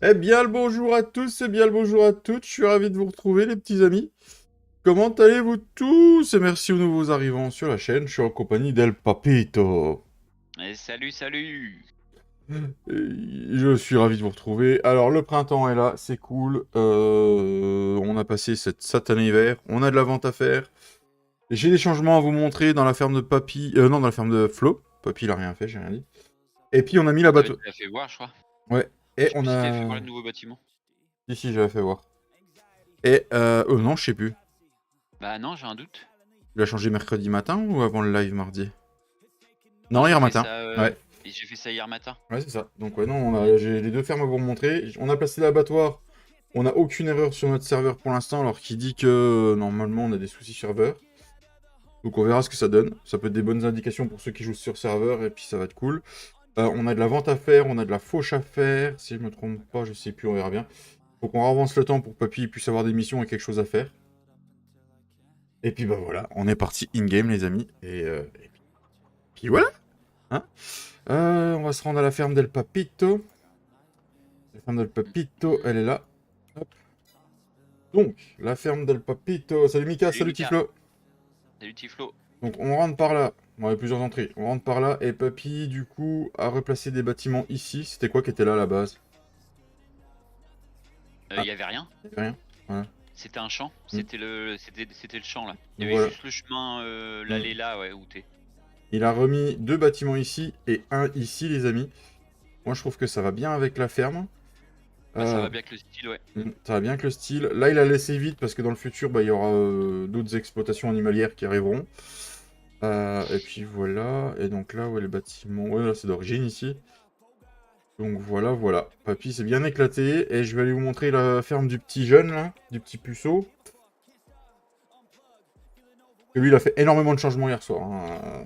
Eh bien le bonjour à tous et bien le bonjour à toutes, je suis ravi de vous retrouver les petits amis. Comment allez-vous tous? Et merci aux nouveaux arrivants sur la chaîne, je suis en compagnie d'El Papito. Et salut, salut! Je suis ravi de vous retrouver. Alors le printemps est là, c'est cool. On a passé cette satanée hiver, on a de la vente à faire. J'ai des changements à vous montrer dans la ferme de Papy, non dans la ferme de Flo. Papy il a rien fait, j'ai rien dit. Et puis on a mis la Bah, t'avais bateau. déjà fait voir, je crois. Ouais, Je et sais on plus si t'avais fait a... voir le nouveau bâtiment. Ici j'avais fait voir. Et non je sais plus. Bah non, j'ai un doute. Il a changé mercredi matin ou avant le live mardi? Non, Non, hier matin. Ouais. j'ai fait ça hier matin. Ouais, c'est ça. Donc, ouais, non, j'ai les deux fermes à vous montrer. On a placé l'abattoir. On n'a aucune erreur sur notre serveur pour l'instant, alors qu'il dit que normalement on a des soucis serveur. Donc, on verra ce que ça donne. Ça peut être des bonnes indications pour ceux qui jouent sur serveur, et puis ça va être cool. On a de la vente à faire, on a de la fauche à faire. Si je me trompe pas, je sais plus, on verra bien. Faut qu'on avance le temps pour que Papy puisse avoir des missions et quelque chose à faire. Et puis, bah voilà, on est parti in-game, les amis. Et puis voilà, hein. On va se rendre à la ferme d'El Papito. La ferme d'El Papito, elle est là. Hop. Donc, la ferme d'El Papito. Salut Mika, Salut salut Mika! Tiflo. Salut Tiflo! Donc, on rentre par là. Bon, il y a plusieurs entrées. On rentre par là. Et Papy, du coup, a replacé des bâtiments ici. C'était quoi qui était là à la base? Ah, Y avait rien. il y avait rien. Voilà. C'était un champ. Mm. C'était le champ là. Il Donc y avait voilà. juste le chemin, Mm. l'allée là, ouais, où t'es. Il a remis deux bâtiments ici et un ici, les amis. Moi, je trouve que ça va bien avec la ferme. Bah ça Euh, va bien avec le style, ouais. Ça va bien avec le style. Là, il a laissé vite parce que dans le futur, bah, il y aura d'autres exploitations animalières qui arriveront. Et puis voilà. Et donc là, où est le bâtiment? Ouais, là, c'est d'origine ici. Donc voilà, voilà. Papy s'est bien éclaté. Et je vais aller vous montrer la ferme du petit jeune, là. Du petit puceau. Et lui, il a fait énormément de changements hier soir, hein.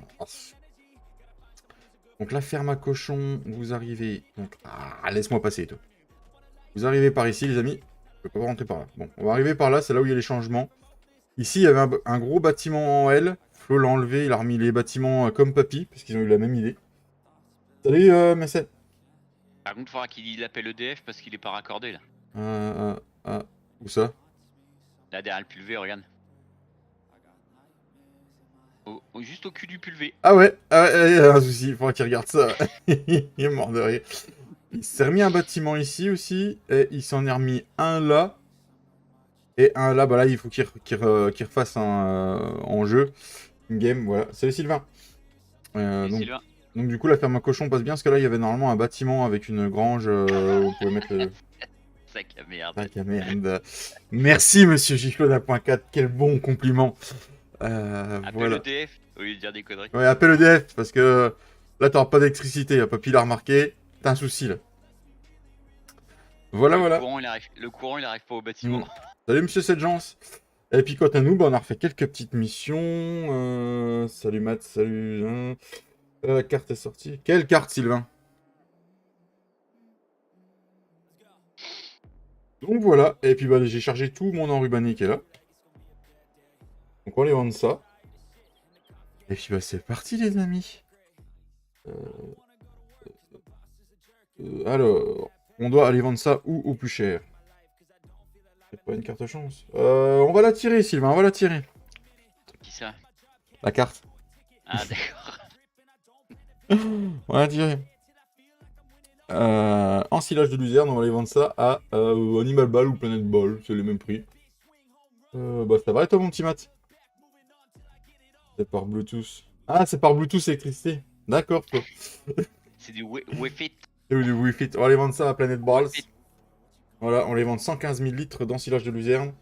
Donc la ferme à cochons, vous arrivez... Donc, laisse-moi passer, toi. Vous arrivez par ici, les amis. Je peux pas rentrer par là. Bon, on va arriver par là, c'est là où il y a les changements. Ici, il y avait un gros bâtiment en L. Flo l'a enlevé, il a remis les bâtiments comme Papy, parce qu'ils ont eu la même idée. Salut, Messel. Par contre, faudra qu'il appelle EDF parce qu'il est pas raccordé là. Euh, où ça? Là derrière le pulvé, regarde. Juste au cul du pulvé. Ah ouais, il y a un souci, il faudra qu'il regarde ça. Il est mort de rire. Il s'est remis un bâtiment ici aussi, et il s'en est remis un là, et un là, bah là, il faut qu'il refasse un en jeu, une game, voilà. Salut Sylvain. Et Donc, Sylvain. du coup, la ferme à cochon passe bien, parce que là, il y avait normalement un bâtiment avec une grange où on pouvait mettre le... Sac à merde. Tac, ah, merde. Merci, monsieur Giflot d'un.4, quel bon compliment. Appelle Voilà. EDF au lieu de dire des conneries. Ouais, appelle EDF, parce que là, t'auras pas d'électricité. Papy l'a remarqué. T'as un souci, là. Voilà, Ouais, voilà. le courant il arrive pas au Mm. bâtiment. Salut, monsieur Sedgence. Et puis, quant à nous, bah, on a refait quelques petites missions. Salut, Matt. Salut, Jean. La carte est sortie. Quelle carte, Sylvain? Donc, voilà. Et puis, bah, j'ai chargé tout mon enrubanné qui est là. Donc, on va aller vendre ça. Et puis, bah, c'est parti, les amis. Euh, alors, on doit aller vendre ça où au plus cher? C'est pas une carte chance. On va la tirer, Sylvain, on va la tirer. Qui ça? La carte. Ah d'accord. On va la tirer. Ensilage de luzerne, on va aller vendre ça à Animal Ball ou Planet Ball, c'est les mêmes prix. Bah ça va et toi mon petit Matt? C'est par Bluetooth. Ah, c'est par Bluetooth électricité. D'accord, Flo. C'est du Wefit. Et du Wi-Fi. On va aller vendre ça à Planet Balls. Wefit. Voilà, on les vend 115 000 litres d'ensilage de luzerne.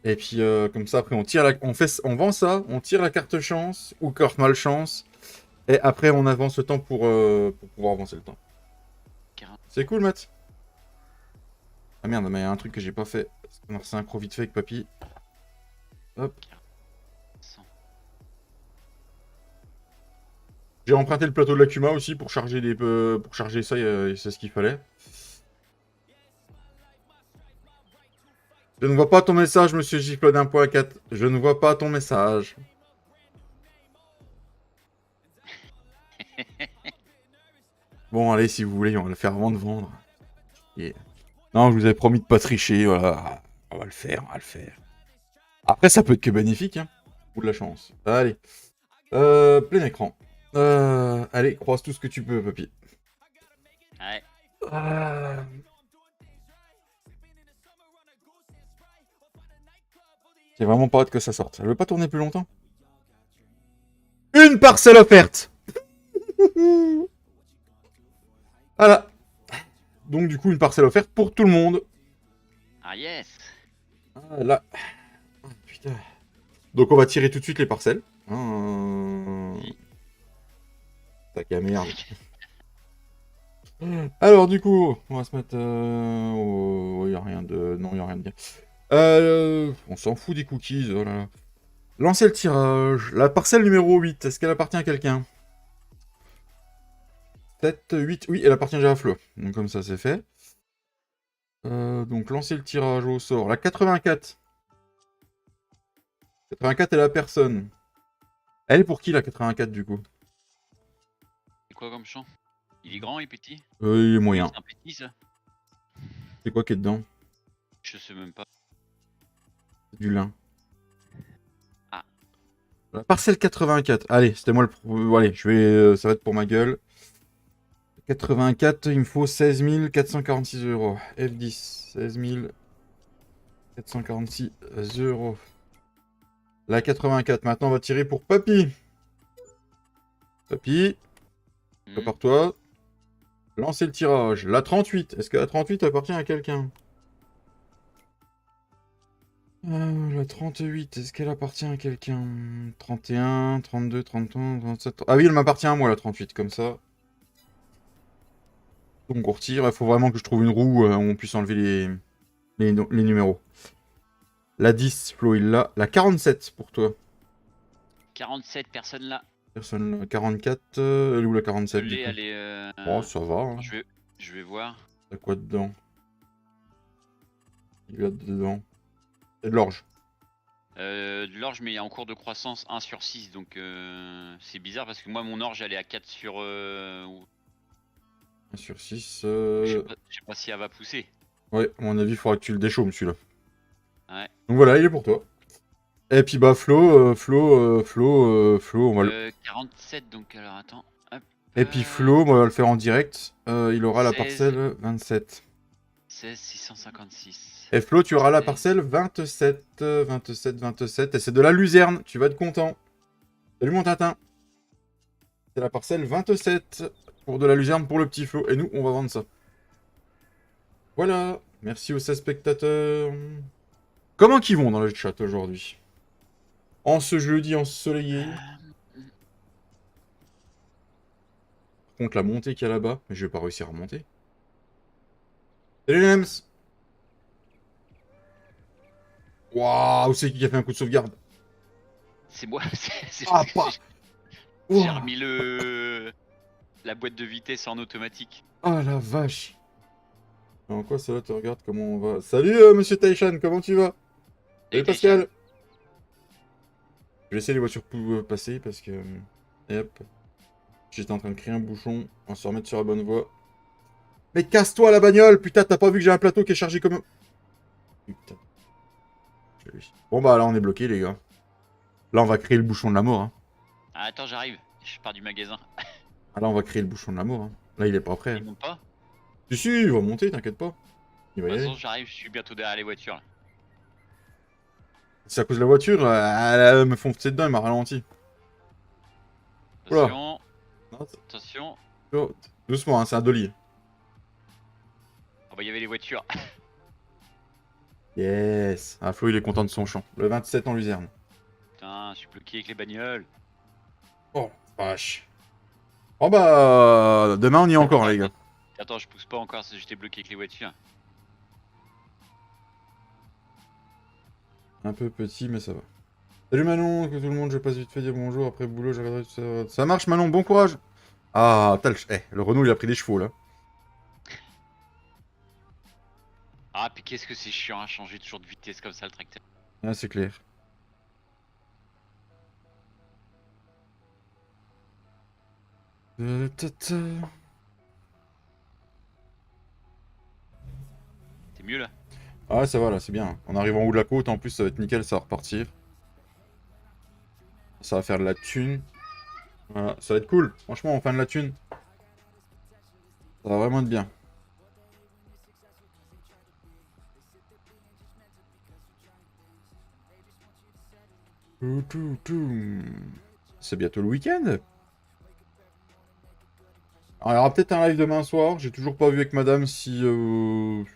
Et puis comme ça, après on vend ça, on tire la carte chance ou carte malchance. Et après on avance le temps pour pouvoir avancer le temps. C'est cool, Matt. Ah merde, mais il y a un truc que j'ai pas fait. On a resynchro vite fait avec Papy. Hop. J'ai emprunté le plateau de l'Akuma aussi pour charger pour charger ça, c'est ce qu'il fallait. Je ne vois pas ton message, monsieur Giflod 1.4. Je ne vois pas ton message. Bon, allez, si vous voulez, on va le faire avant de vendre. Yeah. Non, je vous avais promis de pas tricher, voilà. On va le faire, on va le faire. Après, ça peut être que bénéfique, hein. Ou de la chance. Allez. Plein écran. Allez, croise tout ce que tu peux, papy. Ouais. Euh, J'ai vraiment pas hâte que ça sorte. Elle veut pas tourner plus longtemps? Une parcelle offerte. Voilà. Donc du coup, une parcelle offerte pour tout le monde. Ah yes. Ah, là. Ah, putain. Donc on va tirer tout de suite les parcelles. Si. Tac à merde. Alors du coup, on va se mettre... y a rien de... Non, y a rien de bien. On s'en fout des cookies, oh là là. Lancez le tirage. La parcelle numéro 8, est-ce qu'elle appartient à quelqu'un? 7, 8, oui, elle appartient déjà à Flo. Donc comme ça, c'est fait. Donc lancez le tirage au sort. La 84. 84, elle a personne. Elle est pour qui la 84 du coup? C'est quoi comme champ? Il est grand, il est petit? Il est Oui, moyen. c'est un petit ça. C'est quoi qui est dedans? Je sais même pas. C'est du lin. Ah. La parcelle 84. Allez, c'était moi le... allez, je vais... ça va être pour ma gueule. 84, il me faut 16 446 euros. F10, 16 446 euros. La 84, maintenant on va tirer pour Papy. Papy, prépare-toi. Lancez le tirage. La 38, est-ce que la 38 appartient à quelqu'un? La 38, est-ce qu'elle appartient à quelqu'un? 31, 32, 33, 37... Ah oui, elle m'appartient à moi la 38, comme ça. Donc on retire, il faut vraiment que je trouve une roue où on puisse enlever les numéros. La 10, Flo, il l'a. La 47 pour toi. 47 personnes là. Personne. La 44, elle est où la Je 47 du l'ai, coup? elle est. Oh, ça va. Hein. Je vais voir. T'as quoi dedans? Il y a dedans. C'est de l'orge. De l'orge, mais en cours de croissance 1 sur 6. Donc c'est bizarre parce que moi, mon orge, elle est à 4 sur. 1 sur 6. Je sais pas si elle va pousser. Ouais, à mon avis, il faudra que tu le déchaumes celui-là. Ouais. Donc voilà, il est pour toi. Et puis bah Flo, on va 47, donc alors attends. Hop, Et puis Flo, on va le faire en direct. Il aura la 16, parcelle 27. 16 656. Et Flo, tu auras la 16. parcelle 27. 27, 27. Et c'est de la luzerne. Tu vas être content. Salut mon tatin. C'est la parcelle 27 pour de la luzerne pour le petit Flo. Et nous, on va vendre ça. Voilà. Merci aux 16 spectateurs. Comment qu'ils vont dans le chat aujourd'hui? En ce jeudi ensoleillé. Par contre, la montée qu'il y a là-bas. Mais je vais pas réussir à monter. Salut Nems. Waouh, c'est qui a fait un coup de sauvegarde? C'est moi. Ah, pas. J'ai Ouah. remis la boîte de vitesse en automatique. Ah la vache. En quoi ça là, tu regardes comment on va. Salut monsieur Taishan, comment tu vas? Salut Salut, Taïchan. Pascal. Je vais laisser les voitures passer parce que. Et hop. J'étais en train de créer un bouchon. On va se remettre sur la bonne voie. Mais casse-toi la bagnole! Putain, t'as pas vu que j'ai un plateau qui est chargé comme. Putain. Bon bah là on est bloqué les gars. Là on va créer le bouchon de la mort. Hein. Ah, attends, j'arrive. Je pars du magasin. Ah là on va créer le bouchon de la mort. Hein. Là il est pas prêt. Il monte pas? Si si, il va monter, t'inquiète pas. Il va De y toute aller. façon, j'arrive, je suis bientôt derrière les voitures. Là. C'est à cause de la voiture, elle me foncer dedans, il m'a ralenti. Oula. Attention, attention. Oh, doucement, hein, c'est un dolly. Oh bah, il y avait les voitures. Yes. Ah, Flo, il est content de son champ. Le 27 en luzerne. Putain, je suis bloqué avec les bagnoles. Oh, vache. Oh bah, demain on y est encore, les gars. Attends, je pousse pas encore, j'étais bloqué avec les voitures. Un peu petit, mais ça va. Salut Manon, que tout le monde, je passe vite fait dire bonjour. Après le boulot, je regarderai tout ça. Ça marche, Manon, bon courage. Ah, t'as le... le Renault, il a pris des chevaux, là. Ah, puis qu'est-ce que c'est chiant à changer toujours de vitesse comme ça le tracteur. Ah, c'est clair. Ah, ça va là, c'est bien. On arrive en haut de la côte, en plus, ça va être nickel, ça va repartir. Ça va faire de la thune. Voilà, ça va être cool. Franchement, on fait de la thune. Ça va vraiment être bien. C'est bientôt le week-end. Alors, il y aura peut-être un live demain soir. J'ai toujours pas vu avec madame si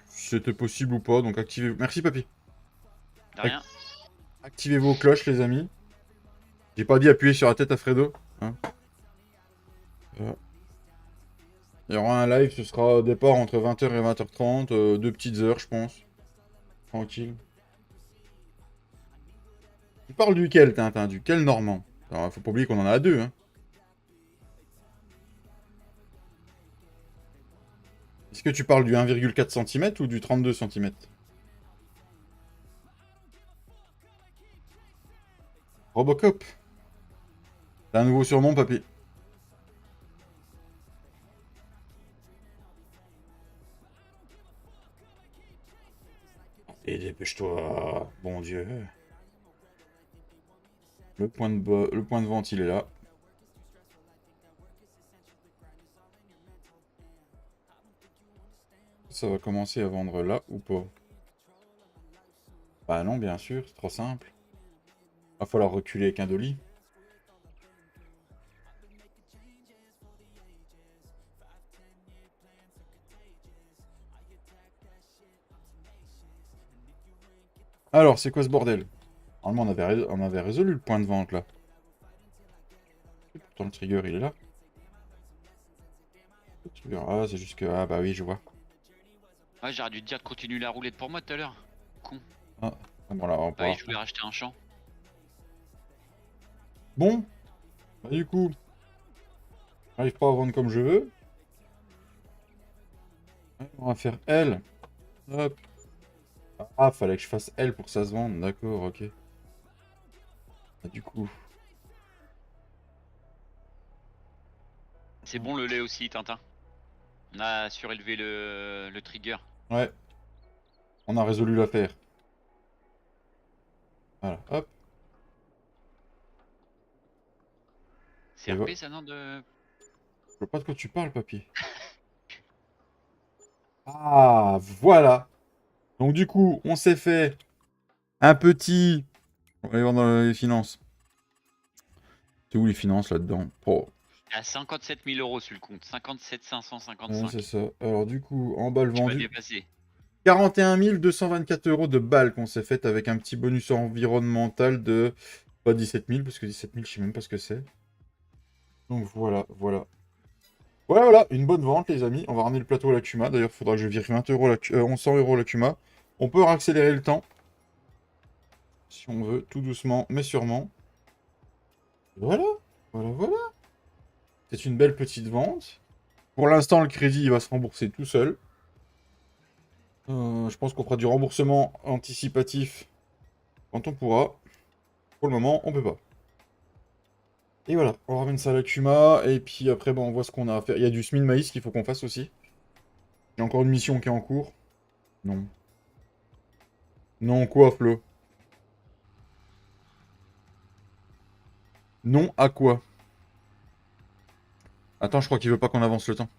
c'était possible ou pas. Donc activez. Merci papy. De rien. Activez vos cloches, les amis. J'ai pas dit appuyer sur la tête à Fredo. Hein. Voilà. Il y aura un live, ce sera au départ entre 20h et 20h30. 2 petites heures, je pense. Tranquille. Tu parles duquel, Tintin? Duquel normand? Alors, faut pas oublier qu'on en a deux, hein. Est-ce que tu parles du 1,4 cm ou du 32 cm? Robocop. T'as un nouveau surnom, papy. Et dépêche-toi. Bon Dieu. Le point de vente, il est là. Ça va commencer à vendre là ou pas? Bah non, bien sûr, c'est trop simple. Va falloir reculer avec un dolly. Alors, c'est quoi ce bordel? Normalement, on avait résolu le point de vente, là. Pourtant, le trigger, il est là. Le trigger, ah, c'est juste que... Ah, bah oui, je vois. Ouais, j'aurais dû te dire de continuer la roulette pour moi tout à l'heure. Con. Ah, bon, là, on Ah oui, pourra... je voulais racheter un champ. Bon, bah, du coup, j'arrive pas à vendre comme je veux. On va faire L. Hop. Ah, fallait que je fasse L pour que ça se vende. D'accord, ok. Ah, du coup... C'est bon le lait aussi, Tintin. On a surélevé le trigger. Ouais, on a résolu l'affaire. Voilà, hop. C'est Et RP ça, non de... je vois pas de quoi tu parles, papy. Ah, voilà. Donc du coup, on s'est fait un petit... On va aller voir dans les finances. C'est où les finances là-dedans? Oh, À 57 000 euros sur le compte. 57 ouais, c'est 555. ça. Alors du coup, en balles Tu m'as vendues, dépassé. 41 224 euros de balles qu'on s'est fait avec un petit bonus environnemental de... Pas 17 000, parce que 17 000, je sais même pas ce que c'est. Donc voilà, voilà. Voilà, voilà, une bonne vente, les amis. On va ramener le plateau à la Cuma. D'ailleurs, il faudra que je vire 20 euros 100 euros la Cuma. On peut accélérer le temps. Si on veut, tout doucement, mais sûrement. Voilà, voilà, voilà. C'est une belle petite vente. Pour l'instant, le crédit, il va se rembourser tout seul. Je pense qu'on fera du remboursement anticipatif quand on pourra. Pour le moment, on peut pas. Et voilà, on ramène ça à la Cuma. Et puis après, bon, on voit ce qu'on a à faire. Il y a du semis de maïs qu'il faut qu'on fasse aussi. J'ai encore une mission qui est en cours. Non. Non, quoi, Flo? Non à quoi? Attends, je crois qu'il veut pas qu'on avance le temps.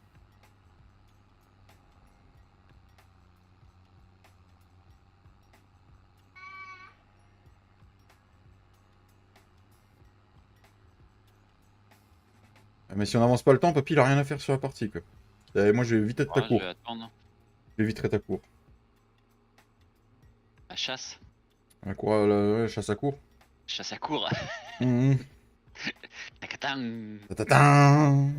Mais si on avance pas le temps, papy, il a rien à faire sur la partie, quoi. Moi, je vais vite être ta Voilà, je cour. vais attendre. Je vais vite être ta cour. La chasse. La cour, la chasse à cour. Chasse à court. Hum, Tacatang. Tatatin.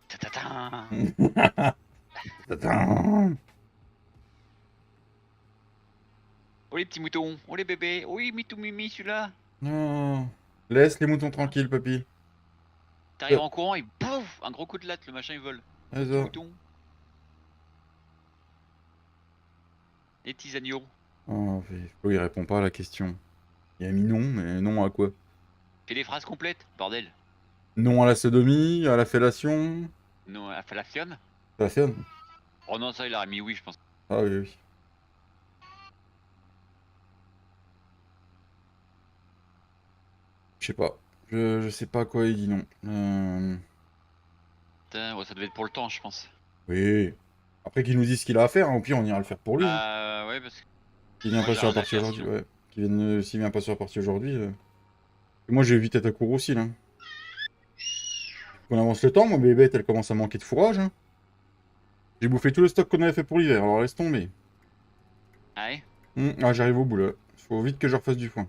Tatatin. Tatatin. Oh les petits moutons. Oh les bébés. Oui, Mitou Mimi, celui-là. Non. Laisse les moutons tranquilles, papy. T'arrives en courant et bouf, un gros coup de latte, le machin il vole. C'est Petit ça. mouton. Les petits agneaux. Oh, Flo, il répond pas à la question. Il a mis non, mais non à quoi? Fais les phrases complètes, bordel. Non à la sodomie, à la fellation. Non, à la fionne. Ça fait. Oh non, ça il aurait mis oui, je pense. Ah oui, oui. Je sais pas. Je sais pas à quoi il dit non. Putain, ouais, ça devait être pour le temps, je pense. Oui. Après qu'il nous dise ce qu'il a à faire, hein, au pire on ira le faire pour lui. Hein. Ouais, parce que S'il vient moi pas j'ai sur la rien à partie faire aujourd'hui, sinon. ouais. S'il vient pas sur la partie aujourd'hui. Moi je vais vite être à court aussi là. On avance le temps, moi mes bêtes elles commencent à manquer de fourrage. Hein. J'ai bouffé tout le stock qu'on avait fait pour l'hiver, alors laisse tomber. Ah ouais? Ah, j'arrive au bout là. Faut vite que je refasse du foin.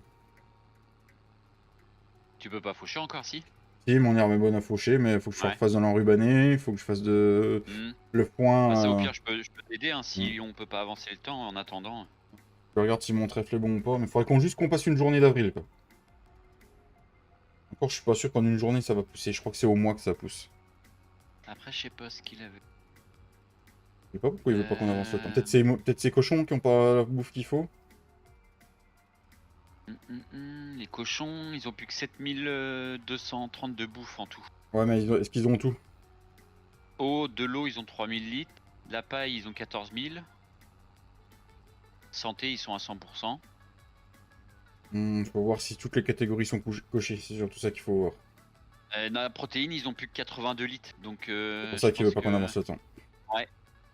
Tu peux pas faucher encore, si? Si, mon herbe est bonne à faucher, mais il faut que je Ouais. refasse de l'enrubané, il faut que je fasse de Hmm. le Bah ça, au foin. pire, je peux t'aider, hein, si on peut pas avancer le temps en attendant. Je regarde si mon trèfle est bon ou pas, mais il faudrait qu'on passe une journée d'avril quoi. Encore, je suis pas sûr qu'en une journée ça va pousser. Je crois que c'est au mois que ça pousse. Après, je sais pas ce qu'il avait. Je sais pas pourquoi il veut pas qu'on avance le temps. Euh... Peut-être ces cochons qui ont pas la bouffe qu'il faut. Les cochons, ils ont plus que 7230 de bouffe en tout. Ouais, mais est-ce qu'ils ont tout? De l'eau, ils ont 3000 litres. De la paille, ils ont 14 000. Santé, ils sont à 100%. Faut voir si toutes les catégories sont cochées. C'est surtout ça qu'il faut voir. Dans la protéine, ils ont plus que 82 litres. Donc, C'est pour je ça qu'il veut pense pas qu'on que. avance le temps. Ouais.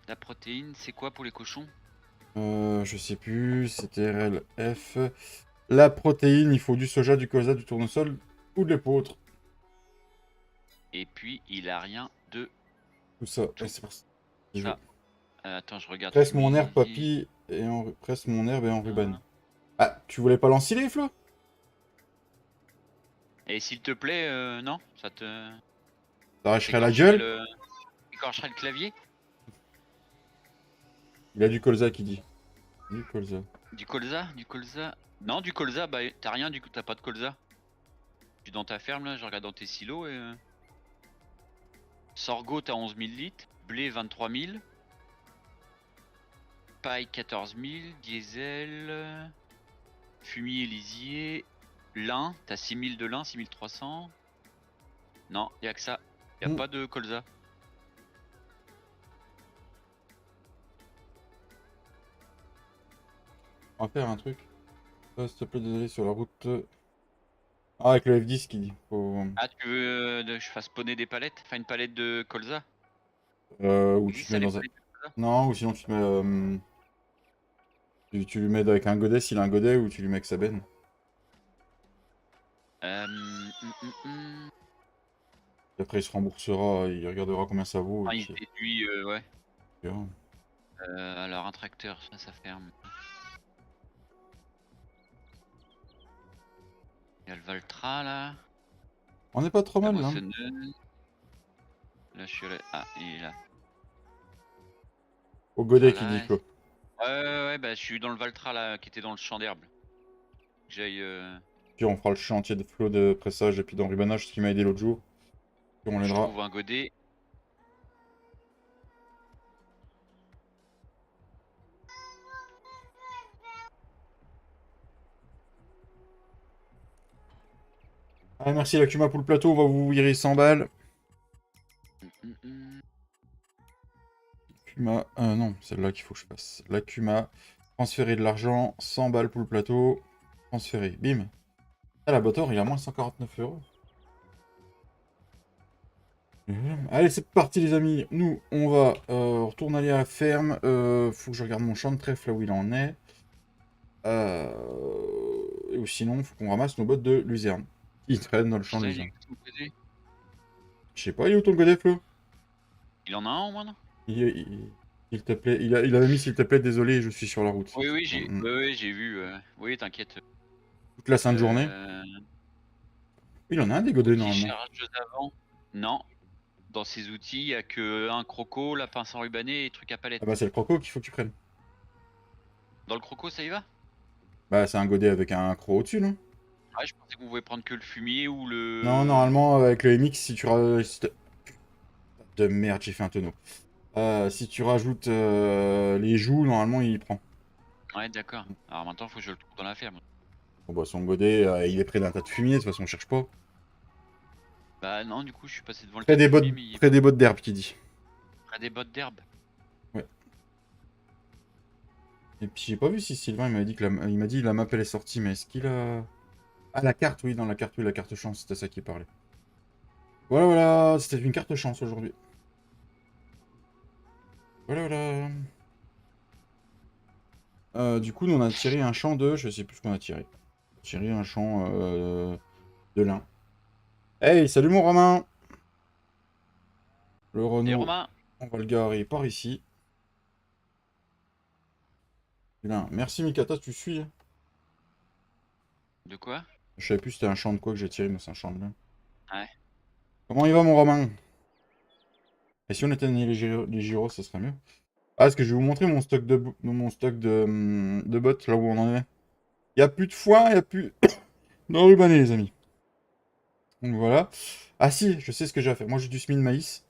La protéine, c'est quoi pour les cochons? Je sais plus, c'était RLF. La protéine, il faut du soja, du colza, du tournesol ou de l'épeautre. Et puis, il a rien de Tout ça. Et c'est parti. ça. Attends, je regarde. Presse mon herbe, Fumier. papy, presse mon herbe et en ruban. Hein. Ah, tu voulais pas l'ensiler, Flo? Et s'il te plaît, non? Ça te. T'arracherais la Écorcherait gueule? le... écorcherait le clavier? Il a du colza qui dit. Du colza. Du colza? Du colza? Non, du colza, bah t'as rien du coup, t'as pas de colza. Tu es dans ta ferme là, je regarde dans tes silos et. Sorgho, t'as 11 000 litres. Blé, 23 000. Paille, 14 000. Diesel. Fumier, lisier. Lin, t'as 6 000 de lin, 6 300. Non, y'a que ça. Y'a pas de colza. On va faire un truc. S'il te plaît, désolé, sur la route. Ah, avec le F10 qui dit. Ah, tu veux que je fasse spawner des palettes? Enfin, une palette de colza? Ou tu Existe te ça, mets les dans un. palettes de colza? Non, ou sinon tu te mets. Tu lui mets avec un godet s'il a un godet, ou tu lui mets avec sa benne. Et après, il se remboursera, il regardera combien ça vaut. Ah, Et il puis, déduit, ouais. il verra. Alors, un tracteur, ça ferme. Il y a le Valtra là. On n'est pas trop La mal là. moissonneuse. Là, je suis là. Ah, il est là. Au godet qui dit Voilà. Flo. Ouais, bah je suis dans le Valtra là, qui était dans le champ d'herbe. J'aille. Puis on fera le chantier de Flo de pressage et puis d'enrubanage, ce qui m'a aidé l'autre jour. Puis on Je l'aidera. trouve un godet. Ah, merci la Kuma pour le plateau, on va vous virer 100 balles. Kuma, non, c'est là qu'il faut que je fasse. La Kuma, transférer de l'argent, 100 balles pour le plateau. Transférer, bim. Ah, la Bator, il a moins 149 euros. Allez, c'est parti les amis. Nous, on va retourner aller à la ferme. Faut que je regarde mon champ de trèfle là où il en est. Ou sinon, faut qu'on ramasse nos bottes de luzerne. Ils traînent dans le champ de luzerne. Je sais pas, il est où ton godet, Flo? Il en a un au moins, non? Il te plaît, il avait mis s'il te plaît, désolé, je suis sur la route. Oui, j'ai vu. Oui, t'inquiète. Toute la sainte journée. Il en a un des godets Outils normalement. chargeuse avant. Non. Dans ces outils, il n'y a que un croco, la pince enrubanée et truc à palette. Ah bah c'est le croco qu'il faut que tu prennes. Dans le croco, ça y va? Bah c'est un godet avec un croc au-dessus, non? Ouais, je pensais qu'on pouvait prendre que le fumier ou le. Non, normalement avec le MX, si tu rajoutes... De merde, j'ai fait un tonneau. Si tu rajoutes les joues, normalement il prend. Ouais, d'accord. Alors maintenant, faut que je le trouve dans la ferme. Bon bah son godet, il est près d'un tas de fumier, de toute façon on cherche pas. Bah non, du coup, je suis passé devant le Près tas de des bottes, fumier, mais il est près des bottes d'herbe qui dit. près des bottes d'herbe. Ouais. Et puis j'ai pas vu si Sylvain il m'a dit que il m'a dit la map elle est sortie, mais est-ce qu'il a... Ah, la carte, oui, dans la carte, oui, la carte chance, c'était ça qui parlait. Voilà, voilà, c'était une carte chance aujourd'hui. Voilà, voilà. Du coup, nous, on a tiré un champ de... Je sais plus ce qu'on a tiré. On a tiré un champ de lin. Hey, salut mon Romain! Le Et Renault, Romain, on va le garer par ici. Lin. Merci Mikata, tu suis. Hein. de quoi? Je savais plus si c'était un champ de quoi que j'ai tiré, mais c'est un champ de lin. Ouais. Comment il va mon Romain? Et si on éteignait les gyros, ça serait mieux. Ah, est-ce que je vais vous montrer mon stock de bots, là où on en est. Il n'y a plus de foin, il n'y a plus d'enrubanné, les amis. Donc voilà. Ah si, je sais ce que j'ai à faire. Moi, j'ai du semis de maïs.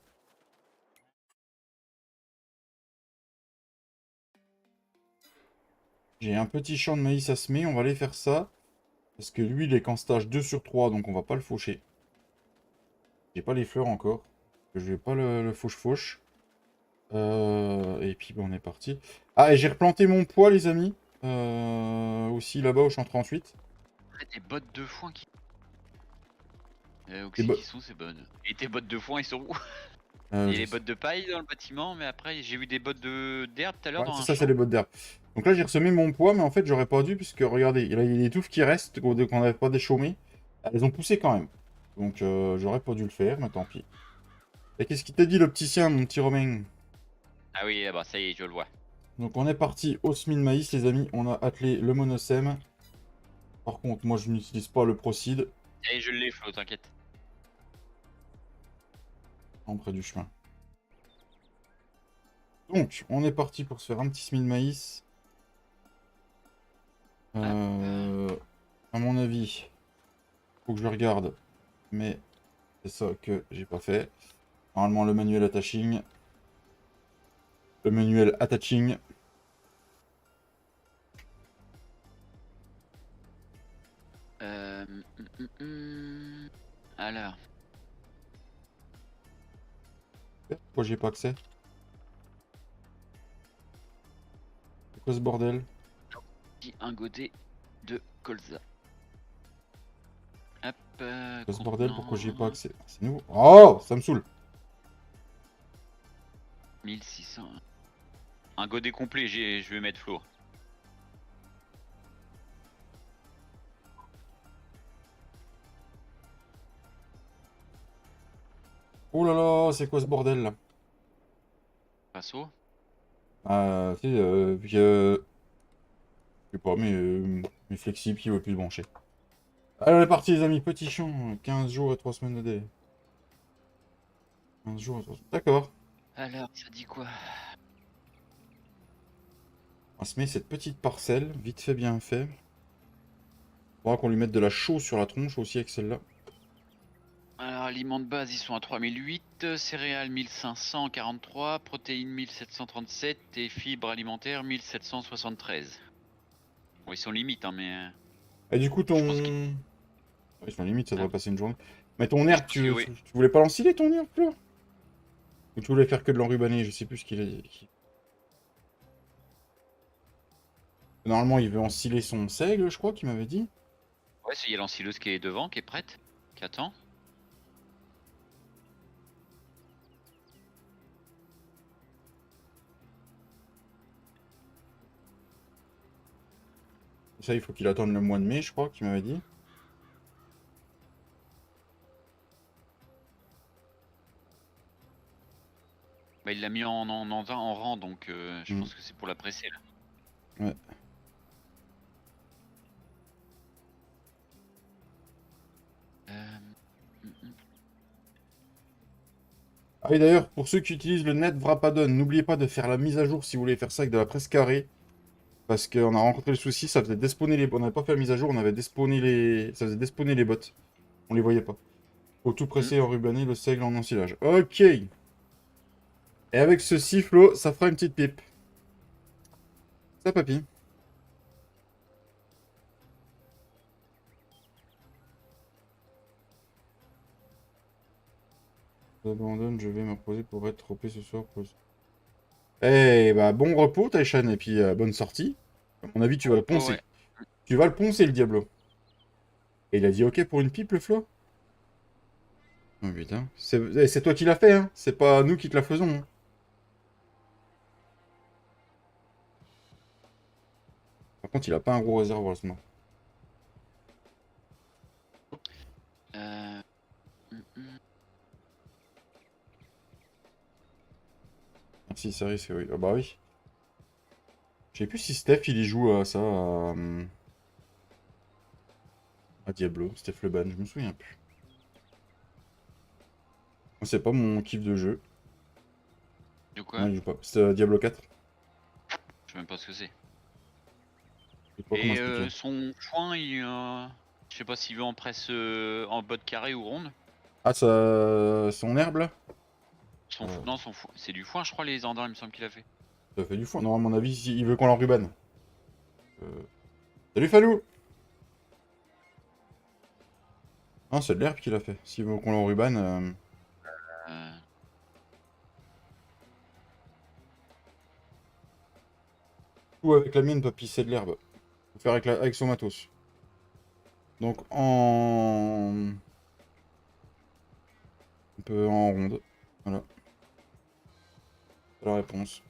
J'ai un petit champ de maïs à semer. On va aller faire ça. Parce que lui, il est qu'en stage 2 sur 3, donc on va pas le faucher. J'ai pas les fleurs encore. Je vais pas le fauche-fauche. Et puis, bon, on est parti. Ah, et j'ai replanté mon pois, les amis. Aussi là-bas au champ 38. Après, des bottes de foin qui. Où Des c'est bo- qu'ils sont, c'est bonnes. Et tes bottes de foin, ils sont où? euh, Il y a je les sais- bottes de paille dans le bâtiment, mais après, j'ai vu des bottes de d'herbe tout à l'heure Ouais, dans c'est un ça, c'est champ. les bottes d'herbe. Donc là, j'ai ressemé mon pois, mais en fait, j'aurais pas dû, puisque regardez, il y a les touffes qui restent, qu'on n'avait pas déchaumées. Elles ont poussé quand même. Donc, j'aurais pas dû le faire, mais tant pis. Et qu'est-ce qu'il t'a dit, le petit sien, mon petit Romain? Ah oui, ah bah ça y est, je le vois. Donc, on est parti au semis de maïs, les amis. On a attelé le monosème. Par contre, moi, je n'utilise pas le Procide Et je l'ai, Flo, t'inquiète. en près du chemin. Donc, on est parti pour se faire un petit semis de maïs. Hop. À mon avis, faut que je regarde, mais c'est ça que j'ai pas fait. Normalement, le manuel attaching. Le manuel attaching. Euh... hum, Alors, Pourquoi j'ai pas accès? C'est quoi ce bordel? un godet de colza. Hop, C'est quoi ce bordel? Pourquoi j'ai pas contenant accès? C'est nouveau. Oh, ça me saoule. 1600. Un godet complet, je vais mettre Flo. Oh là là, c'est quoi ce bordel là? Passo. Ah, tu sais, vu que... Je sais pas, mais flexible qui veut plus se brancher. Allez, on est parti les amis, petit champ. 15 jours et 3 semaines de délai. 15 jours et 3 semaines. D'accord. Alors, ça dit quoi? On va se met cette petite parcelle, vite fait, bien fait. Faudra qu'on lui mette de la chaux sur la tronche aussi avec celle-là. Alors, aliments de base, ils sont à 3008, céréales 1543, protéines 1737 et fibres alimentaires 1773. Bon, ils sont limites, hein, mais Et du coup, je pense qu'ils. Ils sont limite, ça devrait Hein, passer une journée. Mais ton mais je herbe, pense que oui. tu voulais pas l'ensiler ton herbe, là? Ou tu voulais faire que de l'enrubaner? Je sais plus ce qu'il a dit. Normalement, il veut ensiler son seigle, je crois qu'il m'avait dit. Ouais, il y a l'ensileuse qui est devant, qui est prête, qui attend. Ça, il faut qu'il attende le mois de mai, je crois qu'il m'avait dit. Bah, il l'a mis en rang, donc je Hmm. pense que c'est pour la presser là. Ouais. Mm. Ah et d'ailleurs, pour ceux qui utilisent le net Wrapadon, n'oubliez pas de faire la mise à jour si vous voulez faire ça avec de la presse carrée. Parce qu'on a rencontré le souci, ça faisait despawner les... On n'avait pas fait la mise à jour, on avait despawné les... Ça faisait despawner les bots. On les voyait pas. Faut tout presser, enrubaner, le seigle en ensilage. Ok. Et avec ce sifflot, ça fera une petite pipe. Ça, papy. J'abandonne, je vais m'imposer pour être trompé ce soir. Eh bah, bon repos, Taishan, et puis bonne sortie. À mon avis, tu vas le Oh poncer. ouais. Tu vas le poncer, le Diablo. Et il a dit ok pour une pipe, le Flo? Oh putain. C'est toi qui l'as fait, hein. C'est pas nous qui te la faisons, hein. Par contre, il a pas un gros réservoir, ce mec. Euh... hum, hum. Merci, c'est vrai, c'est oui. Ah bah oui. Je sais plus si Steph, il y joue à ça, à Diablo. Steph Le Ban, je me souviens plus. C'est pas mon kiff de jeu. De Non, quoi? il joue pas. C'est Diablo 4. Je sais même pas ce que c'est. Je sais pas comment Et expliquer. son foin, je sais pas s'il veut en presse en botte carrée ou ronde. Ah, ça... son herbe, là? Non, son foin. C'est du foin, je crois, les Andins, il me semble qu'il a fait. Ça fait du fond. Non, à mon avis, il veut qu'on l'enrubane. Euh... Salut, Falou! Non, c'est de l'herbe qu'il a fait. S'il veut qu'on l'enrubane... Euh, Ou avec la mienne, papy, c'est de l'herbe. Faut faire avec son matos. Donc, un peu en ronde. Voilà. C'est la réponse.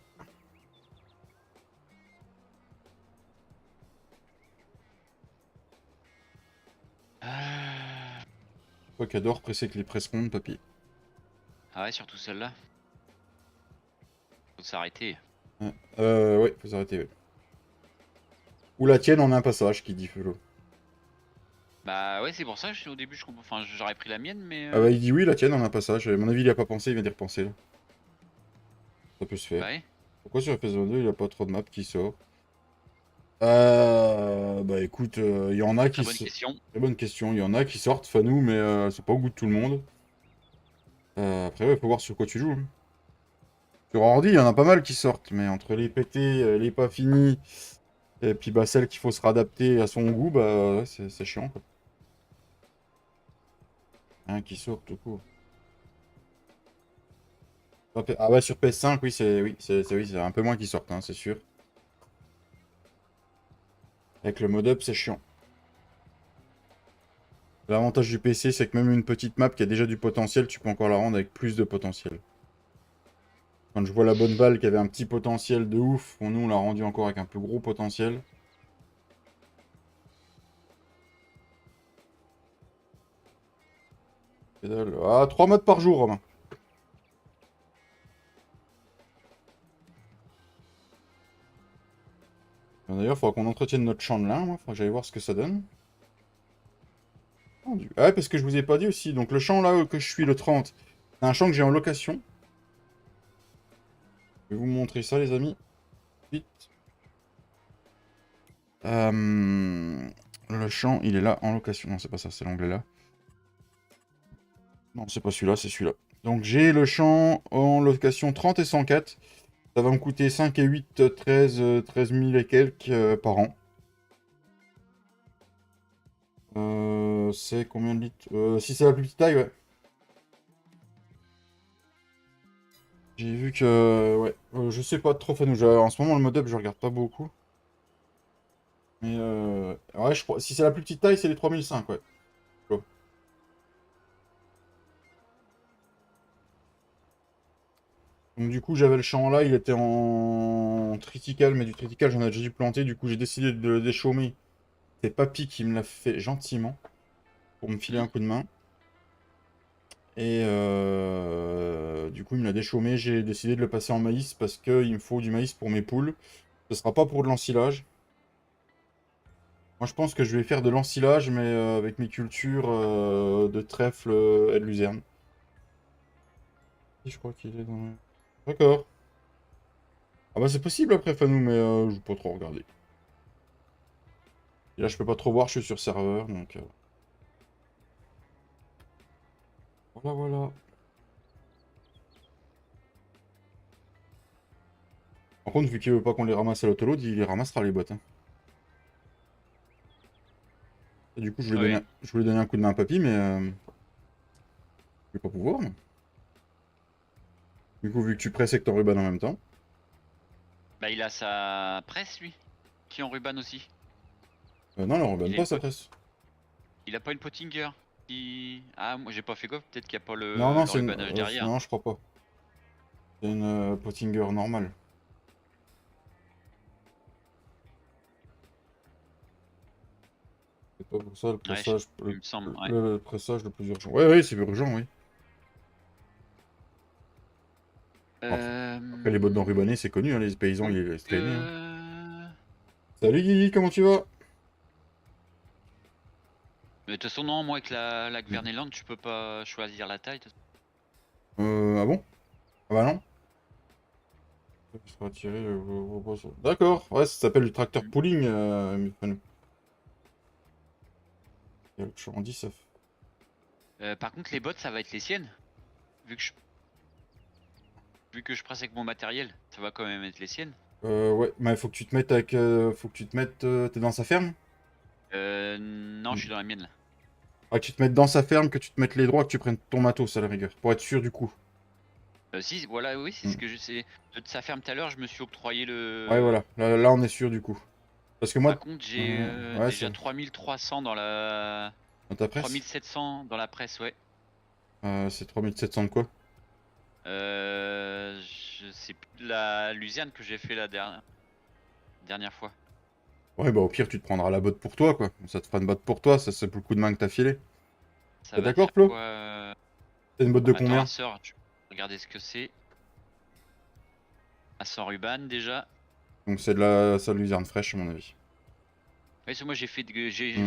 euh, Toi qui adore presser avec les presses rondes, papy. Ah ouais, surtout celle-là. Faut s'arrêter. Ouais, faut s'arrêter, ouais. Ou la tienne en un passage, qui dit Felo. Bah ouais, c'est pour ça, au début, je comprends. Enfin, j'aurais pris la mienne, mais. Ah bah, il dit oui, la tienne en un passage. À mon avis, il y a pas pensé, il vient d'y repenser, là. Ça peut se faire. Bah ouais. Pourquoi sur FS22, il n'y a pas trop de maps qui sortent? Bah écoute, il y en a Très qui bonne sortent. question. Très bonne question. Il y en a qui sortent, Fanou, mais c'est pas au goût de tout le monde. Après, ouais, faut voir sur quoi tu joues, hein. Sur ordi, il y en a pas mal qui sortent, mais entre les pétés, les pas finis, et puis bah celles qu'il faut se réadapter à son goût, bah ouais, c'est chiant, quoi. Rien qui sort tout court. Ah ouais, sur PS5, oui, c'est un peu moins qui sortent, hein, c'est sûr. Avec le mode up, c'est chiant. L'avantage du PC, c'est que même une petite map qui a déjà du potentiel, tu peux encore la rendre avec plus de potentiel. Quand je vois la bonne balle qui avait un petit potentiel de ouf, nous on l'a rendu encore avec un plus gros potentiel. Que dalle. Ah, 3 modes par jour, Romain. D'ailleurs, il faudra qu'on entretienne notre champ de lin, moi. Faudra que j'aille voir ce que ça donne. Ah ouais, parce que je vous ai pas dit aussi. Donc le champ là que je suis, le 30, c'est un champ que j'ai en location. Je vais vous montrer ça, les amis. Vite. Le champ, il est là en location. Non, c'est pas ça, c'est l'onglet là. Non, c'est pas celui-là, c'est celui-là. Donc j'ai le champ en location 30 et 104. Ça va me coûter 5 et 8, 13 000 et quelques par an. C'est combien de litres? Si c'est la plus petite taille, ouais. J'ai vu que... Ouais, je sais pas trop fan. En ce moment, le mode up, je regarde pas beaucoup. Mais ouais, je crois... Si c'est la plus petite taille, c'est les 3005, ouais. Oh. Donc du coup, j'avais le champ là, il était en triticale, mais du triticale, j'en ai déjà dû planter. Du coup, j'ai décidé de le déchaumer. C'est Papy qui me l'a fait gentiment pour me filer Hmm. un coup de main. Et du coup, il me l'a déchaumé. J'ai décidé de le passer en maïs parce qu'il me faut du maïs pour mes poules. Ce sera pas pour de l'ensilage. Moi, je pense que je vais faire de l'ensilage, mais avec mes cultures de trèfle et de luzerne. Je crois qu'il est dans le... D'accord. Ah bah c'est possible après, Fanou, mais je vais pas trop regarder. Et là, je peux pas trop voir, je suis sur serveur, donc... Voilà, voilà. Par contre, vu qu'il veut pas qu'on les ramasse à l'autoload, il les ramassera les bottes, hein. Et du coup, Oui. je voulais donner un coup de main à Papy, mais... je vais pas pouvoir, moi. Du coup, vu que tu presses et que t'en ruban en même temps... Bah il a sa presse, lui. Qui en ruban aussi. non, elle ruban Il a pas une sa botte. presse. Il a pas une Pottinger qui... Ah, moi j'ai pas fait gaffe, peut-être qu'il n'y a pas Non, non, le c'est une... rubanage derrière. non, je crois pas. C'est une Pottinger normale. C'est pas pour ça le Ouais, pressage, il me semble, ouais. le pressage le plus urgent. Ouais, ouais, c'est urgent, oui. Après, les bottes d'enrubanné, c'est connu, hein, les paysans, ils les laissent traîner. Hein. Salut Guigui, comment tu vas? Mais de toute façon, non, moi avec la Gverneland, tu peux pas choisir la taille. Ah bon? Ah bah non. D'accord, ouais, ça s'appelle du tracteur Mm. pooling. Il y a le champ en 10, Par contre, les bottes, ça va être les siennes. Vu que je presse avec mon matériel, ça va quand même être les siennes. Ouais, mais il faut que tu te mettes avec. Faut que tu te mettes. T'es dans sa ferme? Non, je suis dans la mienne là. Ah, que tu te mettes dans sa ferme, que tu te mettes les droits, que tu prennes ton matos à la rigueur, pour être sûr du coup. Si, voilà, oui, c'est Mm. ce que je sais. De sa ferme tout à l'heure, je me suis octroyé Ouais, le. voilà, là, on est sûr du coup. Parce que moi. Par contre, j'ai Ouais, déjà c'est. 3300 dans la. Dans ta presse? 3700 dans la presse, ouais. C'est 3700 de quoi? Je sais plus la luzerne que j'ai fait la dernière fois. Ouais, bah au pire, tu te prendras la botte pour toi, quoi. Ça te fera une botte pour toi, ça c'est pour le coup de main que t'as filé. Ça T'es va te d'accord, faire Flo? quoi T'as une botte de Attends, combien? Assor, tu peux regarder ce que c'est. Assor Ruban déjà. Donc c'est de la salle luzerne fraîche, à mon avis. Oui, c'est moi j'ai Mm.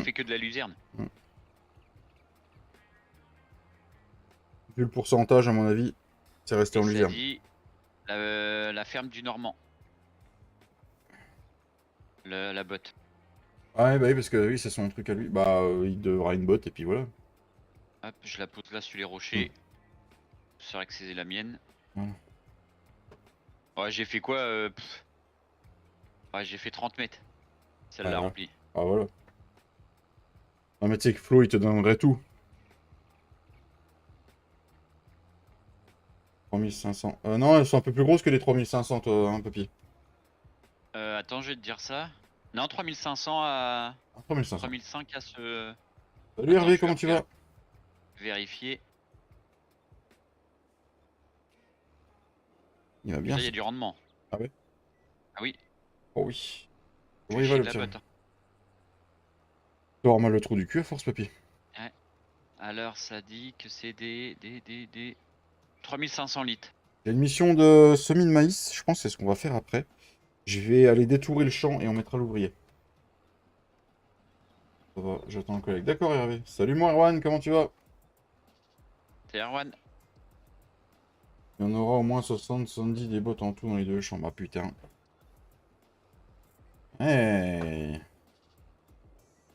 fait que de la luzerne. Mm. Vu le pourcentage, à mon avis, c'est resté Et en ça luzerne. dit la ferme du Normand. La botte. Ah ouais, bah oui, parce que oui, c'est son truc à lui. Bah, il devra une botte, et puis voilà. Hop, je la pose là sur les Mm. rochers. C'est vrai que c'est la mienne. Voilà. Ouais, j'ai fait quoi Ouais, j'ai fait 30 mètres. Ah, Celle-là voilà. remplie. Ah, voilà. Non, mais tu sais que Flo, il te donnerait tout. 3500. Non, elles sont un peu plus grosses que les 3500, toi, hein, papy. Attends, je vais te dire ça. Non, 3500 à... Ah, 3500. 3005 à ce... Salut Attends, Hervé, je vais comment tu vas? vérifier. Il va bien, Putain, il y ça. a du rendement. Ah ouais? Ah oui, Oh oui. je Comment vais il va chier le de la petit? botte. Hein. Tu auras mal le trou du cul à force, papy. Ouais. Alors, ça dit que c'est des 3500 litres. Il y a une mission de semis de maïs, je pense que c'est ce qu'on va faire après. Je vais aller détourer le champ et on mettra l'ouvrier. Ça va, j'attends le collègue. D'accord, Hervé. Salut, moi, Erwan, comment tu vas? C'est Erwan. Il y en aura au moins 60, 70 des bottes en tout dans les deux chambres. Ah putain. Hey.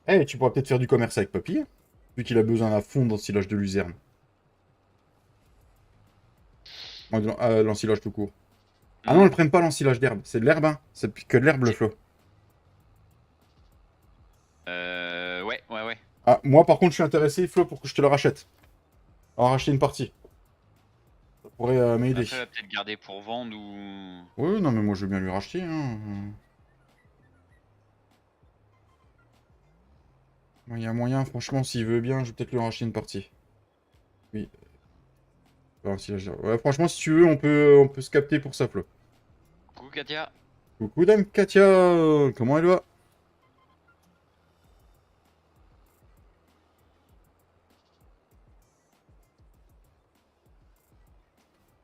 Hey, tu pourras peut-être faire du commerce avec papy, hein, vu qu'il a besoin à fond d'ensilage de luzerne. L'ensilage tout court. Ah non, Hmm. ils prennent pas l'ensilage d'herbe. C'est de l'herbe, hein. C'est que de l'herbe, le flot. Ouais. Ah, moi, par contre, je suis intéressé, Flo, pour que je te le rachète. En racheter une partie. Ça pourrait m'aider. Après, elle va peut-être garder pour vendre ou... Oui, non, mais moi, je veux bien lui racheter, hein. Il y a moyen, franchement, s'il veut bien, je vais peut-être lui racheter une partie. Oui. L'ensilage d'herbe. Ouais, franchement, si tu veux, on peut se capter pour ça, Flo. Coucou Katia. Coucou, dame Katia. Comment elle va?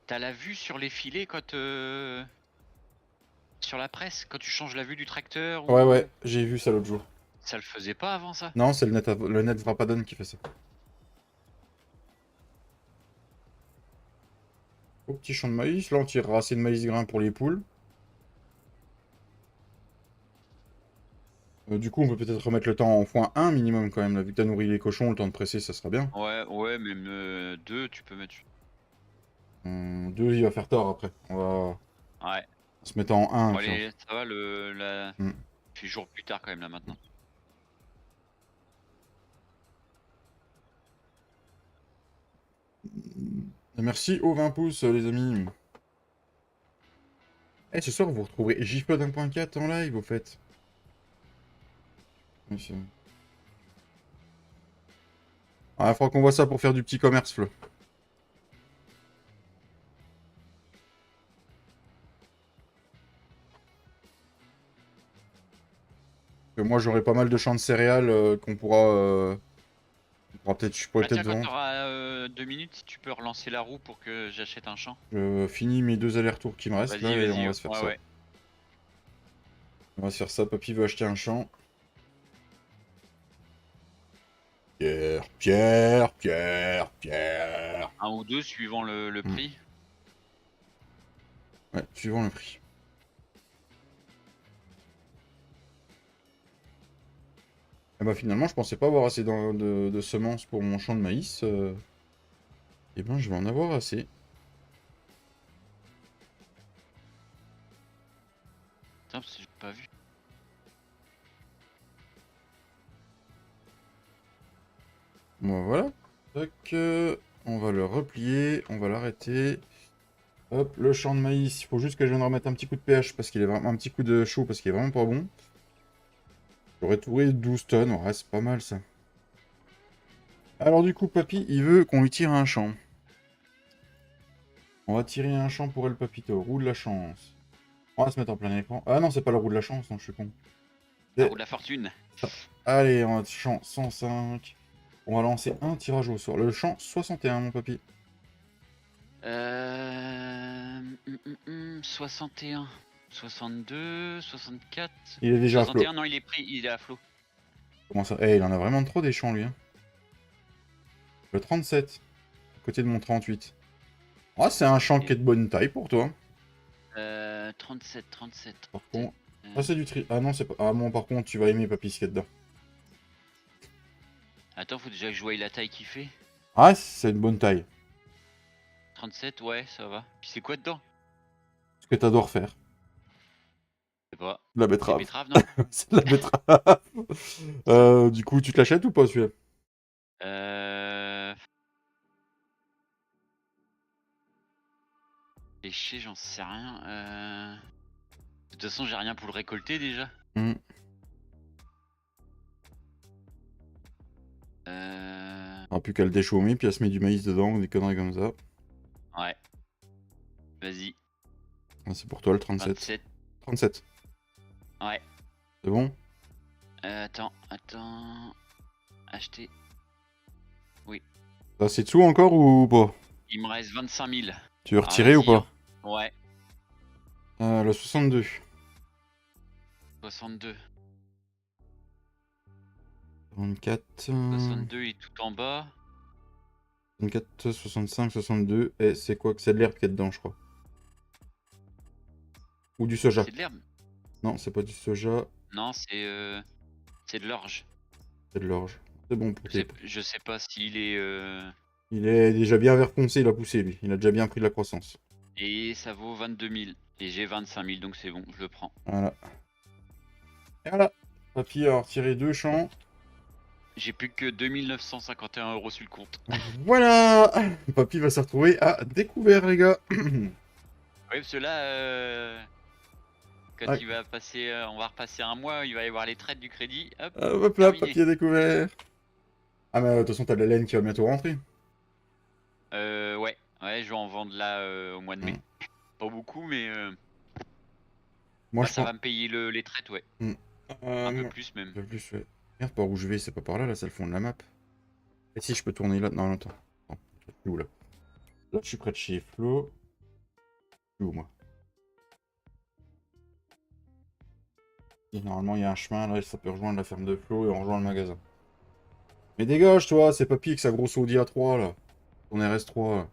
T'as la vue sur les filets quand... Sur la presse, quand tu changes la vue du tracteur Ouais, ou... ouais, j'ai vu ça l'autre jour. Ça le faisait pas avant ça? Non, c'est le net Vrapadon qui fait ça. Au petit champ de maïs, là on tirera assez de maïs grain pour les poules. Du coup, on peut peut-être remettre le temps en x1 minimum quand même, là, vu que t'as nourri les cochons, le temps de presser, ça sera bien. Ouais, même 2, tu peux mettre... 2, il va faire tort après. On va Ouais. se mettre en 1. Bon Puis allez, ça va, Hmm. Puis jour plus tard quand même là maintenant. Et merci aux 20 pouces, les amis. Eh, ce soir, vous retrouverez Gifpod 1.4 en live, au fait. Oui, Ah, faudra qu'on voit ça pour faire du petit commerce, Flo. Que moi, j'aurai pas mal de champs de céréales qu'on pourra peut-être, je pourrais Ah tiens, peut-être quand vendre. t'auras 2 minutes, si tu peux relancer la roue pour que j'achète un champ. Je finis mes 2 allers-retours qui me restent là Vas-y, et on vas-y, va se faire ouais, ça. ouais. On va se faire ça. Papy veut acheter un champ. Pierre, Pierre, Pierre, Pierre. Un ou deux suivant le Hmm. prix. Ouais, suivant le prix. Et bah finalement, je pensais pas avoir assez de semences pour mon champ de maïs. Et ben, je vais en avoir assez. Putain, parce que j'ai pas vu. Bon, voilà. Tac, on va le replier, on va l'arrêter. Hop, le champ de maïs. Il faut juste que je vienne remettre un petit coup de pH parce qu'il est vraiment un petit coup de chaud parce qu'il est vraiment pas bon. J'aurais trouvé 12 tonnes. Ouais, c'est pas mal ça. Alors du coup, papy, il veut qu'on lui tire un champ. On va tirer un champ pour El Papito. Roue de la chance. On va se mettre en plein écran. Ah non, c'est pas la roue de la chance, non, je suis con. La C'est roue de la fortune. ça. Allez, on va champ 105. On va lancer un tirage au sort. Le champ 61, mon papy. 61, 62, 64, Il est déjà à flot. 61, non il est pris, il est à flot. Comment ça? Eh, il en a vraiment trop des champs, lui. Hein. Le 37, à côté de mon 38. Ah, c'est un champ qui est de bonne taille pour toi. 37, 37. Par contre... Ah, c'est du tri... Ah non, c'est pas... Ah bon, par contre, tu vas aimer papy ce qu'il y a dedans. Attends, faut déjà que je voie la taille qu'il fait. Ah, c'est une bonne taille. 37, ouais, ça va. Puis c'est quoi dedans? Ce que t'adores faire. Je sais pas. De la C'est betterave. betterave, non? C'est de la betterave. Du coup, tu te l'achètes ou pas, celui-là? Euh... Léché, j'en sais rien. De toute façon, j'ai rien pour le récolter déjà. Hmm. On n'a plus qu'à le déchaumer, puis à se mettre du maïs dedans, ou des conneries comme ça. Ouais. Vas-y. Ah, c'est pour toi le 37. 27. 37. Ouais. C'est bon? Attends. Acheter. T'as assez de sous encore ou pas? Il me reste 25 000. Tu veux Ah, retirer ou vas-y, pas? hein. Ouais. Le 62. 62. 24. 62 est tout en bas. 64, 65, 62. Et c'est quoi que c'est de l'herbe qu'il y a dedans, je crois. Ou du soja. C'est de l'herbe? Non, c'est pas du soja, Non, c'est de l'orge. c'est de l'orge. C'est bon pour tes... Je sais pas s'il est... Il est déjà bien vert foncé, il a poussé lui. Il a déjà bien pris de la croissance. Et ça vaut 22 000. Et j'ai 25 000, donc c'est bon, je le prends. Voilà. Et voilà. Papy a retiré 2 champs. J'ai plus que 2 951 € sur le compte. Voilà. Papy va se retrouver à découvert, les gars. Oui, parce que là, quand Ouais. il va passer, on va repasser un mois, il va y avoir les traites du crédit. Hop, Hop là, terminé. papy a découvert. Ah, mais de toute façon, t'as de la laine qui va bientôt rentrer. Ouais, je vais en vendre là au mois de mai. Pas beaucoup, mais Moi, bah, je ça pense... va me payer les traites, ouais. Un peu plus même. Un peu plus, ouais. Merde, par où je vais, c'est pas par là, là, c'est le fond de la map. Et si je peux tourner là? Non, attends. Non, je suis où là? Là, je suis près de chez Flo. Je suis où, moi? Et normalement, il y a un chemin, là, ça peut rejoindre la ferme de Flo et on rejoint le magasin. Mais dégage, toi, c'est Papy avec sa grosse Audi A3, là. Ton RS3, là.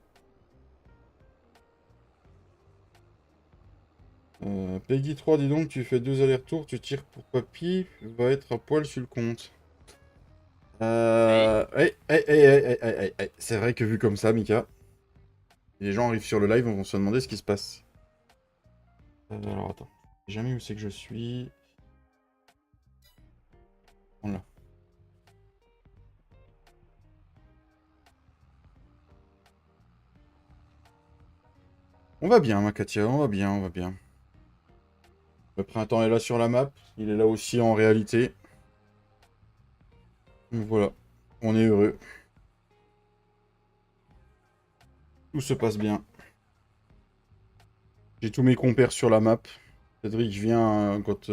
Peggy 3, dis donc, tu fais 2 allers-retours, tu tires pour Papy, va être à poil sur le compte. C'est vrai que vu comme ça, Mika, les gens arrivent sur le live, on va se demander ce qui se passe. Alors attends, je sais jamais où c'est que je suis. Voilà. On va bien, ma Katia, on va bien, on va bien. Le printemps est là sur la map, il est là aussi en réalité. Donc voilà, on est heureux. Tout se passe bien. J'ai tous mes compères sur la map. Cédric vient quand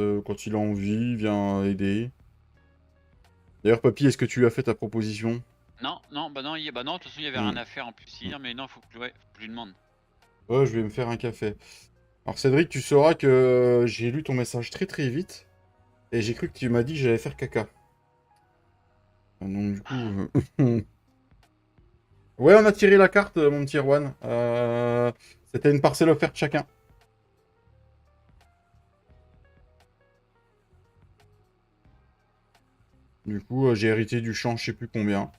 il a envie, vient aider. D'ailleurs, papy, est-ce que tu lui as fait ta proposition? Non, non, bah non, bah non, de toute façon, il y avait rien à faire en plus hier, mais non, faut que, ouais, faut que je lui demande. Ouais, je vais me faire un café. Alors, Cédric, tu sauras que j'ai lu ton message très très vite. Et j'ai cru que tu m'as dit que j'allais faire caca. Donc, du coup... Ouais, on a tiré la carte, mon petit Erwan. C'était une parcelle offerte chacun. Du coup, j'ai hérité du champ, je sais plus combien.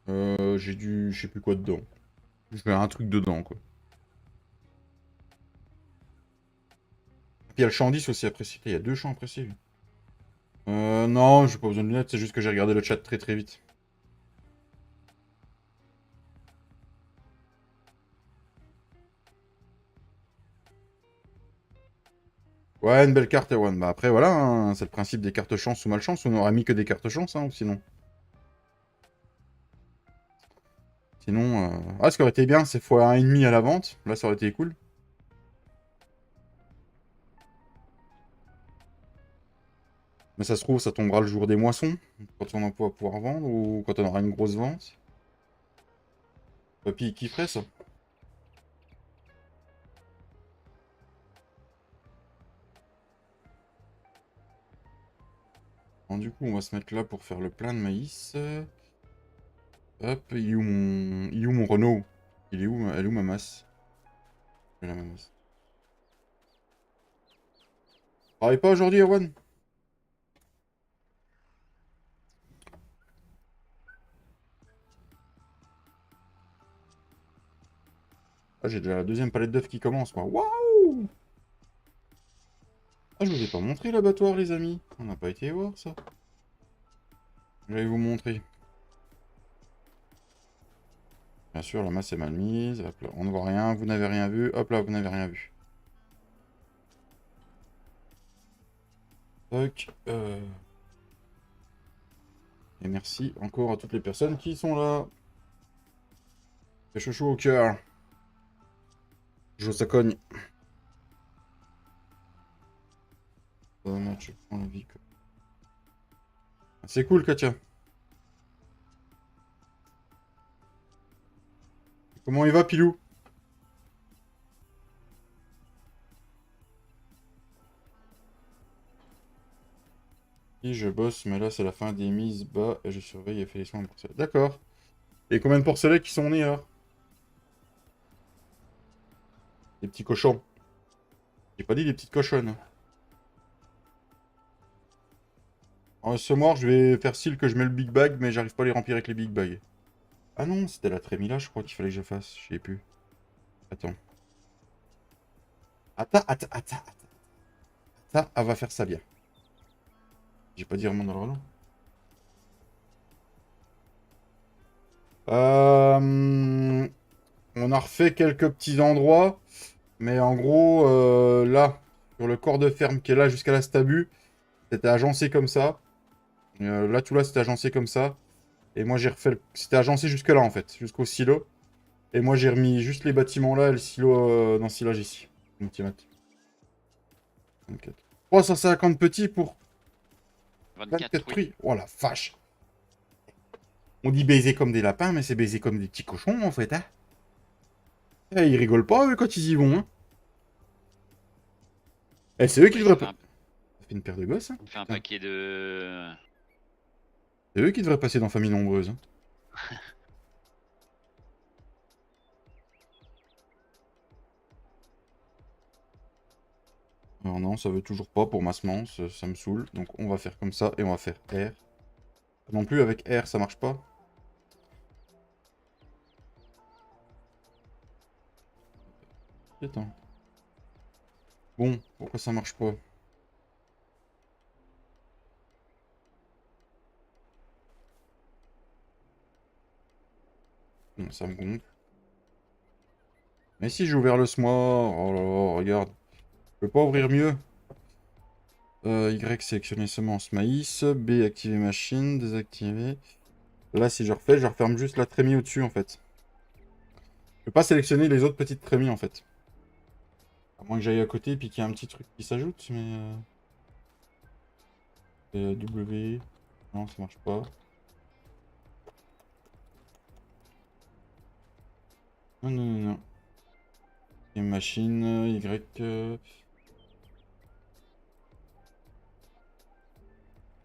J'ai du... je sais plus quoi dedans. Je fais un truc dedans, quoi. Puis il y a le champ 10 aussi apprécié. Il y a 2 champs appréciés. Non, j'ai pas besoin de lunettes, c'est juste que j'ai regardé le chat très très vite. Ouais, une belle carte, Erwan. Bah après, voilà, hein, c'est le principe des cartes chance ou malchance. On n'aurait mis que des cartes chance, hein, sinon. Sinon, ah, ce qui aurait été bien, c'est x1,5 à la vente. Là, ça aurait été cool. Mais ça se trouve, ça tombera le jour des moissons, quand on va pouvoir vendre, ou quand on aura une grosse vente. Papy, qui ferait ça? Bon, du coup, on va se mettre là pour faire le plein de maïs. Hop, il est où mon Renault? Elle est où ma masse? Elle est là, ma masse. Travaille pas aujourd'hui, Erwan? Ah, j'ai déjà la deuxième palette d'œufs qui commence, moi. Waouh! Ah, je vous ai pas montré l'abattoir, les amis. On n'a pas été voir ça. Je vais vous montrer. Bien sûr, la masse est mal mise. Hop là, on ne voit rien, vous n'avez rien vu. Hop là, vous n'avez rien vu. Toc. Et merci encore à toutes les personnes qui sont là. C'est chouchou au cœur. Je ça cogne. Je prends la vie. C'est cool, Katia. Comment il va, Pilou? Si je bosse, mais là c'est la fin des mises bas et je surveille et fais les soins porcelets. D'accord. Et combien de porcelets qui sont nés alors? Des petits cochons. J'ai pas dit des petites cochonnes. En ce mois, je vais faire style que je mets le big bag, mais j'arrive pas à les remplir avec les big bags. Ah non, c'était la trémila, je crois qu'il fallait que je fasse. Je sais plus. Attends. Attends. Ça, elle va faire ça bien. J'ai pas dit vraiment dans le relais. On a refait quelques petits endroits. Mais en gros, là, sur le corps de ferme qui est là jusqu'à la stabu, c'était agencé comme ça. Là, tout là, c'était agencé comme ça. Et moi, j'ai refait... C'était agencé jusque là, en fait, jusqu'au silo. Et moi, j'ai remis juste les bâtiments là et le silo dans le silage ici. Mon petit mat. 24. 350 petits pour 24 oui. prix. Oh la vache. On dit baiser comme des lapins, mais c'est baiser comme des petits cochons, en fait, hein. Eh, ils rigolent pas, eux, quand ils y vont, hein. Eh, c'est eux qui devraient... Ça fait une paire de gosses, hein. On fait un paquet de... C'est eux qui devraient passer dans Famille Nombreuse, hein. Alors non, ça veut toujours pas pour ma semence, ça me saoule. Donc on va faire comme ça et on va faire R. Non plus, avec R, ça marche pas. Attends. Bon, pourquoi ça marche pas? Non, ça me gonfle. Mais si j'ai ouvert le smore, oh là là, regarde. Je peux pas ouvrir mieux. Y, sélectionner semence maïs. B, activer machine, désactiver. Là, si je refais, je referme juste la trémie au-dessus, en fait. Je peux pas sélectionner les autres petites prémies en fait. À moins que j'aille à côté et puis qu'il y ait un petit truc qui s'ajoute, mais... W... Non, ça marche pas. Non, non, non, non. Et machine, Y...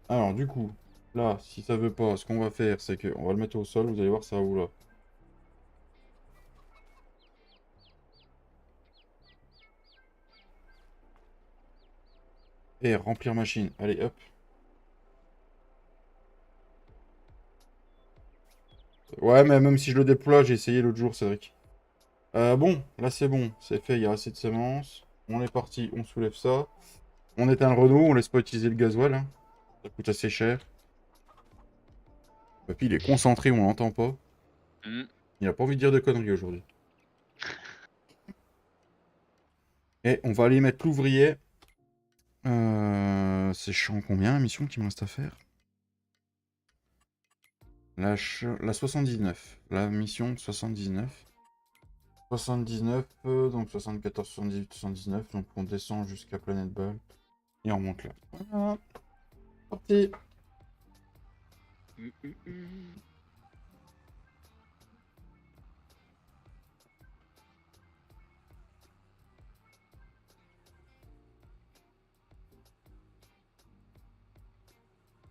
Alors, du coup, là, si ça veut pas, ce qu'on va faire, c'est qu'on va le mettre au sol, vous allez voir, ça va où là. Et remplir machine. Allez, hop. Ouais, mais même si je le déploie, j'ai essayé l'autre jour, Cédric. Bon, là c'est bon, c'est fait, il y a assez de semences. On est parti, on soulève ça. On éteint le Renault, on laisse pas utiliser le gasoil, hein. Ça coûte assez cher. Papy, il est concentré, on l'entend pas. Hmm. Il a pas envie de dire de conneries aujourd'hui. Et on va aller mettre l'ouvrier. C'est chiant combien la mission qu'il me reste à faire? La 79. La mission 79. 79, donc 74, 78, 79. Donc on descend jusqu'à Planète Ball. Et on remonte là. Voilà. Parti. Hmm, hmm, hmm.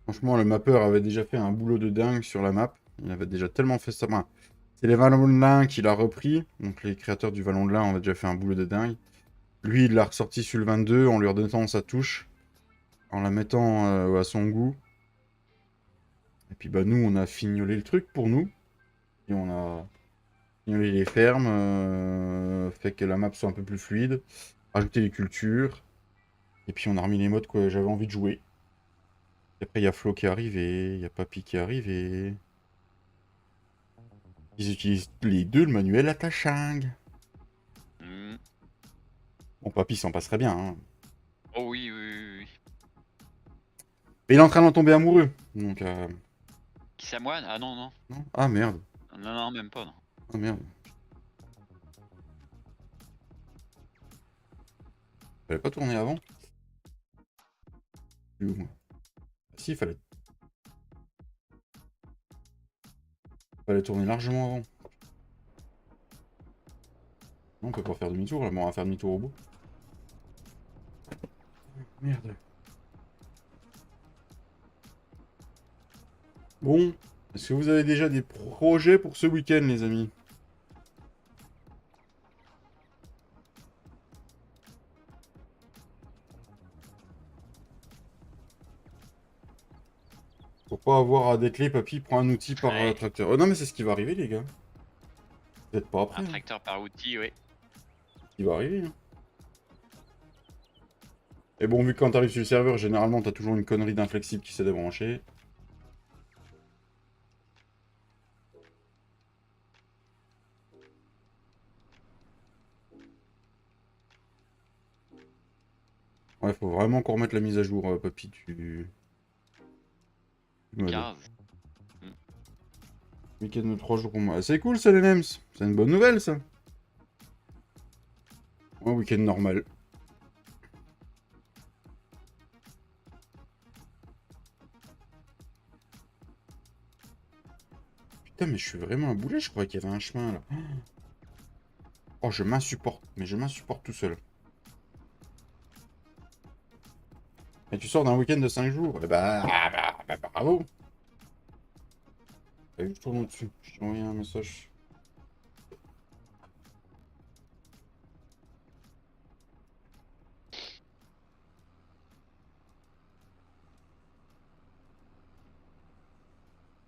Franchement, le mappeur avait déjà fait un boulot de dingue sur la map. Il avait déjà tellement fait ça. Enfin, c'est les Vallons de l'Ain qu'il a repris. Donc les créateurs du Vallon de l'Ain ont déjà fait un boulot de dingue. Lui, il l'a ressorti sur le 22 en lui redonnant sa touche. En la mettant à son goût. Et puis bah nous, on a fignolé le truc pour nous. Et on a fignolé les fermes. Fait que la map soit un peu plus fluide. Rajouté les cultures. Et puis on a remis les modes que j'avais envie de jouer. Et après, il y a Flo qui arrive et il y a Papy qui arrive et... Ils utilisent les deux le manuel à Tachang. Hmm. Bon, Papy s'en passerait bien, hein. Oh oui, oui, oui, oui. Mais il est en train d'en tomber amoureux. Donc, Qui ça, moi? Ah non, non. non. Ah merde. Non, non, même pas, non. Ah merde. Fallait pas tourner avant. Il est où, moi? Ah, si, fallait tourner largement avant. Non, on peut pas faire demi-tour là. Bon, on va faire demi-tour au bout. Merde. Bon. Est-ce que vous avez déjà des projets pour ce week-end, les amis? Pour pas avoir à dételer, Papy prend un outil par Ouais. tracteur. Oh non, mais c'est ce qui va arriver, les gars. Peut-être pas après, Un hein. tracteur par outil, oui. Il va arriver, hein. Et bon, vu que quand t'arrives sur le serveur, généralement, t'as toujours une connerie d'inflexible qui s'est débranchée. Ouais, faut vraiment qu'on remette la mise à jour, Papy, du mode. 15. Week-end de 3 jours pour moi. C'est cool, ça, les NEMS. C'est une bonne nouvelle, ça. Un week-end normal. Putain, mais je suis vraiment un boulet, je croyais qu'il y avait un chemin, là. Oh, je m'insupporte. Mais je m'insupporte tout seul. Et tu sors d'un week-end de 5 jours. Eh bah, bravo. Allez, je tourne au-dessus. Je t'ai envoyé un message.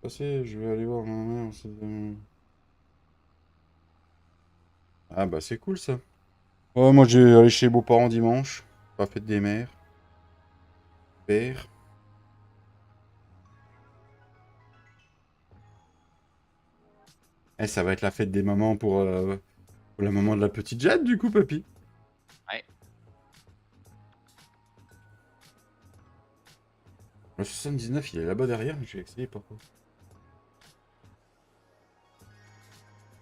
Passez, je vais aller voir ma mère. Ah bah c'est cool ça. Ouais, moi j'ai allé chez les beaux-parents dimanche. Pas fête des mères. Père. Eh, ça va être la fête des mamans pour la maman de la petite Jade du coup, papy. Ouais. Le 79, il est là-bas derrière, mais je vais accéder pourquoi.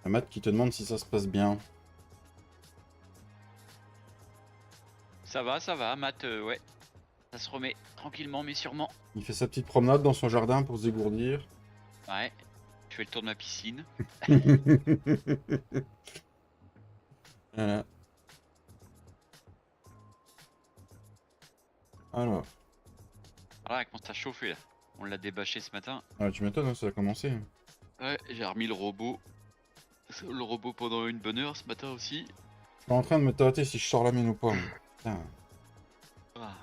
Un Matt qui te demande si ça se passe bien. Ça va, Matt, ouais. Ça se remet tranquillement mais sûrement. Il fait sa petite promenade dans son jardin pour se dégourdir. Ouais. Je fais le tour de ma piscine. Voilà. Alors. Voilà, comment ça chauffe là. On l'a débâché ce matin. Ah, tu m'étonnes, hein, ça a commencé. Ouais, j'ai remis le robot. Le robot pendant une bonne heure ce matin aussi. Je suis en train de me tâter si je sors la mienne ou pas. Moi. Putain. Ah.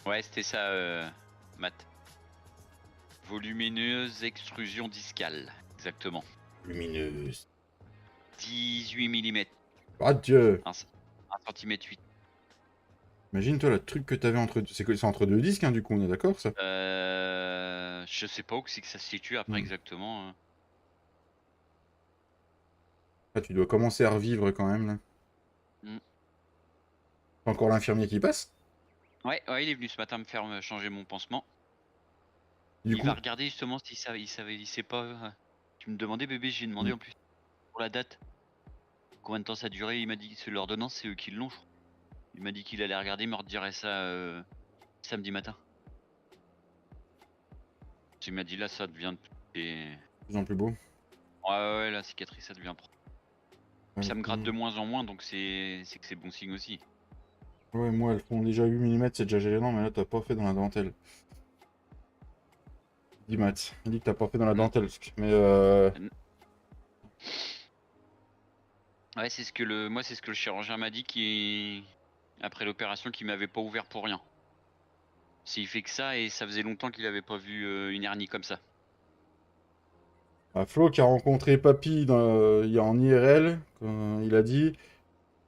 Ouais, c'était ça, Matt. Volumineuse extrusion discale. Exactement. Lumineuse. 18 mm. Adieu. 1 cm 8. Imagine toi le truc que t'avais entre... C'est entre deux disques, hein, du coup, on est d'accord, ça? Je sais pas où c'est que ça se situe après exactement. Ah, tu dois commencer à revivre quand même, là. Mm. T'as encore l'infirmier qui passe? Ouais, il est venu ce matin me faire changer mon pansement. Du Il coup, va regarder justement s'il savait, il sait pas. Tu me demandais bébé, j'ai demandé en plus pour la date. Combien de temps ça a duré? Il m'a dit c'est l'ordonnance, c'est eux qui l'ont, je crois. Il m'a dit qu'il allait regarder, me redirait ça samedi matin. Il m'a dit là ça devient de plus en plus beau. ouais, la cicatrice ça devient propre. Ouais, Ça me gratte de moins en moins donc c'est que c'est bon signe aussi. ouais, moi, elles font déjà 8 mm, c'est déjà gênant, mais là, t'as pas fait dans la dentelle. Dis Matt, il dit que t'as pas fait dans la dentelle. Mais Ouais, c'est ce que le chirurgien m'a dit qui après l'opération qu'il m'avait pas ouvert pour rien. S'il fait que ça et ça faisait longtemps qu'il avait pas vu une hernie comme ça. Flo qui a rencontré Papy il y a en IRL, il a dit,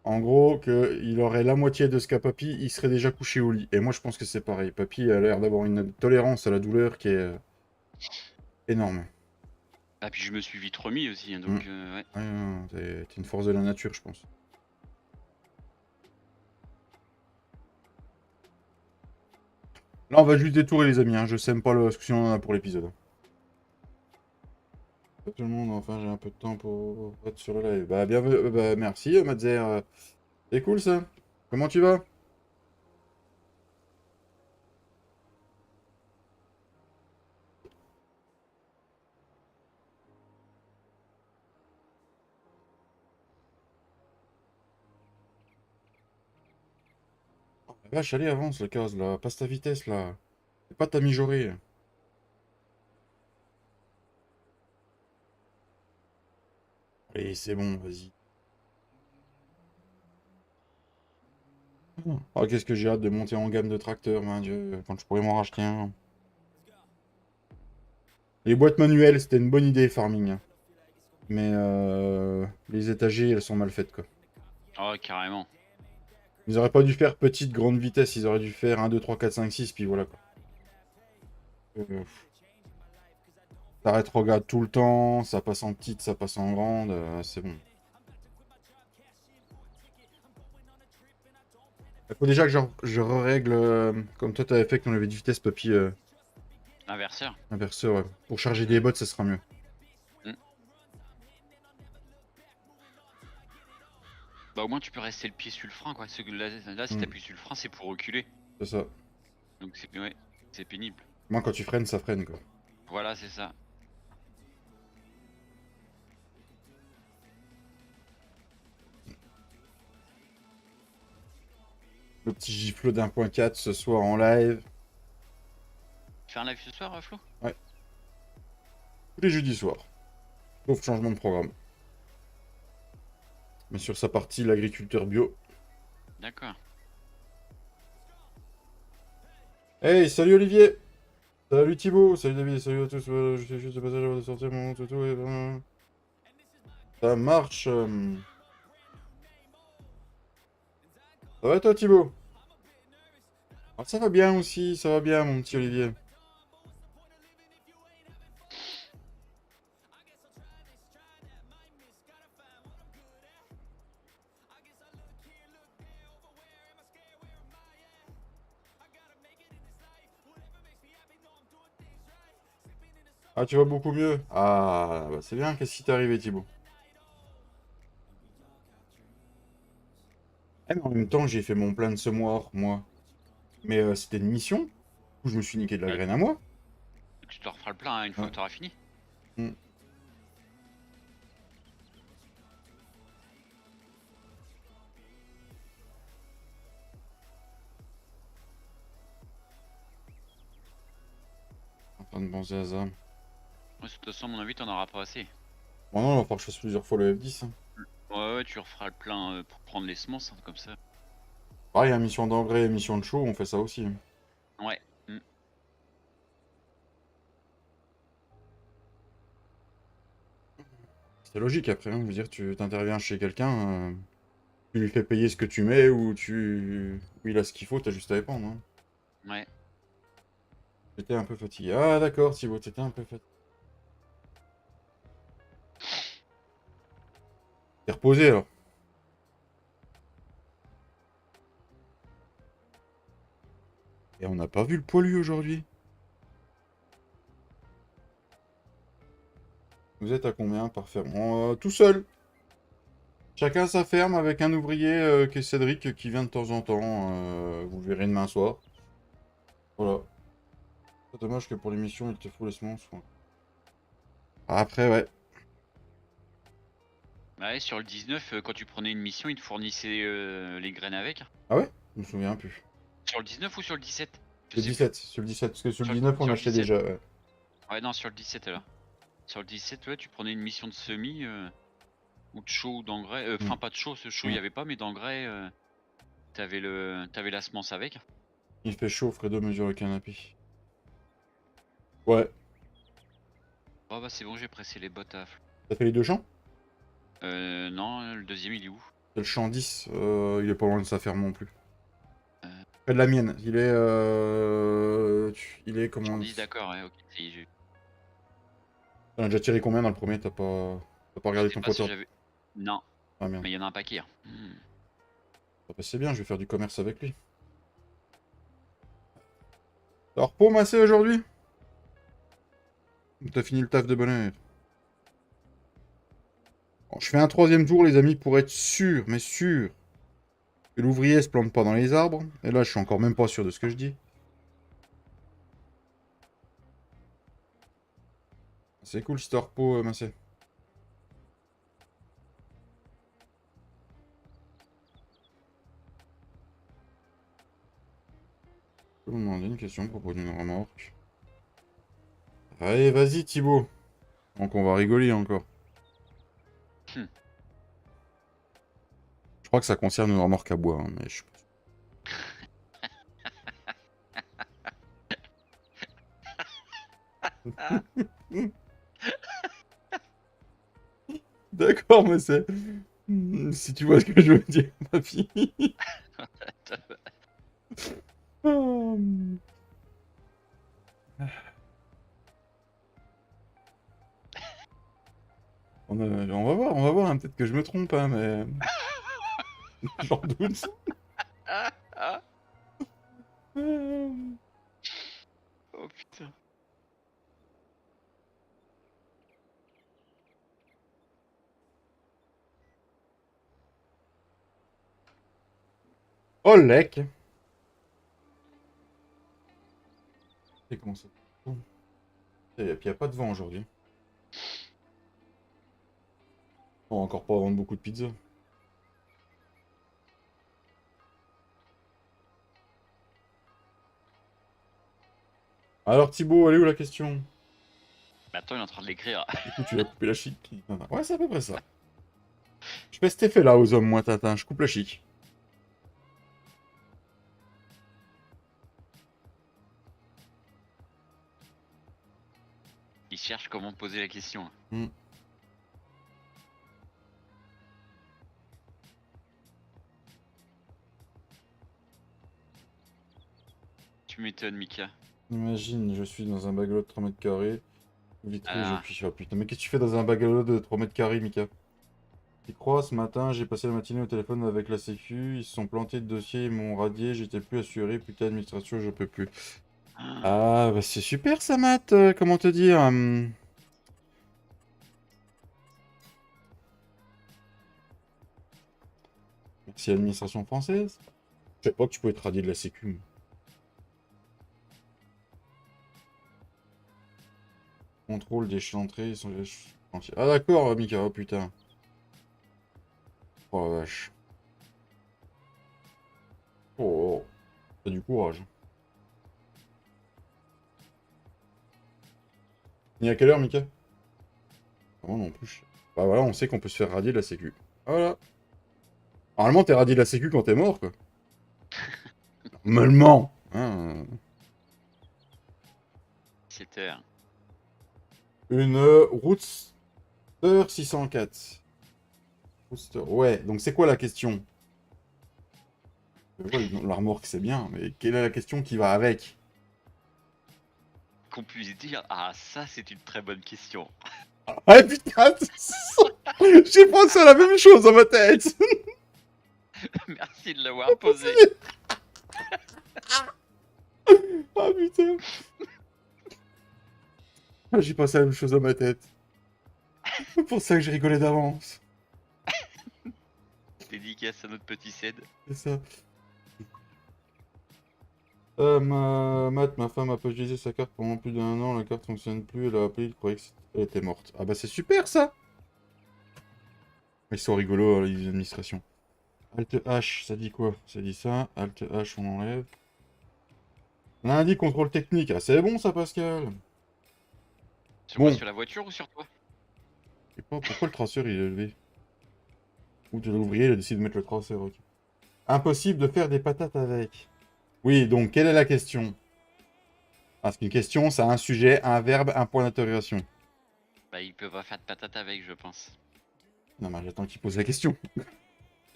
en gros, qu'il aurait la moitié de ce qu'a Papy, il serait déjà couché au lit. Et moi, je pense que c'est pareil. Papy a l'air d'avoir une tolérance à la douleur qui est énorme. Ah puis je me suis vite remis aussi, hein, Mm. donc ouais. Ouais, non, t'es une force de la nature, je pense. Là, on va juste détourer, les amis. Hein. Je sème pas le... parce que sinon, on en a pour l'épisode. Pas tout le monde, enfin, j'ai un peu de temps pour être sur le live. Bah, bienvenue, bah, merci, Madzer. C'est cool, ça. Comment tu vas? Oh, la vache, allez, avance, le case, là. Passe ta vitesse, là. C'est pas ta mijaurée. Allez, c'est bon, vas-y. Oh, qu'est-ce que j'ai hâte de monter en gamme de tracteurs, mon Dieu, quand je pourrais m'en racheter un. Les boîtes manuelles, c'était une bonne idée, farming. Hein. Mais les étagers, elles sont mal faites, quoi. Oh carrément. Ils auraient pas dû faire petite, grande vitesse, ils auraient dû faire 1, 2, 3, 4, 5, 6, puis voilà, quoi. T'arrêtes, regarde tout le temps, ça passe en petite, ça passe en grande, c'est bon. Il faut déjà que je règle, comme toi t'avais fait avec ton levier de vitesse, papy, Inverseur. inverseur, ouais. Pour charger des bottes, ça sera mieux. Mm. Bah au moins tu peux rester le pied sur le frein quoi. Là si t'appuies sur le frein c'est pour reculer. C'est ça. Donc c'est ouais, c'est pénible. Moi, quand tu freines, ça freine, quoi. Voilà c'est ça. Le petit giflot d'1.4 ce soir en live. Tu fais un live ce soir Flo? Ouais. Tous les jeudis soirs. Sauf changement de programme. Mais sur sa partie, l'agriculteur bio. D'accord. Hey, salut Olivier! Salut Thibaut! Salut David! Salut à tous! Voilà, je suis juste de passage avant de sortir mon toutou et... Ça marche! Ça va toi Thibaut? Ah, ça va bien aussi, ça va bien mon petit Olivier. Ah, tu vas beaucoup mieux. Ah, bah c'est bien. Qu'est-ce qui t'est arrivé, Thibaut? Ah, mais en même temps, j'ai fait mon plein de semoirs, moi. Mais c'était une mission où je me suis niqué de la Ouais, graine à moi. tu te referas le plein hein, une fois Ouais. que tu auras fini. Hmm. En train de penser à ça. Ouais, de toute façon, à mon avis, t'en auras pas assez. Bon, non, il va falloir que je fasse plusieurs fois le F10. Hein. Ouais, ouais, tu referas le plein pour prendre les semences, hein, comme ça. Pareil, hein, mission d'engrais et mission de chaud, on fait ça aussi. Hein. Ouais. Mm. C'est logique après, hein. Je veux dire, tu t'interviens chez quelqu'un, tu lui fais payer ce que tu mets ou il a ce qu'il faut, t'as juste à répondre. Hein. Ouais. J'étais un peu fatigué. Ah d'accord, Thibaut, t'étais un peu fatigué. T'es reposé alors. Et on n'a pas vu le poilu aujourd'hui. Vous êtes à combien par ferme? Tout seul. Chacun sa ferme avec un ouvrier qui est Cédric qui vient de temps en temps. Vous le verrez demain soir. Voilà. C'est dommage que pour l'émission, il te faut les semences. Ouais. Après, ouais. Ouais, sur le 19, quand tu prenais une mission, ils te fournissaient les graines avec. Ah ouais? Je me souviens plus. Sur le 19 ou sur le 17? Je Le sais plus. 17, sur le 17, parce que sur le Sur, 19, on sur le achetait 17. déjà. Ouais. Ouais, non, sur le 17 alors. Sur le 17, ouais, tu prenais une mission de semis, ou de chaux ou d'engrais. Mm, Enfin, pas de chaux, ce chaux, il mm. y avait pas, mais d'engrais, t'avais la semence avec. Il fait chaud, Fredo mesure le canapé. Ouais. Oh bah c'est bon, j'ai pressé les bottes à... T'as fait les deux champs? Non, le deuxième, il est où? C'est le champ 10. Il est pas loin de sa ferme non plus. Euh, Près de la mienne. Il est J'en comment. dis d'accord, ouais, ok. T'en as déjà tiré combien dans le premier? T'as pas Je regardé sais ton pas si poteur? j'avais... Non, Ah merde. mais il y en a un paquet. Hein. Ah bah, c'est bien, je vais faire du commerce avec lui. T'as repos massé aujourd'hui? Ou t'as fini le taf de bonne heure? Bon, je fais un troisième tour, les amis, pour être sûr, mais sûr, que l'ouvrier se plante pas dans les arbres. Et là, je suis encore même pas sûr de ce que je dis. C'est cool si t'as repos, Massé. Je peux vous demander une question à propos d'une remorque. Allez, vas-y, Thibaut. Donc, on va rigoler encore. Hmm. Je crois que ça concerne une remorque à bois, hein, mais je suis pas Ah. sûr. D'accord, mais c'est... Si tu vois ce que je veux dire, ma fille. Hum. On va voir, hein, peut-être que je me trompe, hein, mais j'en doute. Ah, ah. Hum. Oh putain. Oh, lec. Et comment ça? Et puis, il n'y a pas de vent aujourd'hui. On va encore pas vendre beaucoup de pizza. Alors, Thibaut, elle est où la question? Mais attends, il est en train de l'écrire. Du coup, tu vas couper la chic. Ouais, c'est à peu près ça. Je fais cet effet-là aux hommes, moi, Tintin. Je coupe la chic. Il cherche comment poser la question. Hmm. Tu m'étonnes, Mika. Imagine, je suis dans un bungalow de 3 mètres carrés. Vitré, je Ah, puis. Oh putain, mais qu'est-ce que tu fais dans un bungalow de 3 mètres carrés, Mika? Tu crois, ce matin, j'ai passé la matinée au téléphone avec la Sécu. Ils se sont plantés de dossier, ils m'ont radié. J'étais plus assuré. Putain, administration, je peux plus. Ah, bah c'est super ça, Matt. Comment te dire Merci à l'administration française. Je savais pas que tu pouvais te radier de la sécu. Moi. Contrôle des d'entrée. Ah d'accord, Mika. Oh putain. Oh la vache. Oh, oh. T'as du courage. Et à quelle heure, Mika? Moi non plus. Bah voilà, on sait qu'on peut se faire radier de la sécu. Voilà. Normalement, t'es radié de la sécu quand t'es mort, quoi. Normalement. Hein. C'était. Une Roadster 604. Roadster. Ouais, donc c'est quoi la question? La remorque, c'est bien, mais quelle est la question qui va avec? Qu'on puisse dire, ah, ça, c'est une très bonne question. Ah putain, j'ai pensé à la même chose dans ma tête. Merci de l'avoir posé. Ah putain. Ah, j'ai pensé à la même chose dans ma tête. C'est pour ça que j'ai rigolé d'avance. Dédicace à notre petit Ced. C'est ça. Matt, ma femme a pas utilisé sa carte pendant plus d'un an, la carte fonctionne plus, elle a appelé, il croyait qu'elle était morte. Ah bah c'est super ça. Ils sont rigolos, les administrations. Alt H, ça dit quoi? Ça dit ça. Alt H, on enlève. On a dit contrôle technique. Ah, c'est bon ça, Pascal. Sur quoi, Bon. sur la voiture ou sur toi? Je sais pas pourquoi le traceur il est élevé. Ou l'ouvrier il a décidé de mettre le traceur. Ok. Impossible de faire des patates avec. Oui, donc quelle est la question? Parce qu'une question, ça a un sujet, un verbe, un point d'interrogation. Bah, il peut pas faire de patate avec, je pense. Non, mais j'attends qu'il pose la question.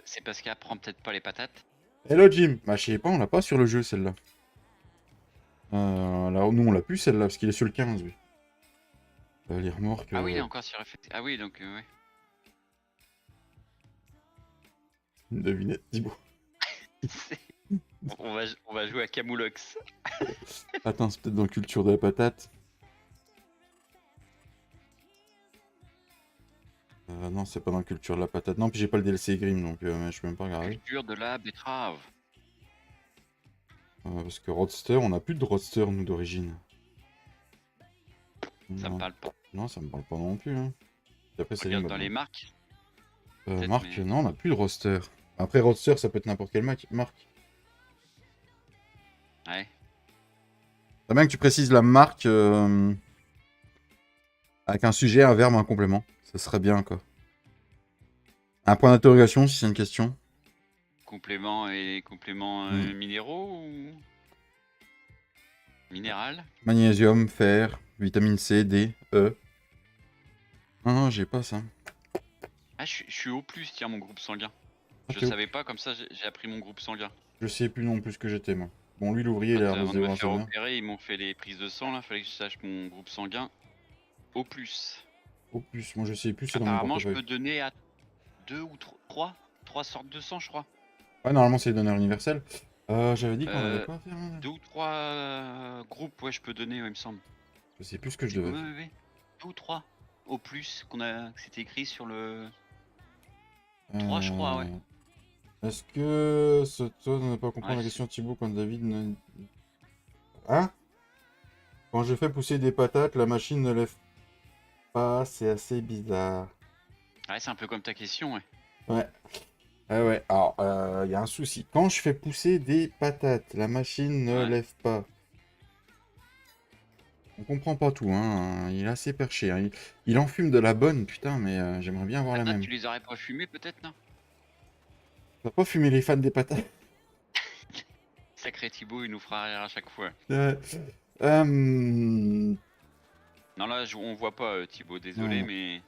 C'est parce qu'elle prend peut-être pas les patates. Hello Jim. Bah, je sais pas, on l'a pas sur le jeu celle-là. Là, nous on l'a plus celle-là, parce qu'il est sur le 15, oui. Les remorques. Ah oui, il est encore sur FT. Ah oui, donc ouais. Une devinette, Thibaut. On va jouer à Camoulox. Attends, c'est peut-être dans Culture de la patate. Non, c'est pas dans Culture de la patate. Non, puis j'ai pas le DLC Grim, donc je peux même pas regarder. Culture de la betterave. Parce que Roadster, on a plus de Roadster, nous, d'origine. Ça me Non. parle pas. Non, ça me parle pas non plus. Hein. Et après, Regarde dans les marques. marque, mais- non, on a plus de Roadster. Après, Roadster, ça peut être n'importe quelle marque. Ouais. C'est bien que tu précises la marque avec un sujet, un verbe, un complément. Ça serait bien, quoi. Un point d'interrogation, si c'est une question. Compléments et compléments minéraux ou minéral. Magnésium, fer, vitamine C, D, E. Non, j'ai pas ça. Ah, je suis au plus, tiens, mon groupe sanguin. Ah, Je t'es où? savais pas, comme ça j'ai appris mon groupe sanguin. Je sais plus non plus ce que j'étais, moi. Bon, lui, l'ouvrier, il a l'air de Avant se de me débrancher faire bien. opérer, ils m'ont fait les prises de sang là, fallait que je sache mon groupe sanguin. Au plus. Au plus, moi je sais plus, c'est dans mon Apparemment, je portefeuille. peux donner à 2 ou 3 sortes de sang, je crois. Ouais, normalement, c'est les donneurs universels. J'avais dit qu'on avait quoi à faire, là? 2 ou 3 groupes, ouais, je peux donner, ouais, il me semble. Je sais plus ce que je C'est devais ouais, faire. ouais, ouais. 2 ou 3 au plus que c'était écrit sur le 3, je crois, ouais. Est-ce que toi ne pas comprendre Ouais, la question Thibaut quand David ne... Hein? Quand je fais pousser des patates, la machine ne lève pas, c'est assez bizarre. ouais, c'est un peu comme ta question, ouais. Ouais. Ah ouais, alors, il y a un souci. Quand je fais pousser des patates, la machine ne Ouais. lève pas. On comprend pas tout, hein. Il est assez perché. Hein. Il enfume de la bonne, putain, mais j'aimerais bien avoir la Patates, même. tu les aurais pas fumées peut-être, non? T'as pas fumé les fans des patates? Sacré Thibaut, il nous fera rire à chaque fois. Euh, euh, Non, là, on voit pas Thibaut, désolé, non. mais.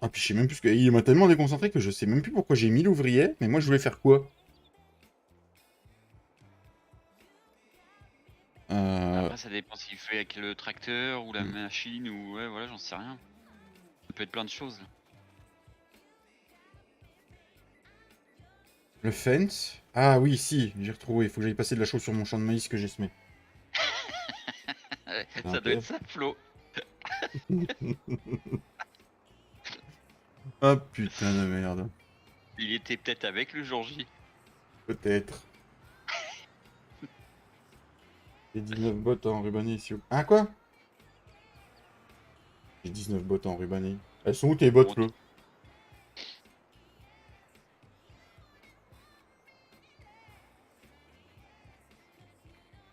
Ah, puis je sais même plus ce que... Il m'a tellement déconcentré que je sais même plus pourquoi j'ai mis l'ouvrier, mais moi je voulais faire quoi? Après, ça dépend s'il fait avec le tracteur ou la machine ou. Ouais, voilà, j'en sais rien. Ça peut être plein de choses. Le fence? Ah oui, si, j'ai retrouvé. Il faut que j'aille passer de la chose sur mon champ de maïs que j'ai semé. Ça doit être ça, Flo. Ah putain de merde. Il était peut-être avec le jour J. Peut-être. J'ai 19 bottes en rubané ici. Hein, quoi? J'ai 19 bottes en rubané. Elles sont où tes bottes, Bon, Flo?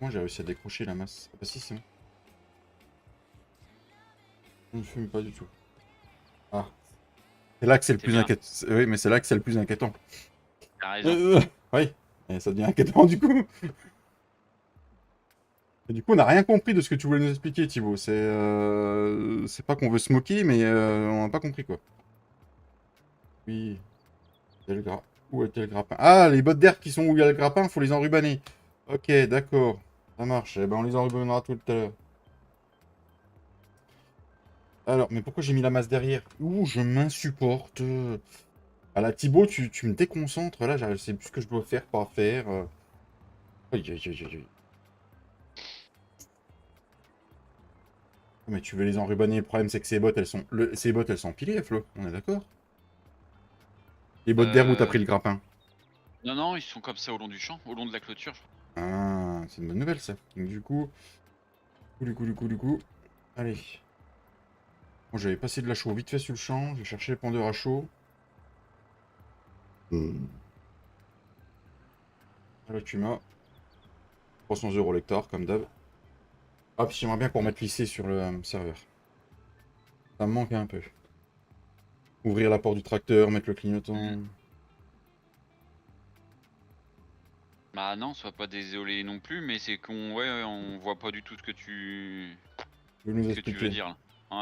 Moi, j'ai réussi à décrocher la masse. Ah bah si, c'est bon. Je ne fume pas du tout. Ah. C'est là que c'est le c'est plus bien, inquiétant. Oui, mais c'est là que c'est le plus inquiétant. t'as raison. Oui. Et ça devient inquiétant, du coup. Et du coup, on n'a rien compris de ce que tu voulais nous expliquer, Thibaut. C'est pas qu'on veut se moquer, mais on n'a pas compris, quoi. Oui. Où était le grappin? Ah, les bottes d'air qui sont où il y a le grappin, faut les enrubaner. Ok, d'accord. Ça marche. Eh ben, on les enrubanera tout à l'heure. Alors, mais pourquoi j'ai mis la masse derrière? Ouh, je m'insupporte. Ah là, Thibaut, tu me déconcentres. Là, je sais plus ce que je dois faire, pas faire. Aïe, aïe, aïe, aïe, aïe. Mais tu veux les enrubaner. Le problème, c'est que ces bottes, ces bottes, elles sont empilées, Flo. On est d'accord? Les bottes d'air où t'as pris le Euh... grappin. Non, non, ils sont comme ça au long du champ, au long de la clôture. Ah, c'est une bonne nouvelle, ça. Donc, du coup. Allez. Bon, j'avais passé de la chaux vite fait sur le champ. Je vais chercher les pendeurs à chaud. Là, tu m'as 300 € l'hectare, comme d'hab. Ah, puis j'aimerais bien qu'on mette l'IC sur le serveur. Ça me manque un peu. Ouvrir la porte du tracteur, mettre le Mm. clignotant. Bah non, sois pas désolé non plus, mais c'est qu'on on voit pas du tout Je vais nous ce que tu veux expliquer. dire là.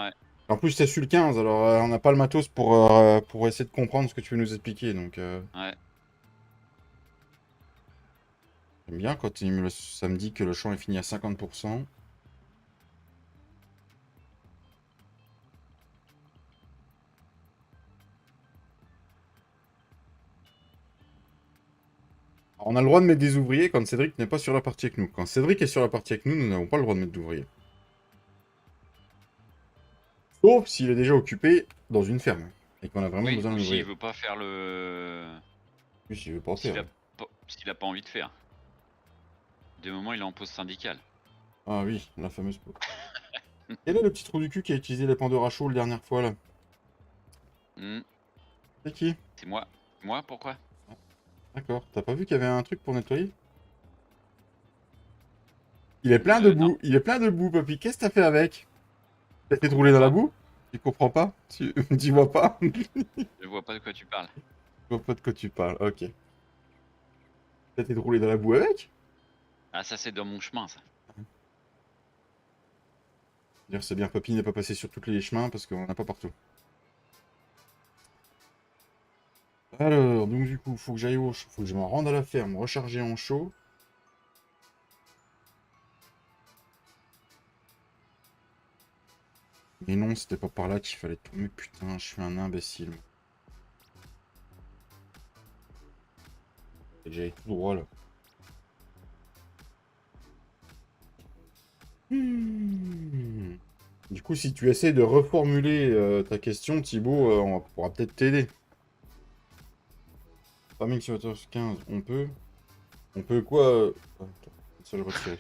Ouais. En plus, c'est sur le 15, alors on n'a pas le matos pour essayer de comprendre ce que tu veux nous expliquer. Donc, Ouais. j'aime bien quand ça me dit que le champ est fini à 50%. Alors, on a le droit de mettre des ouvriers quand Cédric n'est pas sur la partie avec nous. Quand Cédric est sur la partie avec nous, nous n'avons pas le droit de mettre d'ouvriers. Sauf s'il est déjà occupé dans une ferme et qu'on a vraiment Oui, besoin ou d'un s'il ouvrier. veut pas faire le. Lui, s'il veut pas faire. S'il a pas envie de faire. De moment, il est en pause syndicale. Ah oui, la fameuse peau. Quel est le petit trou du cul qui a utilisé les pendeurs à chaud la dernière fois là? Hmm, C'est qui? c'est moi. Moi, pourquoi? D'accord. T'as pas vu qu'il y avait un truc pour nettoyer? Il est plein de Non, boue. Il est plein de boue, papy. Qu'est-ce que t'as fait avec? T'as je fait rouler comprends dans la pas. boue? Tu comprends pas? Tu vois pas? Je vois pas de quoi tu parles. Je vois pas de quoi tu parles. Ok. T'as été rouler dans la boue avec? Ah, ça, c'est dans mon chemin, ça. Dire c'est bien, papy n'est pas passé sur tous les chemins parce qu'on n'a pas partout. Alors, donc du coup, faut que j'aille au chaud. Faut que je me rende à la ferme, recharger en chaud. Mais non, c'était pas par là qu'il fallait tourner. Putain, je suis un imbécile. J'allais tout droit là. Hmm. Du coup, si tu essaies de reformuler ta question, Thibaut, on pourra peut-être t'aider. Farming Simulator 15, on peut. On peut quoi attends, ça le retirer.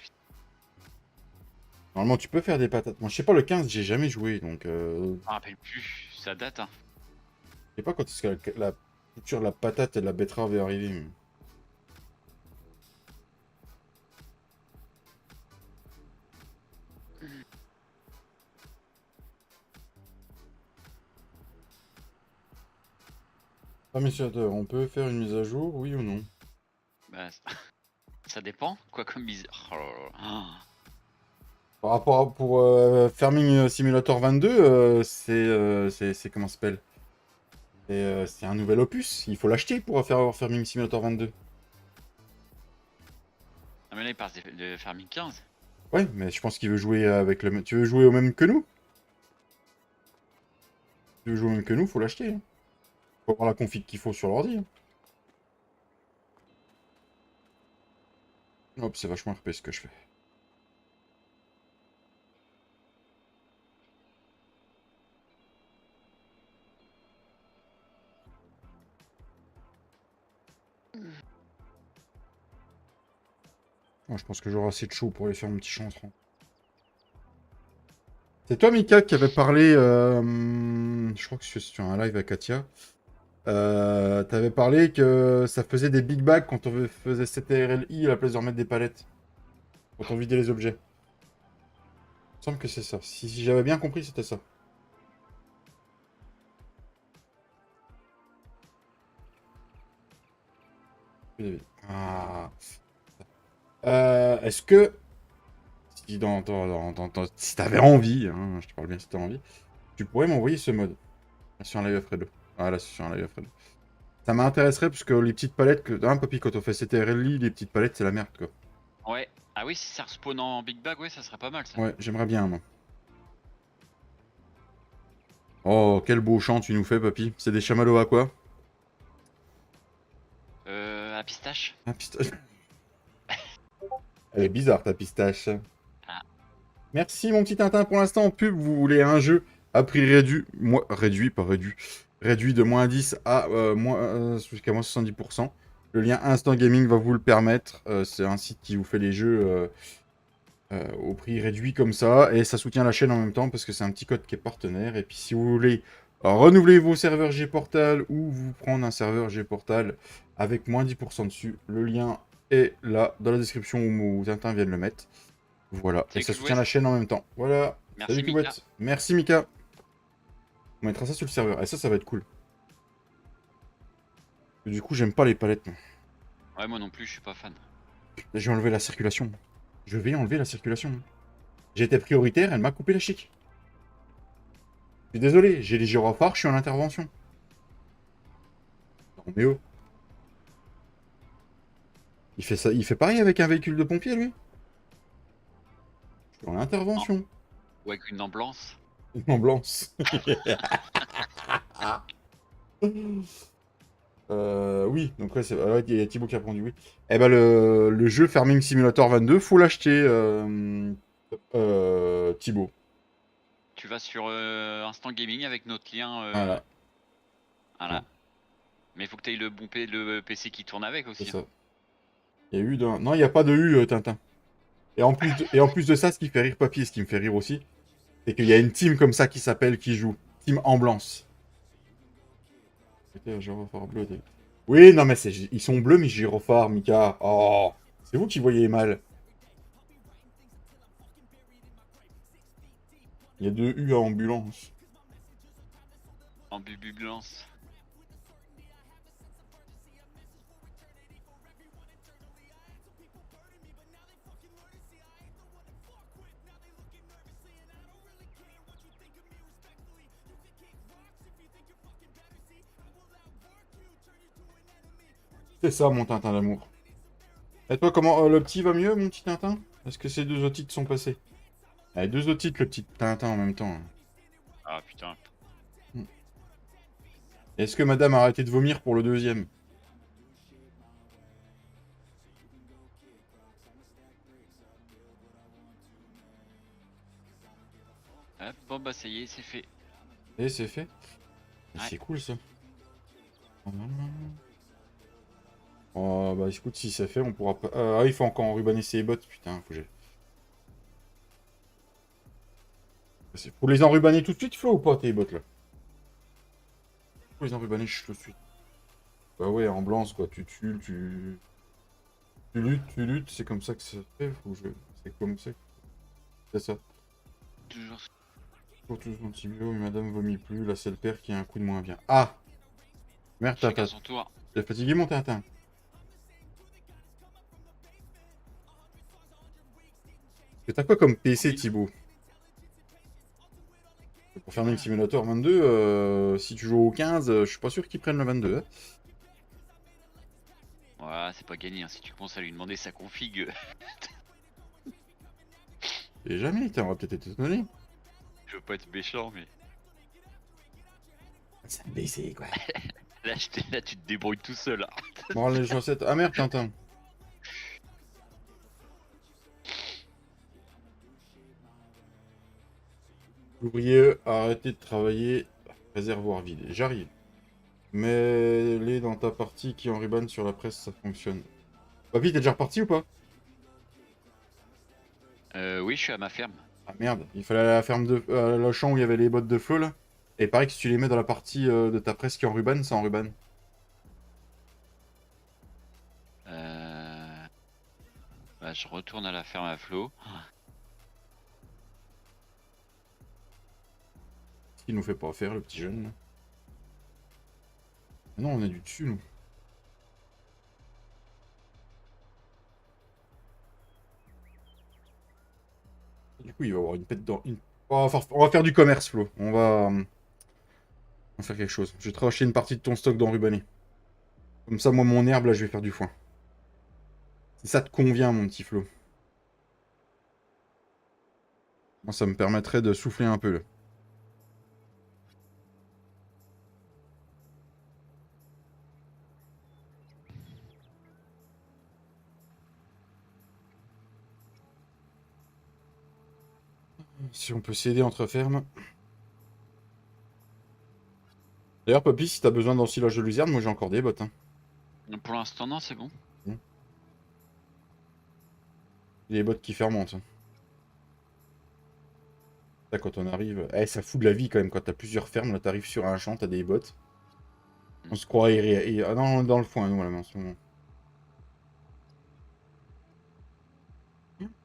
Normalement, tu peux faire des patates. Moi, je sais pas, le 15, j'ai jamais joué, donc Je me rappelle plus. Ça date, hein. je sais pas quand est-ce que la culture de la patate et de la betterave est arrivée. Farming Simulator, on peut faire une mise à jour, oui ou non? Bah, ça dépend. Quoi comme bizarre. Oh là là. Ah. Par rapport à pour Farming Simulator 22, c'est comment ça s'appelle? C'est un nouvel opus. Il faut l'acheter pour faire Farming Simulator 22. Ah, mais là, il parle de Farming 15. Ouais, mais je pense qu'il veut jouer avec le. Tu veux jouer au même que nous? Tu veux jouer au même que nous, faut l'acheter, hein. Faut avoir la config qu'il faut sur l'ordi, hein. Hop, c'est vachement RP ce que je fais. Moi, je pense que j'aurai assez de chaud pour aller faire mon petit chantron. C'est toi, Mika, qui avait parlé, je crois que c'est sur un live à Katia. T'avais parlé que ça faisait des big bags quand on faisait CTRLI à la place de remettre des palettes. Quand on vidait les objets. Il me semble que c'est ça. Si j'avais bien compris, c'était ça. Ah. Est-ce que... Si t'avais envie, hein, je te parle bien si t'as envie, tu pourrais m'envoyer ce mode. Sur un live Alfredo. Ah là, c'est sur un live Alfredo. Ça m'intéresserait parce que les petites palettes que. Ah, papy, quand on fait CTRLI, les petites palettes, c'est la merde, quoi. Ouais. Ah oui, si ça respawn en big bag, ouais, ça serait pas mal ça. Ouais, j'aimerais bien, moi. Oh, quel beau chant tu nous fais, papy. C'est des chamallows à quoi? À pistache. Ah, pistache. Elle est bizarre, ta pistache. Ah. Merci, mon petit Tintin. Pour l'instant, en pub, vous voulez un jeu à prix réduit. Réduit, pas réduit. Réduit de moins 10 à jusqu'à moins 70%. Le lien Instant Gaming va vous le permettre. C'est un site qui vous fait les jeux au prix réduit comme ça. Et ça soutient la chaîne en même temps parce que c'est un petit code qui est partenaire. Et puis si vous voulez renouveler vos serveurs Gportal ou vous prendre un serveur Gportal avec moins 10% dessus, le lien est là dans la description où Tintin vient de le mettre. Voilà, et ça soutient la chaîne en même temps. Voilà. Merci, Salut Mika. Kubet. Merci Mika. On mettra ça sur le serveur. Et ça va être cool. Du coup, j'aime pas les palettes. Non. Ouais, moi non plus, je suis pas fan. Je vais enlever la circulation. Je vais enlever la circulation. J'étais prioritaire, elle m'a coupé la chic. Je suis désolé, j'ai les gyrophares, je suis en intervention. Non mais oh. Il fait ça, il fait pareil avec un véhicule de pompier, lui. Je suis en intervention. Ou avec une ambulance. Une ambulance. Oui, donc ouais, il y a Thibaut qui a répondu oui. Eh ben le jeu Farming Simulator 22, faut l'acheter, Thibaut. Tu vas sur Instant Gaming avec notre lien. Voilà. Voilà. Mais il faut que tu aies le PC qui tourne avec aussi. C'est ça. Il y a eu d'un... Non, il n'y a pas de U, Tintin. Et en plus de ça, ce qui fait rire Papy, et ce qui me fait rire aussi, c'est qu'il y a une team comme ça qui s'appelle, qui joue. Team Ambulance. Gyrophare bleu. Oui, non, mais ils sont bleus, mes gyrophares, Mika. Oh, c'est vous qui voyez mal. Il y a 2 U à ambulance. Ambulance. C'est ça, mon Tintin d'amour. Et toi, comment le petit va mieux, mon petit Tintin? Est-ce que ces deux otites sont passés? Allez, deux otites, le petit Tintin en même temps. Hein. Ah putain. Est-ce que madame a arrêté de vomir pour le deuxième? Hop, bon bah ça y est, c'est fait. Et c'est fait. Ouais. C'est cool ça. Oh bah écoute, si c'est fait, on pourra pas... Ah, il faut encore enrubanner ses bottes, putain, faut que Faut les enrubanner tout de suite, Flo, ou pas, tes bottes, là? Faut les enrubanner tout de suite. Bah ouais, en blanc, quoi, tu tues, tu luttes, c'est comme ça que ça se fait, c'est comme ça. C'est ça. Toujours. Pour tous les antibiotiques, madame vomit plus, là c'est le père qui a un coup de moins bien. Ah! Merde, Chacun son tour. t'es fatigué, mon Tintin? Et t'as quoi comme PC, Thibaut? Pour faire Farming Simulator 22, si tu joues au 15, je suis pas sûr qu'ils prennent le 22. Hein. Ouais, c'est pas gagné, hein. Si tu commences à lui demander sa config. Et jamais, on va peut-être être étonné. Je veux pas être méchant, mais. C'est un PC, quoi. Là, tu te débrouilles tout seul. Hein. Bon, les chaussettes. Ah merde, Tintin. L'ouvrier a arrêté de travailler. Réservoir vide. J'arrive. Mets-les dans ta partie qui en ruban sur la presse, ça fonctionne. Papy, t'es déjà reparti ou pas? Oui, je suis à ma ferme. Ah merde, il fallait aller à la ferme de... le champ où il y avait les bottes de flot là. Et pareil que si tu les mets dans la partie de ta presse qui est en ruban, c'est en ruban. Bah, je retourne à la ferme à flot. Ce qu'il nous fait pas faire, le petit jeune là. Ah non, on est du dessus nous. Du coup, il va avoir une pète dans... On va faire du commerce, Flo. On va faire quelque chose. Je vais te racheter une partie de ton stock d'enrubané. Comme ça, moi, mon herbe, là, je vais faire du foin. Si ça te convient, mon petit Flo. Moi, ça me permettrait de souffler un peu, là. Si on peut s'aider entre fermes. D'ailleurs, papy, si t'as besoin d'ensilage de luzerne, moi, j'ai encore des bottes, hein. Pour l'instant, non, c'est bon. Les bottes qui fermentent. Hein. Là, quand on arrive... Eh, ça fout de la vie, quand même, quand t'as plusieurs fermes. Là, t'arrives sur un champ, t'as des bottes. On se croit... Ah non, on est dans le foin, nous, là, en ce moment.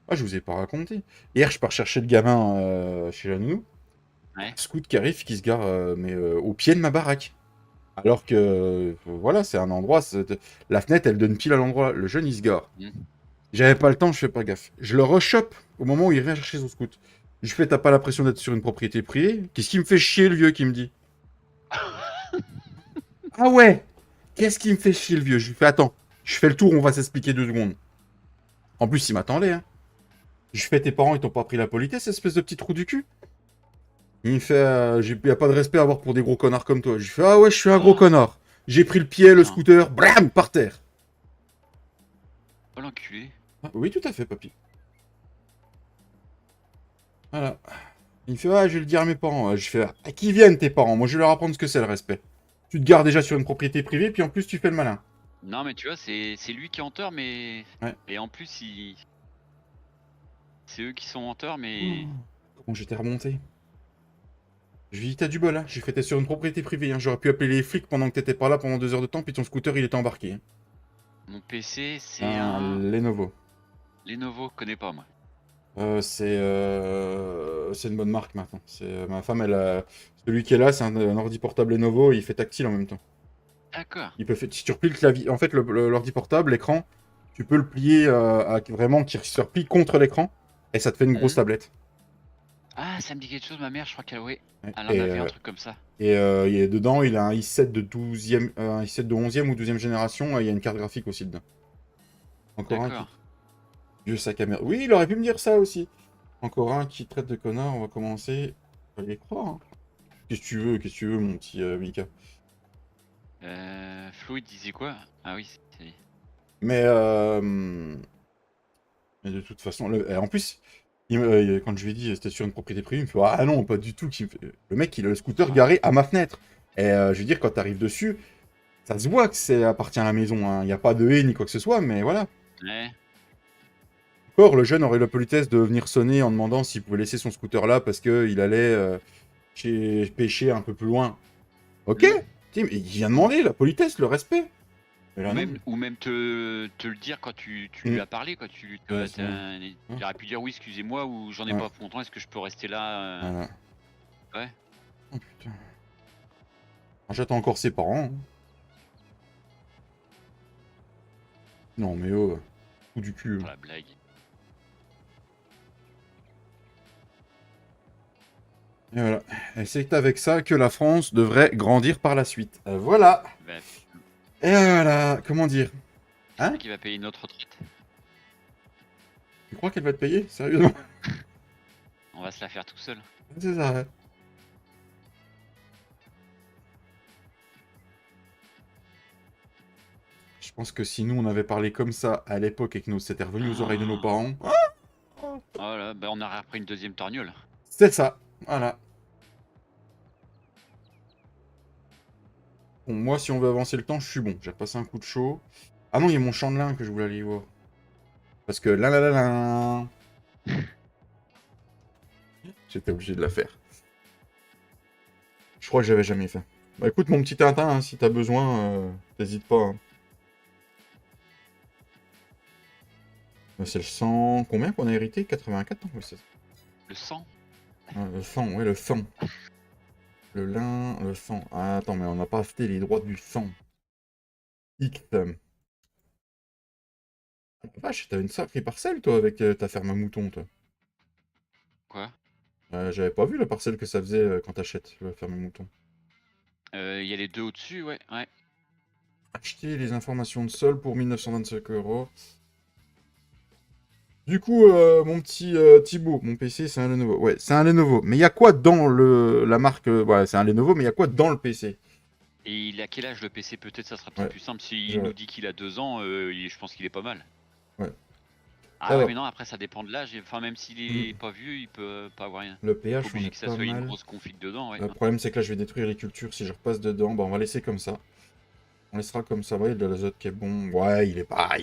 Ah, je vous ai pas raconté. Hier, je pars chercher le gamin chez la nounou. Ouais. Scout qui arrive, qui se gare au pied de ma baraque. Alors que, voilà, c'est un endroit... La fenêtre, elle donne pile à l'endroit. Le jeune, il se gare. J'avais pas le temps, je fais pas gaffe. Je le rechoppe au moment où il revient chercher son scout. Je lui fais, t'as pas l'impression d'être sur une propriété privée? Qu'est-ce qui me fait chier, le vieux, qui me dit? Ah ouais! Qu'est-ce qui me fait chier, le vieux? Je lui fais, attends, je fais le tour, on va s'expliquer 2 secondes. En plus, il m'attendait, hein. Je fais, tes parents, ils t'ont pas pris la politesse, espèce de petit trou du cul? Il me fait, y a pas de respect à avoir pour des gros connards comme toi. Je lui fais, ah ouais, je suis un gros connard. J'ai pris le pied, le scooter, blam, par terre. Oh l'enculé. Ah, oui, tout à fait, papy. Voilà. Il me fait, ah, je vais le dire à mes parents. Je fais, à qui viennent tes parents? Moi, je vais leur apprendre ce que c'est le respect. Tu te gares déjà sur une propriété privée, puis en plus, tu fais le malin. Non, mais tu vois, c'est lui qui est en tort, mais. Ouais. Et en plus, c'est eux qui sont en tort, mais. Comment j'étais remonté? Je lui ai dit, t'as du bol, hein. J'ai fait, t'es sur une propriété privée. Hein. J'aurais pu appeler les flics pendant que t'étais pas là pendant 2 heures de temps, puis ton scooter, il était embarqué. Hein. Mon PC, c'est Un un. Lenovo. Lenovo, connais pas, moi. C'est une bonne marque maintenant. Ma femme, celui qui est là, c'est un ordi portable Lenovo, il fait tactile en même temps. D'accord. Si tu replies le clavier, en fait, l'ordi portable, l'écran, tu peux le plier vraiment qui se replie contre l'écran et ça te fait une grosse tablette. Ah, ça me dit quelque chose, ma mère, je crois qu'elle Ouais. elle en avait un truc comme ça. Et dedans, il a un i7 de 12e, un i7 de 11e ou 12e génération, et il y a une carte graphique aussi dedans. Encore un qui... Vieux sac à merde. Oui, il aurait pu me dire ça aussi. Encore un qui traite de connard, on va commencer. On va les croire. Hein. Qu'est-ce que tu veux, mon petit Mika? Flo, il disait quoi? Ah oui, c'est... Mais de toute façon, en plus, quand je lui ai dit c'était sur une propriété privée, il me fait ah non, pas du tout. Le mec, il a le scooter garé à ma fenêtre. Et je veux dire, quand t'arrives dessus, ça se voit que ça appartient à la maison. Il n'y a pas de haie ni quoi que ce soit, mais voilà. Ouais. Encore, le jeune aurait eu la politesse de venir sonner en demandant s'il pouvait laisser son scooter là parce qu'il allait pêcher un peu plus loin. Ok, mais il vient demander la politesse, le respect. Là, ou même te le dire quand tu lui as parlé, quoi. Tu aurais pu dire oui, excusez-moi, ou j'en ai pas pour longtemps, est-ce que je peux rester là Voilà. Ouais. Oh putain. J'attends encore ses parents. Hein. Non mais oh, coup du cul. Pour la blague. Et voilà. Et c'est avec ça que la France devrait grandir par la suite. Voilà. Bah, et voilà. Comment dire? Hein? Qui va payer notre retraite. Tu crois qu'elle va te payer? Sérieusement? On va se la faire tout seul. C'est ça. Ouais. Je pense que si nous on avait parlé comme ça à l'époque et que nous c'était revenu aux oreilles de nos parents. Voilà, bah on aurait repris une deuxième torgnole. C'est ça. Voilà. Bon, moi, si on veut avancer le temps, je suis bon. J'ai repassé un coup de chaud. Ah non, il y a mon chandelin que je voulais aller voir. Parce que là, là, là, là... J'étais obligé de la faire. Je crois que j'avais jamais fait. Bah écoute, mon petit Tintin, hein, si t'as besoin, t'hésites pas. Hein. C'est le sang... Combien qu'on a hérité? 84 ans, oui, c'est ça. Le sang. Le sang, ouais, le sang. Le lin, le sang. Ah, attends, mais on n'a pas acheté les droits du sang. X. Vache, t'as une sacrée parcelle, toi, avec ta ferme à moutons, toi. Quoi? J'avais pas vu la parcelle que ça faisait quand t'achètes la ferme à moutons. Il y a les deux au-dessus, ouais. Ouais. Acheter les informations de sol pour 1925 €. Du coup, mon petit Thibaut, mon PC, c'est un Lenovo. Ouais, c'est un Lenovo. Mais il y a quoi dans la marque ouais, c'est un Lenovo, mais il y a quoi dans le PC? Et il a quel âge le PC? Peut-être ça sera peut-être Ouais, plus simple. S'il je- nous dit qu'il a 2 ans, je pense qu'il est pas mal. ouais. Ah ouais, Alors, mais non, après ça dépend de l'âge. Enfin, même s'il est hmm, pas vieux, il peut pas avoir rien. le Pas pH, on obligé est que ça pas soit une mal. grosse config dedans, ouais. Le problème, c'est que là, je vais détruire les cultures. Si je repasse dedans, bah, on va laisser comme ça. On laissera comme ça. Ouais, il y a de l'azote qui est bon. Ouais, il est pas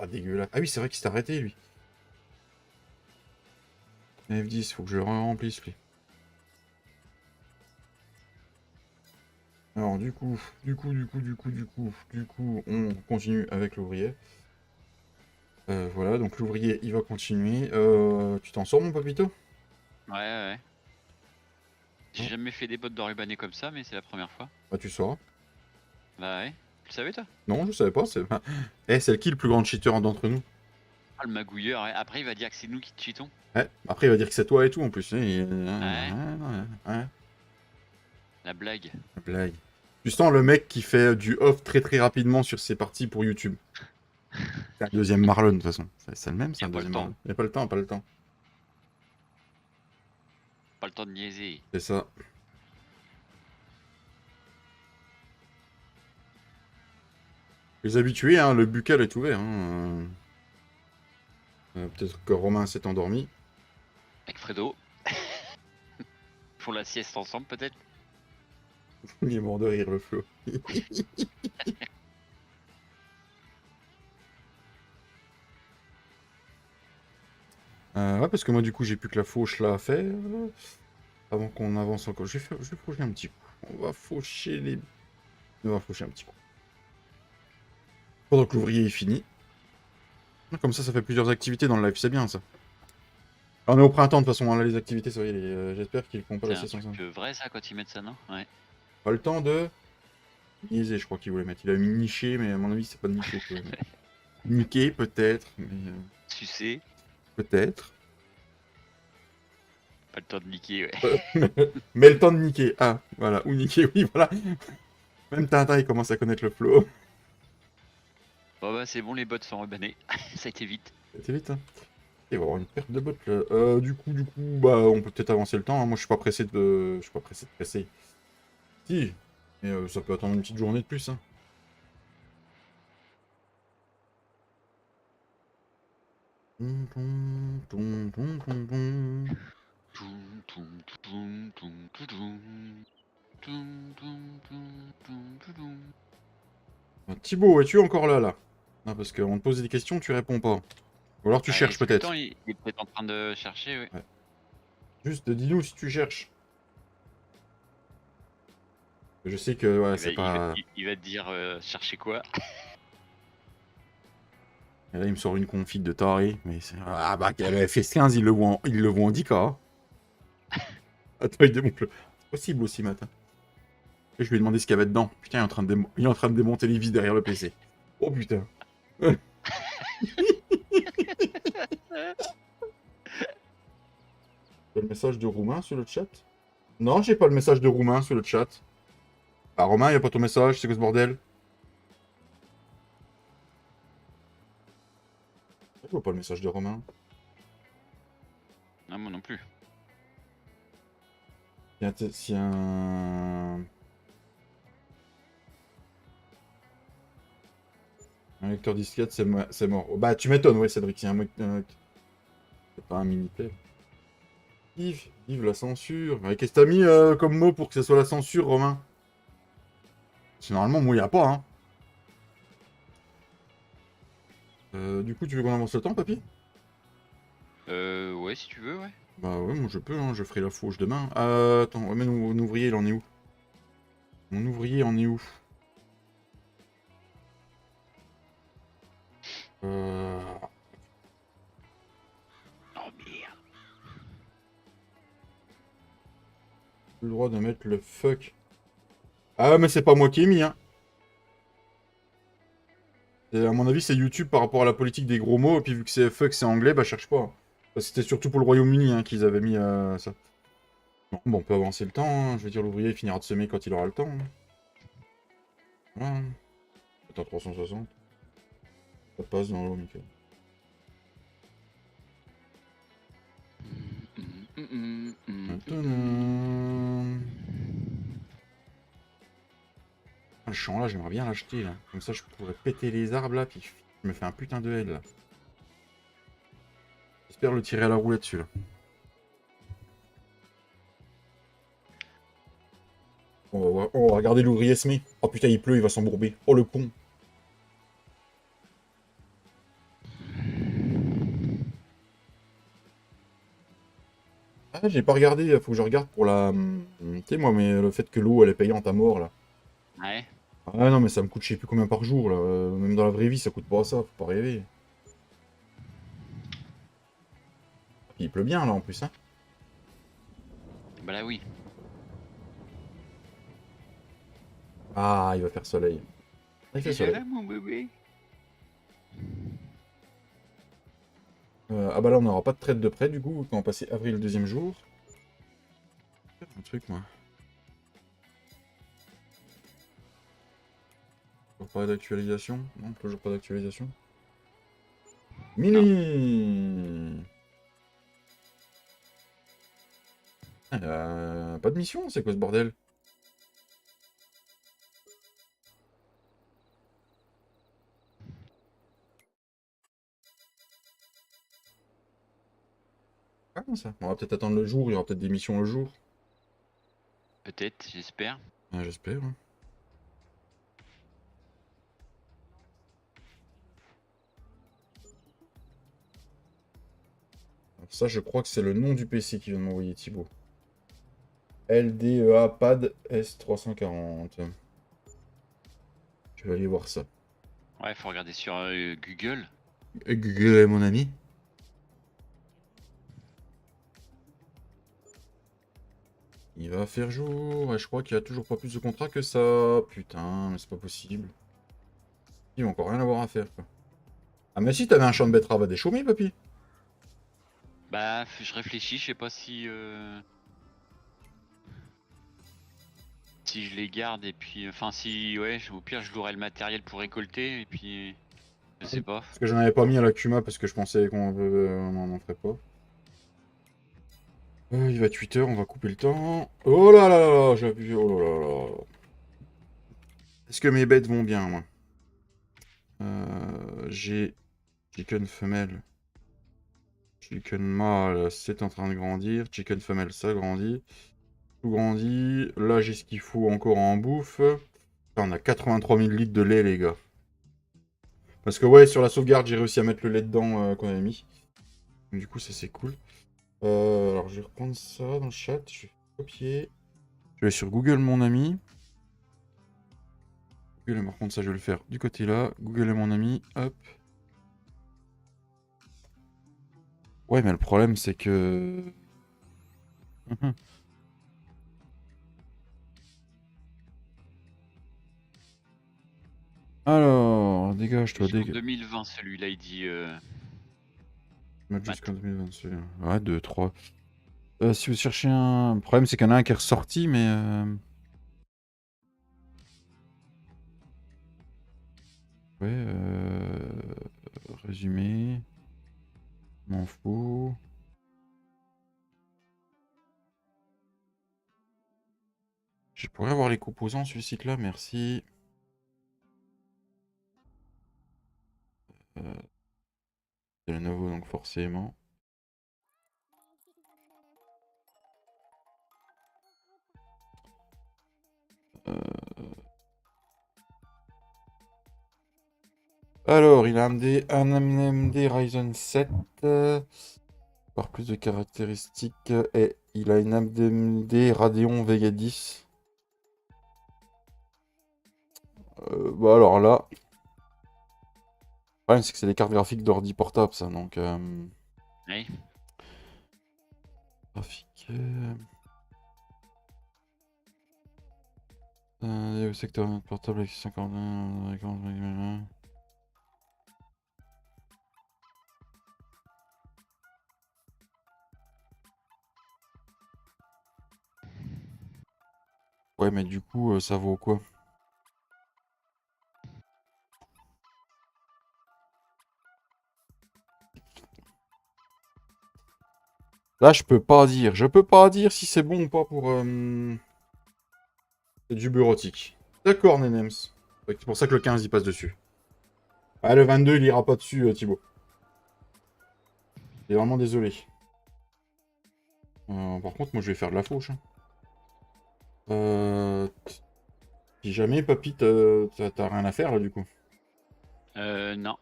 dégueulasse. Ah oui, c'est vrai qu'il s'est arrêté, lui. F10, faut que je le remplisse, lui. Alors, du coup, on continue avec l'ouvrier. Voilà, donc l'ouvrier, il va continuer. Tu t'en sors, mon papito? Ouais, ouais. J'ai Non. jamais fait des bottes d'enrubanné comme ça, mais c'est la première fois. Bah, tu sauras. Bah ouais. Tu le savais, toi? Non, je savais pas. Eh, c'est qui le plus grand cheater d'entre nous? Ah, le magouilleur, ouais. Après, il va dire que c'est nous qui te cheatons. Ouais, après, il va dire que c'est toi et tout, en plus. Ouais, Ouais, la blague. blague. Tu sens le mec qui fait du off très très rapidement sur ses parties pour YouTube. C'est un deuxième Marlon, de toute façon. C'est le même, Y c'est a un pas le deuxième temps. Marlon. Il a pas le temps, pas le temps. Pas le temps de niaiser. C'est ça. Les habitués, hein, le buccal est ouvert. Hein. Peut-être que Romain s'est endormi. Avec Fredo. Font la sieste ensemble, peut-être. Il est mort de rire, le Flo. Ouais, parce que moi, du coup, j'ai plus que la fauche là à faire. Avant qu'on avance encore. Je vais faucher un petit coup. On va faucher les... On va faucher un petit coup. Pendant que l'ouvrier est fini. Comme ça fait plusieurs activités dans le live. C'est bien, ça. On est au printemps, de toute façon. Hein, là, les activités, ça va y aller. J'espère qu'ils font pas C'est la un sieste truc ensemble. vrai, ça, quand ils mettent ça, non? Ouais. Pas le temps de... Niaiser, je crois qu'il voulait mettre. Il a mis niché, mais à mon avis, c'est pas niché. Niquer, peut-être. Mais... Sucer. peut-être. Pas le temps de niquer, ouais. Mais le temps de niquer. Ah, voilà. Ou niquer, oui, voilà. Même Tintin, il commence à connaître le flow. Bon bah c'est bon, les bottes sont rebannées. Ça a été vite. C'était vite, hein. Il va y avoir une perte de bottes, là. Du coup, bah, on peut peut-être avancer le temps. Hein. Moi, je suis pas pressé de... Je suis pas pressé de presser. Si. Mais ça peut attendre une petite journée de plus, hein. Toum, toum, toum, toum, toum, toum. Toum, toum, toum, toum, toum, toum. Toum, toum, toum, toum, toum, toum. Thibaut, es-tu encore là? Non, parce qu'on te pose des questions, tu réponds pas. Ou alors tu Ah, cherches est-ce que le temps, peut-être. il est peut-être en train de chercher, ouais. Ouais. Juste dis-nous si tu cherches. Je sais que ouais, c'est pas... Il va te dire chercher quoi? Et là, il me sort une config de taré. Mais ah bah, le FS15, il le voit en 10K. Hein. Attends, il démonte le... C'est possible aussi, matin. Et je lui ai demandé ce qu'il y avait dedans. Putain, il est en train de démonter les vis derrière le PC. Oh putain. T'as le message de Roumain sur le chat? Non, j'ai pas le message de Roumain sur le chat. Ah, Romain, y a pas ton message, c'est quoi ce bordel? Je vois pas le message de Romain. Non, moi non plus. Si un... Un lecteur disquette, c'est mort. Oh, bah, tu m'étonnes, ouais, Cédric, c'est c'est pas un Minitel. Yves, la censure. Ouais, qu'est-ce que t'as mis comme mot pour que ce soit la censure, Romain? C'est normalement, moi, il a pas, hein. Du coup, tu veux qu'on avance le temps, papy? Ouais, si tu veux, ouais. Bah ouais, moi je peux, hein, je ferai la fauche demain. Attends, ouais, mais mon ouvrier, il en est où? Mon ouvrier en est où? Euh... Oh merde. Le droit de mettre le fuck. Ah, mais c'est pas moi qui ai mis, hein. À mon avis, c'est YouTube par rapport à la politique des gros mots, et puis vu que c'est fuck, c'est anglais, bah cherche pas. Parce que c'était surtout pour le Royaume-Uni hein, qu'ils avaient mis ça. Bon, on peut avancer le temps, hein. Je veux dire, l'ouvrier il finira de semer quand il aura le temps. Hein. Voilà. Attends, 360. Ça passe dans l'eau, nickel. Maintenant... Ah, le champ là, j'aimerais bien l'acheter là. Comme ça, je pourrais péter les arbres là, puis je me fais un putain de L là. J'espère le tirer à la roulette celui-là. On va regarder l'ouvrier semer. Oh putain, il pleut, il va s'embourber. Oh le con. Ah, j'ai pas regardé, faut que je regarde pour la. Tu sais, moi, mais le fait que l'eau elle est payante à mort là. Ouais. Ah non, mais ça me coûte je sais plus combien par jour là. Même dans la vraie vie, ça coûte pas ça, faut pas rêver. Puis il pleut bien là en plus, hein. Bah là, oui. Ah, il va faire soleil. Ah, il fait Déjà soleil. là, mon bébé. Ah bah là, on n'aura pas de traite de prêt du coup, quand on passait avril le deuxième jour. Un truc, moi. Toujours pas d'actualisation? Non, toujours pas d'actualisation. Non. Mini. Pas de mission, c'est quoi ce bordel? Ah non, ça. On va peut-être attendre le jour, il y aura peut-être des missions le jour. Peut-être, j'espère. Ah, j'espère. Hein. Alors ça, je crois que c'est le nom du PC qui vient de m'envoyer Thibaut. LDEA Pad S340. Je vais aller voir ça. Ouais, faut regarder sur Google. Google, mon ami. Il va faire jour, et je crois qu'il y a toujours pas plus de contrats que ça. Putain, mais c'est pas possible. Ils vont encore rien avoir à faire, quoi. Ah, mais si, t'avais un champ de betterave à déchaumer, papy. Bah, je réfléchis, je sais pas si si je les garde et puis enfin si ouais, au pire je louerai le matériel pour récolter et puis je sais pas. Parce que j'en avais pas mis à la Kuma parce que je pensais qu'on en ferait pas. Il va être 8 heures, on va couper le temps. Oh là là là là, j'ai abusé. Oh là là là. Est-ce que mes bêtes vont bien, moi? J'ai chicken femelle. Chicken mâle, c'est en train de grandir. Chicken femelle, ça grandit. Tout grandit. Là, j'ai ce qu'il faut encore en bouffe. Là, on a 83 000 litres de lait, les gars. Parce que, ouais, sur la sauvegarde, j'ai réussi à mettre le lait dedans qu'on avait mis. Donc, du coup, ça, c'est cool. Alors, je vais reprendre ça dans le chat. Je vais copier. Je vais sur Google, mon ami. Google, par contre, ça, je vais le faire du côté là. Google est mon ami. Hop. Ouais, mais le problème, c'est que... Alors, dégage-toi, Jusqu'en dégage. 2020 celui-là il dit Mettre Matt. jusqu'en 2026. Ouais, 2, 3. Si vous cherchez un... Le problème, c'est qu'il y en a un qui est ressorti, mais... Ouais, résumé. M'en fous. Je pourrais avoir les composants sur le site-là, merci. C'est le nouveau, donc forcément. Alors, il a un AMD Ryzen 7, par plus de caractéristiques, et il a une AMD Radeon Vega 10. Bah alors là, le problème c'est que c'est des cartes graphiques d'ordi portable, ça, donc... Oui. graphique... au secteur portable avec 50... Ouais, mais du coup, ça vaut quoi? Là, je peux pas dire. Je peux pas dire si c'est bon ou pas pour... C'est du bureautique. D'accord, Nenems. C'est pour ça que le 15, il passe dessus. Ah, le 22, il ira pas dessus, Thibaut. Il est vraiment désolé. Par contre, moi, je vais faire de la fauche, hein. Euh... Si jamais, papy, t'as rien à faire, là, du coup. Non.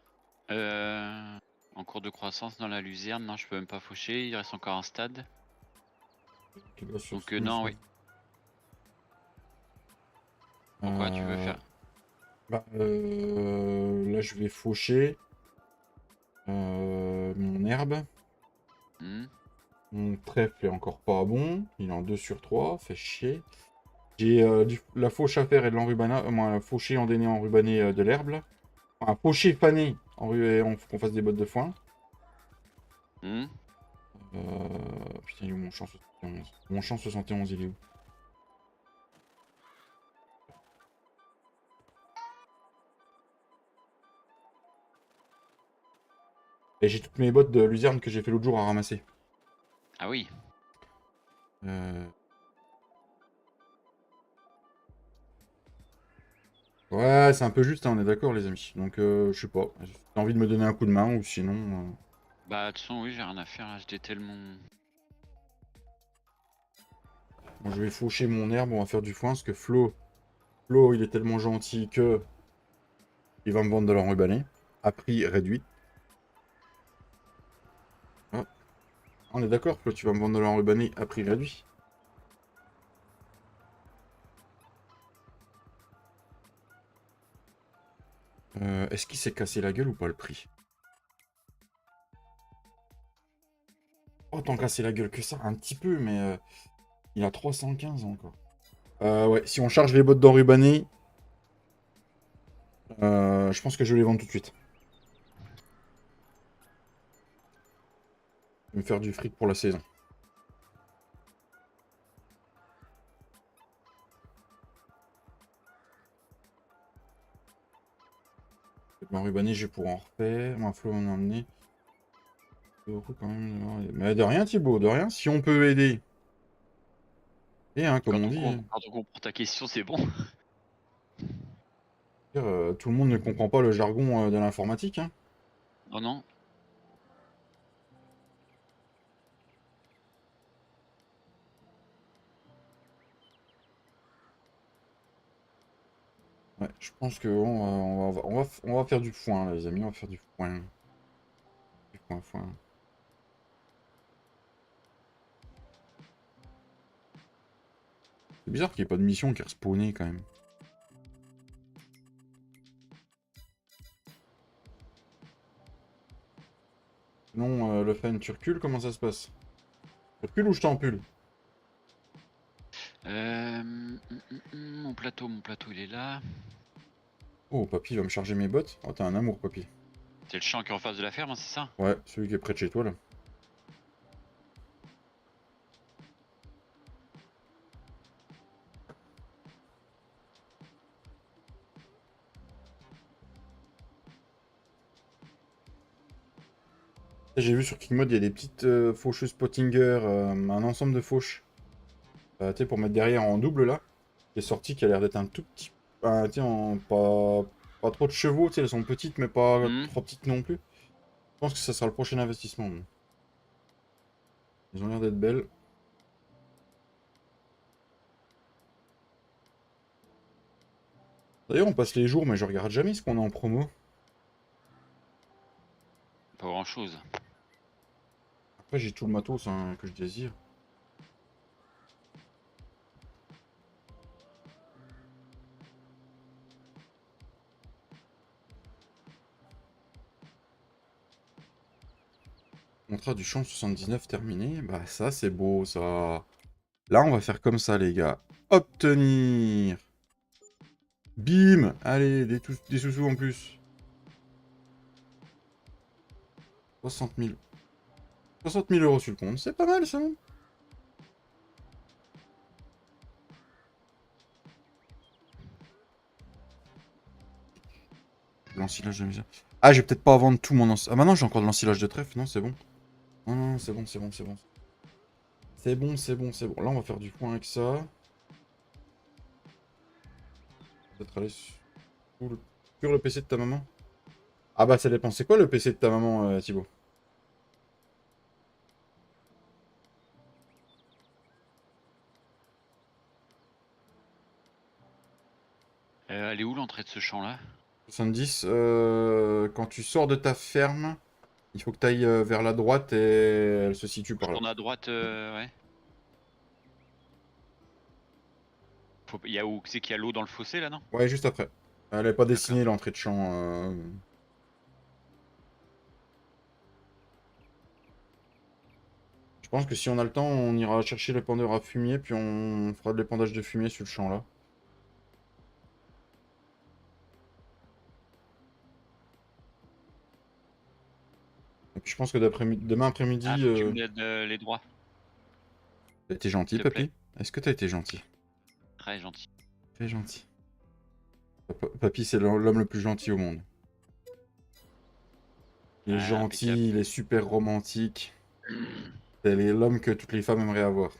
En cours de croissance dans la luzerne, non, je peux même pas faucher, il reste encore un stade. Donc non, oui. Pourquoi tu veux faire? Là, je vais faucher mon herbe. Hmm. Mon trèfle est encore pas bon. Il est en 2 sur 3, fait chier. J'ai la fauche à faire et de l'enrubanage. Moi, faucher, endainé, enrubané de l'herbe, là. Enfin, faucher, faner, et faut qu'on fasse des bottes de foin. Hmm. Putain, il est où mon champ 71? Mon champ 71, il est où? Et j'ai toutes mes bottes de luzerne que j'ai fait l'autre jour à ramasser. Ah oui. Euh, Ouais, c'est un peu juste, hein, on est d'accord, les amis. Donc, je sais pas. T'as envie de me donner un coup de main ou sinon. Bah de toute façon, oui, j'ai rien à faire là, je dételle mon... Moi, je vais faucher mon herbe, on va faire du foin parce que Flo, il est tellement gentil que il va me vendre de l'enrubané à prix réduit. Ah, on est d'accord, Flo, tu vas me vendre de l'enrubané à prix réduit. Est-ce qu'il s'est cassé la gueule ou pas le prix? Oh, tant cassé la gueule que ça, un petit peu, mais il a 315 encore. Ouais, si on charge les bottes d'enrubané, je pense que je vais les vendre tout de suite. Je vais me faire du fric pour la saison. L'enrubané, je vais pouvoir en refaire. Moi, Flo m'en a emmené. Beaucoup quand même. Mais de rien, Thibaut, de rien. Si on peut aider. Et hein, comme on dit, hein. Quand on comprend ta question, c'est bon. Tout le monde ne comprend pas le jargon de l'informatique, hein. Oh non. Ouais, je pense que on va faire du foin, là, les amis. On va faire du foin. Du foin, foin. C'est bizarre qu'il n'y ait pas de mission qui est respawnée quand même. Sinon, le fan, tu recules, comment ça se passe? Tu recules ou je t'empule? Mon plateau, il est là. Oh, papy va me charger mes bottes. Oh, t'as un amour, papy. C'est le champ qui est en face de la ferme, hein, c'est ça? Ouais, celui qui est près de chez toi, là. J'ai vu sur Kingmod, il y a des petites faucheuses Pottinger, un ensemble de fauches. Tu sais, pour mettre derrière en double, là. Qui est sorti, qui a l'air d'être un tout petit... tu sais, pas trop de chevaux, tu sais, elles sont petites, mais pas Hmm. trop petites non plus. Je pense que ça sera le prochain investissement. Moi. Ils ont l'air d'être belles. D'ailleurs, on passe les jours, mais je regarde jamais ce qu'on a en promo. chose. Après, j'ai tout le matos hein, que je désire. Contrat du champ 79 terminé. Bah ça, c'est beau, ça. Là, on va faire comme ça, les gars. Obtenir. Bim. Allez, des sous-sous en plus. 60 000. 60 000 euros sur le compte. C'est pas mal, ça. L'ensilage de misère. Ah, j'ai peut-être pas à vendre tout mon ensilage. Ah, maintenant j'ai encore de l'ensilage de trèfle. Non, c'est bon. Non, non, c'est bon, c'est bon, c'est bon. C'est bon, c'est bon, c'est bon. Là, on va faire du point avec ça. Peut-être aller sur le PC de ta maman. Ah bah, ça dépend. C'est quoi le PC de ta maman, Thibaut? Elle est où l'entrée de ce champ-là? 70. Quand tu sors de ta ferme, il faut que tu ailles vers la droite et elle se situe Je par là. tourne à droite, ouais. Il y a où? C'est qu'il y a l'eau dans le fossé là, non? Ouais, juste après. Elle n'est pas D'accord. dessinée l'entrée de champ. Je pense que si on a le temps, on ira chercher l'épandeur à fumier, puis on fera de l'épandage de fumier sur le champ là. Et puis je pense que demain après-midi, Ah, faut que tu me donnes les droits, t'as été gentil, s'il te plaît. papy? Est-ce que t'as été gentil? Très gentil. Très gentil. Papy, c'est l'homme le plus gentil au monde. Il est Ah, impeccable. gentil, il est super romantique. C'est l'homme que toutes les femmes aimeraient avoir.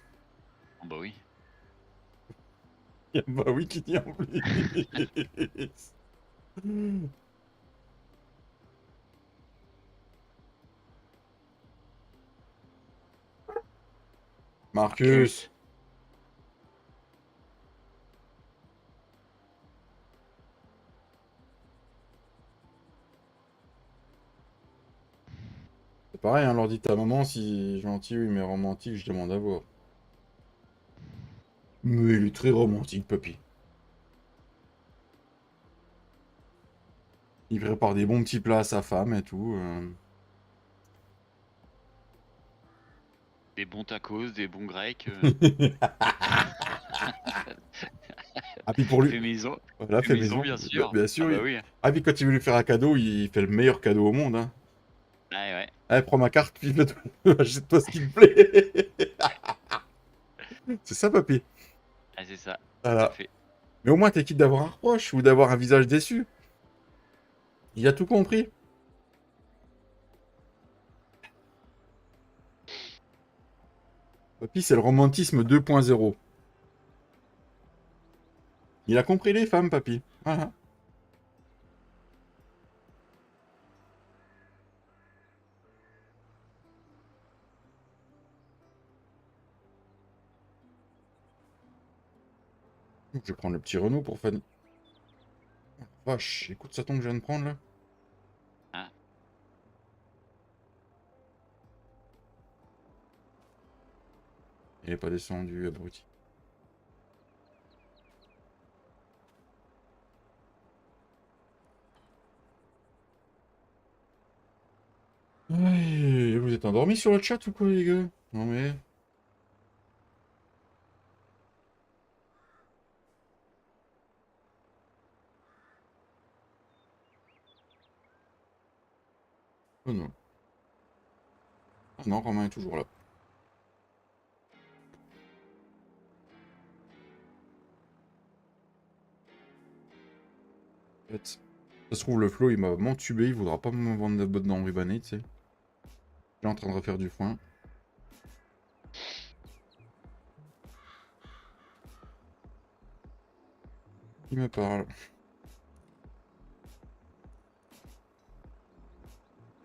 Oh, bah oui. Bah oui, qui dit en plus. Marcus. C'est pareil, hein, leur dit ta maman, si gentil, oui, mais romantique, je demande à voir. Mais il est très romantique, papy. Il prépare des bons petits plats à sa femme et tout. Des bons tacos, des bons grecs. Ah, puis pour lui. Fait maison. Voilà, Fait fait maison, maison. bien Bah, sûr. bien Ah sûr. bah oui. Ah, puis quand il veut lui faire un cadeau, il fait le meilleur cadeau au monde. Hein. Ouais, ouais. Allez, prends ma carte, puis achète-toi ce qui te plaît. C'est ça, papy. Ah, c'est ça. Tout à Voilà. fait. Mais au moins, t'es quitte d'avoir un reproche ou d'avoir un visage déçu. Il a tout compris. Papy, c'est le romantisme 2.0. Il a compris les femmes, papy. Voilà. Je vais prendre le petit Renault pour Fanny. Oh, vache, écoute ça tombe que je viens de prendre là. Ah. Il est pas descendu, abruti. Ouais, vous êtes endormis sur le chat ou quoi, les gars? Non mais. Oh non. Ah non, Romain est toujours là. En fait, ça se trouve, le flow il m'a m'entubé, il voudra pas me vendre de bottes dans rubané, tu sais. Il est en train de refaire du foin. Il me parle.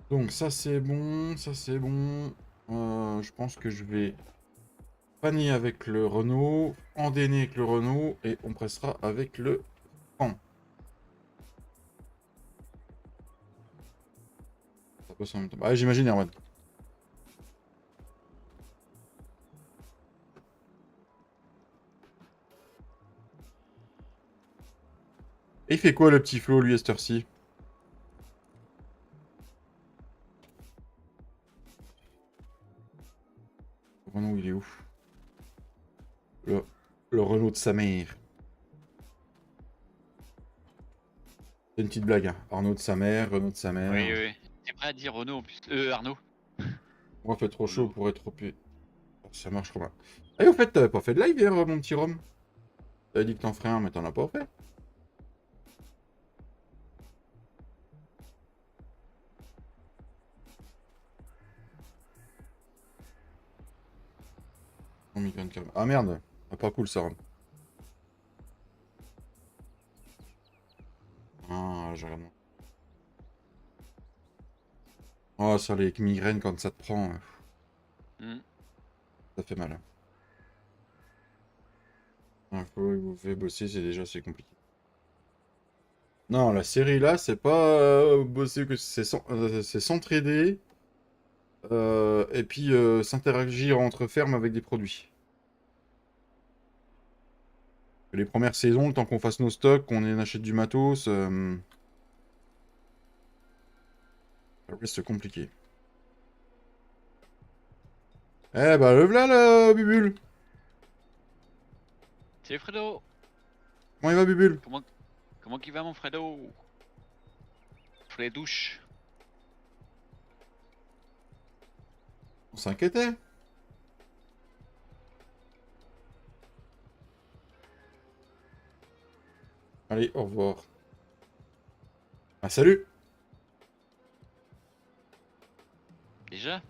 Donc ça c'est bon, ça c'est bon. Je pense que je vais panier avec le Renault, endainer avec le Renault et on pressera avec le Franc. Quoi ça en même temps? Ah, j'imagine, Erwan. Et il fait quoi le petit Flo, lui, à cette heure-ci? Renault, il est où? Le, le Renault de sa mère. C'est une petite blague, hein. Arnaud de sa mère, Renault de sa Oui, mère. oui. T'es prêt à dire Renault en plus. Arnaud. Moi, il fait trop chaud Renault. pour être trop... Ça marche trop mal. Et au fait, t'avais pas fait de live hier, mon petit Rome? T'avais dit que t'en ferais un, mais t'en as pas fait. Ah merde. Ah, pas cool ça, Rome. Ah, j'ai rien. Oh, ça, les migraines, quand ça te prend, ça fait mal. Info, vous fait bosser, c'est compliqué. Non, la série là, c'est pas bosser que c'est s'entraider et puis s'interagir entre fermes avec des produits. Les premières saisons, le temps qu'on fasse nos stocks, qu'on achète du matos, ça reste compliqué. Eh bah le v'là là, Bubule! Salut Fredo. Comment il va, Bubule? Comment qu'il va mon Fredo? Fredouche. On s'inquiétait. Allez, au revoir. Ah, salut! Déjà?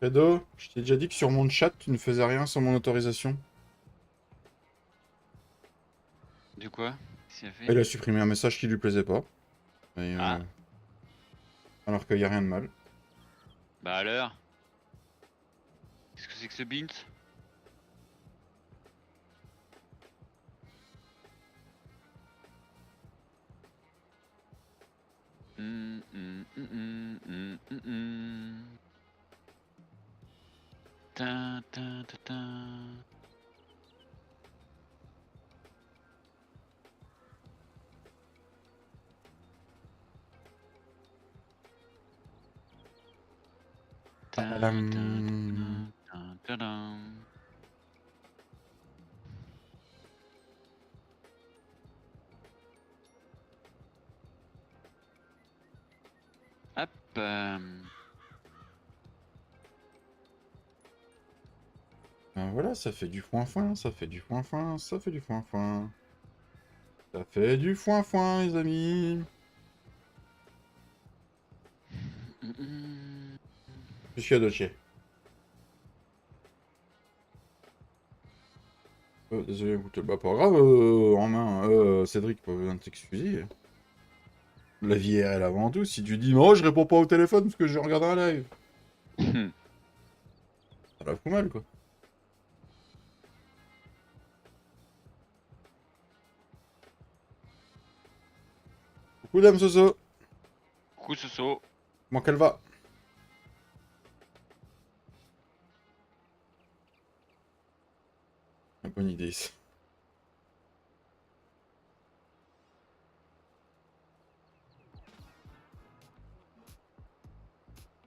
Fredo, je t'ai déjà dit que sur mon chat, tu ne faisais rien sans mon autorisation. De quoi? Qu'est-ce qu'il a fait? Il a supprimé un message qui lui plaisait pas. Et, Ah, alors qu'il n'y a rien de mal. bah alors? Qu'est-ce que c'est que ce bint? Tin, tin, tin, tin. Tin, tin, tin, tin, tin, tin. Hop. Ben voilà, ça fait du foin-foin, ça fait du foin-foin, ça fait du foin-foin. Ça fait du foin-foin, les amis. Qu'est-ce qu'il y a d'autre, chez? Désolé, écoute, bah pas grave, en main, Cédric, pas besoin de t'excuser. La vie est réelle avant tout. Si tu dis non, je réponds pas au téléphone parce que je regarde un live, ça la fout mal, quoi. Coucou, Dame Soso. Coucou Soso. Comment qu'elle va? Une bonne idée, ça.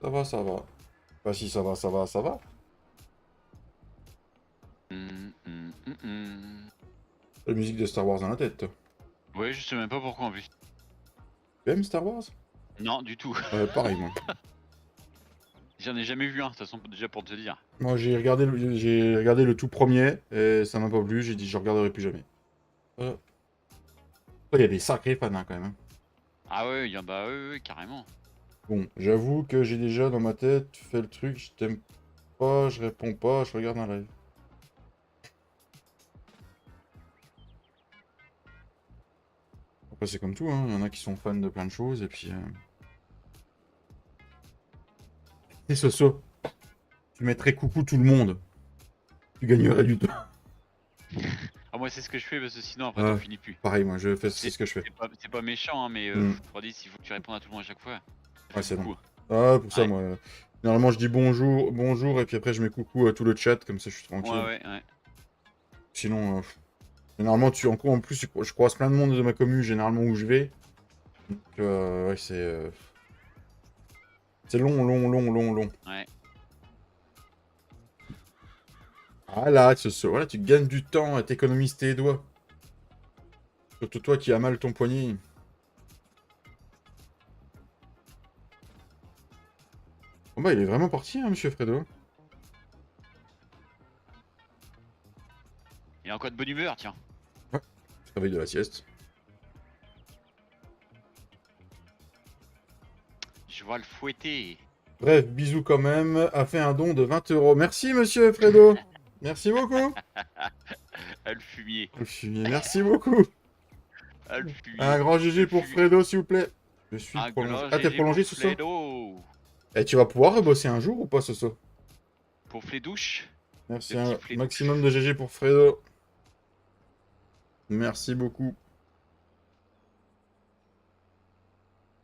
Ça va, ça va. Bah si, ça va, ça va, ça va. La musique de Star Wars dans la tête, toi. Ouais, je sais même pas pourquoi en plus. Tu aimes Star Wars? Non, du tout. Pareil, moi. J'en ai jamais vu un, de toute façon, déjà pour te dire. Moi, j'ai regardé le tout premier et ça m'a pas plu. J'ai dit, je regarderai plus jamais. Il y a des sacrés fans hein, quand même. Hein. Ah ouais, bah ouais, carrément. Bon, j'avoue que j'ai déjà dans ma tête fait le truc, je t'aime pas, je réponds pas, je regarde un live. Après, c'est comme tout, hein. Il y en a qui sont fans de plein de choses et puis. Et Soso, tu mettrais coucou tout le monde. Tu gagnerais du temps. Ah, moi, c'est ce que je fais parce que sinon, après, t'en Ah, finis plus. pareil, moi, c'est ce que je fais. C'est pas méchant, hein, mais Mm. 310, il faut que tu répondes à tout le monde à chaque fois. Ça Ouais, fait c'est long. beaucoup. Ah, pour ça, Ouais. moi. Généralement, je dis bonjour, bonjour, et puis après, je mets coucou à tout le chat, comme ça, je suis Ouais, tranquille. ouais. Sinon, généralement, en plus, je croise plein de monde de ma commune, généralement, où je vais. Donc, ouais, c'est long, long, long, long, long. Ouais. Ah là, voilà, tu gagnes du temps et t'économises tes doigts. Surtout toi qui as mal ton poignet. Bon bah, il est vraiment parti, hein, monsieur Fredo. Il est encore de bonne humeur, tiens. Réveil de la sieste. Je vais le fouetter. Bref, bisous quand même. A fait un don de 20 €. Merci, monsieur Fredo. Merci beaucoup. Ah, le fumier. Merci beaucoup. Ah, le fumier. Un grand GG Le pour fumier. Fredo, s'il vous plaît. Je suis Un prolongé. grand Ah, t'es GG prolongé pour ce soir? Fledo. Et tu vas pouvoir rebosser un jour ou pas, ce soir? Pour Flédouche. Merci, Le un petit Flédouche. maximum de GG pour Fredo. Merci beaucoup.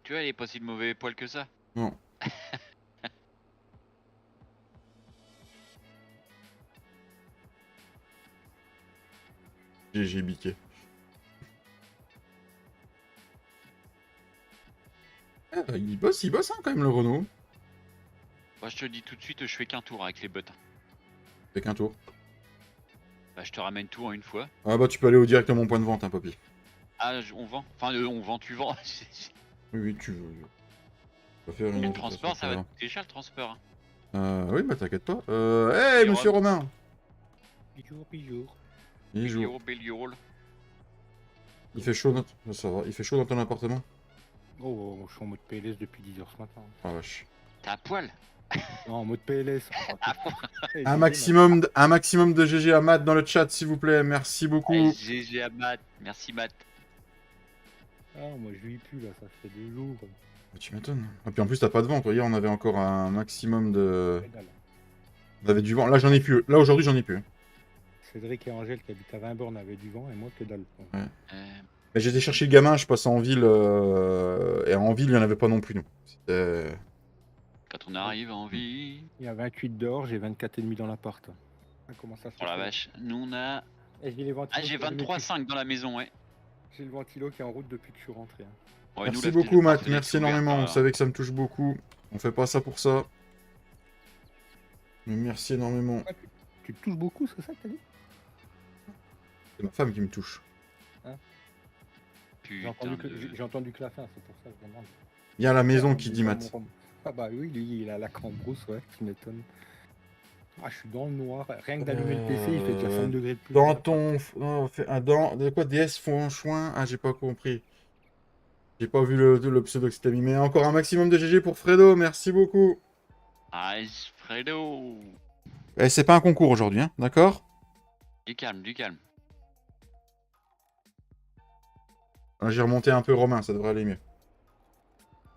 Tu vois, il est pas si de mauvais poil que ça. Non. GG biqué. Ah, il bosse hein, quand même, le Renault. Moi, je te dis tout de suite, je fais qu'un tour avec les bots. Fait qu'un tour. Bah, je te ramène tout en une fois. Ah bah, tu peux aller directement au point de vente, hein, papy. Ah, on vend. Enfin, on vend, tu vends. Oui, oui, tu veux. On va faire Et une le autre transport, ça va façon. te coûter cher le transport. Oui, bah t'inquiète pas. Hey, Et monsieur Romain. Bonjour, bonjour. Il joue. Béliol, Béliol. Il fait chaud dans... Ça va. Il fait chaud dans ton appartement? Oh, je suis en mode PLS depuis 10h ce matin. Ah vache. T'as un poil. Non, en mode PLS. Un maximum de GG à Matt dans le chat, s'il vous plaît. Merci beaucoup. GG à Matt. Merci Matt. Ah, moi je vis plus là, ça fait 2 jours. Tu m'étonnes. Et puis en plus, t'as pas de vent. Toi, hier, on avait encore un maximum de... On avait du vent. Là, j'en ai plus. Là, aujourd'hui, j'en ai plus. Cédric et Angèle qui habitent à 20 bornes avaient du vent et moi que dalle. Ouais. Mais j'étais chercher le gamin, je passais en ville. Et en ville, il n'y en avait pas non plus, nous. C'était... Quand on arrive en vie. Il y a 28 dehors, j'ai 24,5 dans l'appart. Ah, comment ça se Oh la fait? vache. Nous on a. Eh, j'ai les ventilos Ah, j'ai qui allument 23,5 dans la maison, ouais. depuis- J'ai le ventilo qui est en route depuis que je suis rentré. Hein. Ouais, nous, Merci la beaucoup, Matt. fenêtre Merci est ouverte, énormément. Vous alors. savez que ça me touche beaucoup. On fait pas ça pour ça. Mais merci énormément. Tu te touches beaucoup, c'est ça que t'as dit? C'est ma femme qui me touche. J'ai Putain entendu, de... j'ai entendu que la fin, c'est pour ça que je demande. Il y a la maison qui dit Matt. Ah bah oui, lui, il a la cambrousse, ouais, tu m'étonnes. Ah, je suis dans le noir. Rien que d'allumer le PC, il fait déjà 5 degrés de plus. Dans ton... Non, dans... De quoi DS Fonchoin? Ah, j'ai pas compris. J'ai pas vu le pseudo que c'était mis. Mais encore un maximum de GG pour Fredo. Merci beaucoup. Ah, Fredo. Eh, c'est pas un concours aujourd'hui, hein, d'accord? Du calme, du calme. Ah, j'ai remonté un peu Romain, ça devrait aller mieux.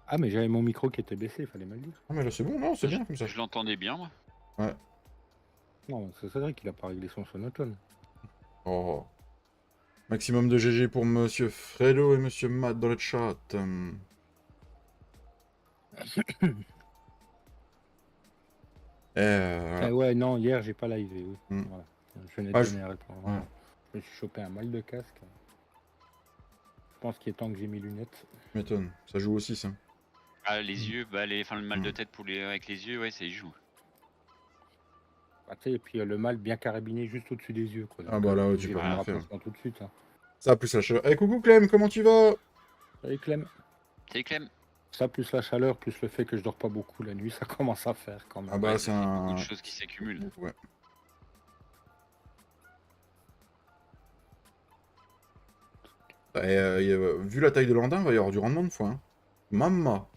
Ah, mais j'avais mon micro qui était baissé, fallait me le dire. Ah, mais là, c'est bon, non, c'est bien comme ça. Je l'entendais bien, moi. Non, c'est vrai qu'il a pas réglé son sonotone. Oh. Maximum de GG pour Monsieur Fredo et Monsieur Matt dans le chat. Voilà. Ah ouais, non, hier, j'ai pas livé. Oui. Hmm. Voilà. Je venais Ah, de je- donner la réponse. Voilà. Je me suis chopé un mal de casque. Je pense qu'il est temps que j'ai mes lunettes. Tu m'étonnes. Ça joue aussi, ça. Ah, les yeux, bah, enfin, le mal de Mm. tête pour avec les yeux, ouais, ça y joue. Ah, tu sais, et puis le mal bien carabiné juste au-dessus des yeux. Quoi. Ah bah là, tu j'ai peux vraiment rien faire. rapprochement tout de suite. Hein. Ça, plus la chaleur. Eh, coucou Clem, comment tu vas? Salut Clem. Salut Clem. Ça, plus la chaleur, plus le fait que je dors pas beaucoup la nuit, ça commence à faire quand même. Ah bah Ouais, c'est ça fait beaucoup un... de choses qui s'accumulent. Ouais. Vu la taille de l'andin, il va y avoir du rendement de foin. Hein. Mamma.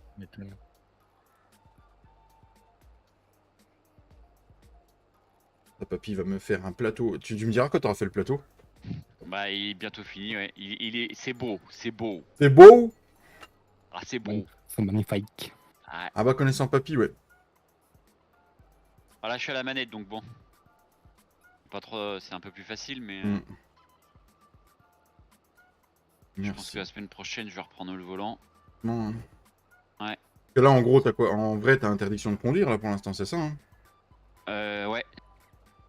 La papy va me faire un plateau. Tu me diras quand t'auras fait le plateau. Bah, il est bientôt fini, ouais. C'est beau, c'est beau. C'est beau. Ah, c'est beau. C'est magnifique. Ouais. Ah bah connaissant papy, ouais. Voilà, je suis à la manette, donc bon. Pas trop, c'est un peu plus facile, mais Mm. je pense que Merci. la semaine prochaine, je vais reprendre le volant. Non. Ouais. Parce que là, en gros, t'as quoi? En vrai, t'as interdiction de conduire là pour l'instant, c'est ça? Hein, Ouais.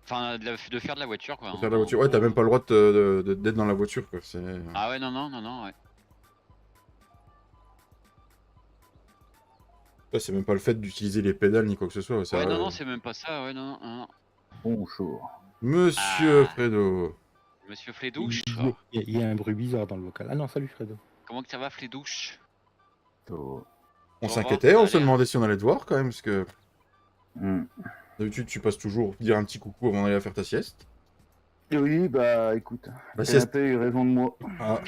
Enfin, de faire de la voiture, quoi. de faire de la voiture. Ouais, t'as même pas le droit d'être dans la voiture, quoi. C'est... Ah ouais, non, ouais. Ouais, c'est même pas le fait d'utiliser les pédales ni quoi que ce soit. Ouais, non, c'est même pas ça, ouais, non. Bonjour. Monsieur Ah. Fredo. Monsieur Flédouche. Il y a un bruit bizarre dans le vocal. Ah non, salut Fredo. Comment que ça va, Flédouche? Oh. On Au s'inquiétait, revoir, on ça se a l'air. demandait si on allait te voir quand même, parce que Hmm. d'habitude tu passes toujours dire un petit coucou avant d'aller faire ta sieste. Oui, bah écoute, La le sieste. canapé a eu raison de moi. Ah,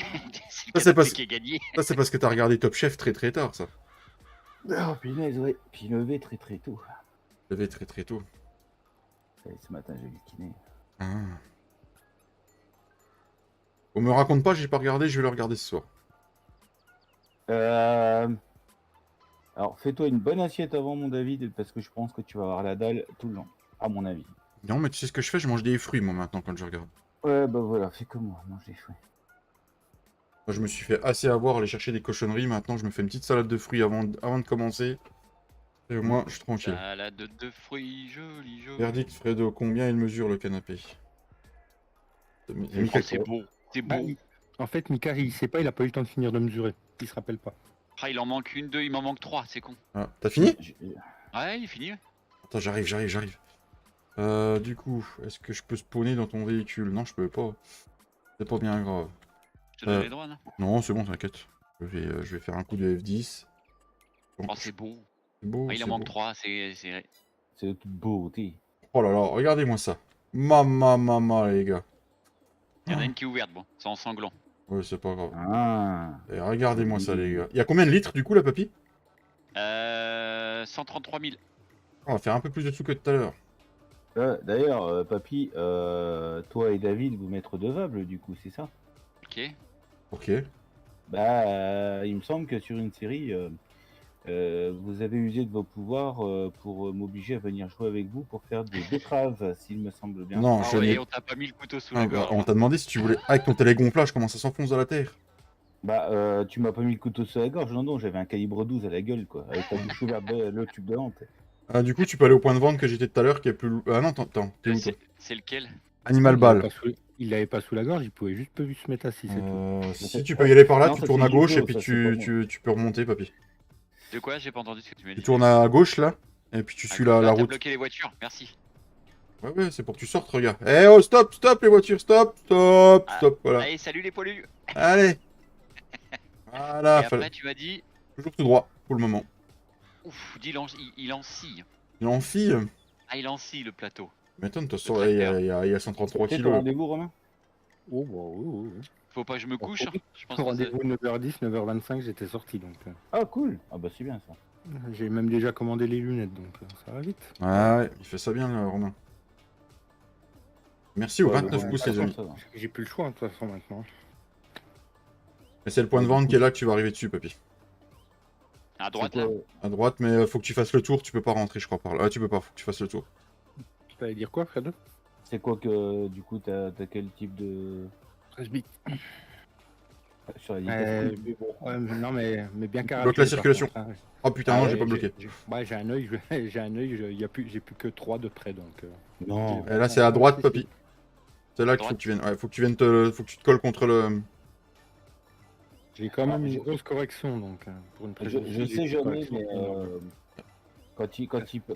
C'est Ça, c'est le pas- canapé qui est gagné. ça c'est parce que t'as regardé Top Chef très très tard, ça. Oh punaise, ouais. Puis levé très très tôt. Levé très très tôt. Et ce matin, j'ai eu le kiné. Ah. On me raconte pas, j'ai pas regardé, je vais le regarder ce soir. Alors, fais-toi une bonne assiette avant, mon David, parce que je pense que tu vas avoir la dalle tout le long, à mon avis. Non, mais tu sais ce que je fais, je mange des fruits moi maintenant quand je regarde. Ouais, bah voilà, fais comme moi, mange des fruits. Moi, je me suis fait assez avoir, aller chercher des cochonneries, maintenant je me fais une petite salade de fruits avant de commencer. Et moi, je suis tranquille. Salade de fruits, joli. Verdict, Fredo, combien il mesure le canapé? Oh, c'est beau, c'est Bah, beau. en fait, Mika, il sait pas, il a pas eu le temps de finir de mesurer. Il se rappelle pas. Ah, il en manque une, deux, il m'en manque trois, c'est con. Ah, t'as fini? Ouais, il est fini. Attends, j'arrive. Du coup, est-ce que je peux spawner dans ton véhicule? Non, je peux pas. C'est pas bien grave. Je te donne les droits, non? Non, c'est bon, t'inquiète. Je vais faire un coup de F10. Bon, Oh, c'est beau. c'est beau, Ah, il en c'est manque beau. trois, c'est. C'est de toute beauté. Oh là là, regardez-moi ça. Mama, les gars. Il y en a une qui est ouverte, bon, c'est en sanglant. Ouais, c'est pas grave. Ah. Et regardez-moi ça, les gars. Il y a combien de litres, du coup, la papy? 133 000. On va faire un peu plus de sous que tout à l'heure. D'ailleurs, papy, toi et David, vous m'êtes redevables, du coup, c'est ça? Ok. Ok. Bah, il me semble que sur une série, vous avez usé de vos pouvoirs pour m'obliger à venir jouer avec vous pour faire des betteraves, s'il me semble bien. Non, Ah je ouais, n'ai... on t'a pas mis le couteau sous Ah, la bah, gorge. on t'a demandé si tu voulais... Avec ton télégonflage, comment ça s'enfonce dans la terre? Bah, tu m'as pas mis le couteau sur la gorge, non, j'avais un calibre 12 à la gueule, quoi, avec la bouche ouverte, le tube de hante. Ah, du coup, tu peux aller au point de vente que j'étais tout à l'heure, qui est plus... Ah non, attends, t'es où, toi? C'est lequel? Animal Il l'avait Ball. pas sous- Il l'avait pas sous la gorge, il pouvait juste pas se mettre assis, c'est tout. Si tu peux y aller par là, Non, tu ça, tournes c'est à gauche Yu-Gi-Oh, et puis ça, c'est pas tu peux remonter, papy. De quoi? J'ai pas entendu ce que tu m'as Tu dit. tournes à gauche là, et puis tu suis la T'as route. bloqué les voitures, merci. Ouais, c'est pour que tu sortes, regarde. Eh oh, stop les voitures, stop, Ah, voilà. Allez, salut les poilus. Allez. Voilà, Et après, tu m'as dit. toujours tout droit pour le moment. Ouf, il en scie. Il en fille. Ah, il en scie le plateau. M'étonne, toi, Le il y a, tracteur. il y a 133 Peut-être au kilos. rendez-vous, Romain? Oh, bah oui. Faut pas que je me couche. Hein. Je pense que Rendez-vous 9h10, 9h25, j'étais sorti donc. Ah, cool. Ah, bah, c'est bien ça. J'ai même déjà commandé les lunettes donc ça va vite. Ouais, il fait ça bien, là, Romain. Merci aux Ouais, 29 ouais, pouces, ouais, les amis. ça va. J'ai plus le choix de toute façon maintenant. Et c'est le point de vente qui est là que tu vas arriver dessus, papy. à droite C'est là. quoi, À droite, mais faut que tu fasses le tour, tu peux pas rentrer, je crois, par là. Ah, tu peux pas, faut que tu fasses le tour. Tu allais dire quoi, Fredo? c'est quoi que, du coup, t'as quel type de... 13 bits. Sur la Euh, vitesse, mais bon. Ouais, non mais bien carré. Bloque la circulation. Oh putain, non, Ah j'ai ouais, pas bloqué. Ouais, j'ai un œil, j'ai plus que 3 de près donc. Non. Et là, c'est à droite, papy. C'est là qu'il faut que tu viennes. Ouais, faut que tu viennes faut que tu te colles contre le. J'ai quand même une grosse correction donc pour une Je présentation, sais j'ai jamais, une correction mais énorme.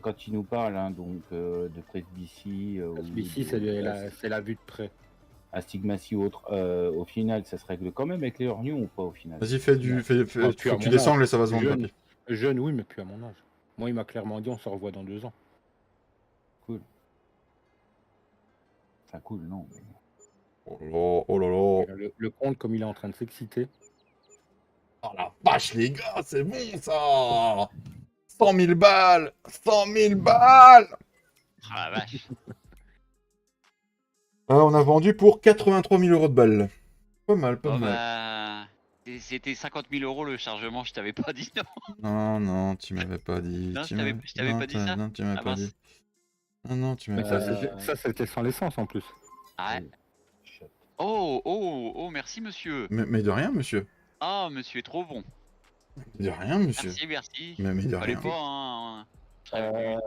quand il nous parle hein, donc, de presbytie Ici, c'est la vue de près. astigmatie ou autre, au final, ça se règle quand même avec les orgnons ou pas au final? Vas-y, fais Ah, faut puis à que tu mon descends âge, et ça va se vendre, jeune. papy. Jeune, oui, mais plus à mon âge. Moi, il m'a clairement dit on se revoit dans 2 ans. Cool. Enfin, cool, non. Mais... Oh là là, oh là là. Le compte, comme il est en train de s'exciter. Oh la vache, les gars, c'est bon ça. 100 000 balles. 100 000 balles. Ah la vache. On a vendu pour 83 000 € de balles. Pas mal, pas Bon mal. bah... C'était 50 000 € le chargement, je t'avais pas dit non. Non, non, tu m'avais pas dit. Non, tu je t'avais non, pas dit ça. Non, tu m'avais Ah pas mince. dit. Non, non, tu m'avais Mais pas ça, dit. c'était sans l'essence en plus. Ah ouais. Oh, merci monsieur. Mais de rien, monsieur. Ah, monsieur est trop bon. De rien, monsieur. Merci. Mais de Fallait rien. pas, hein. Je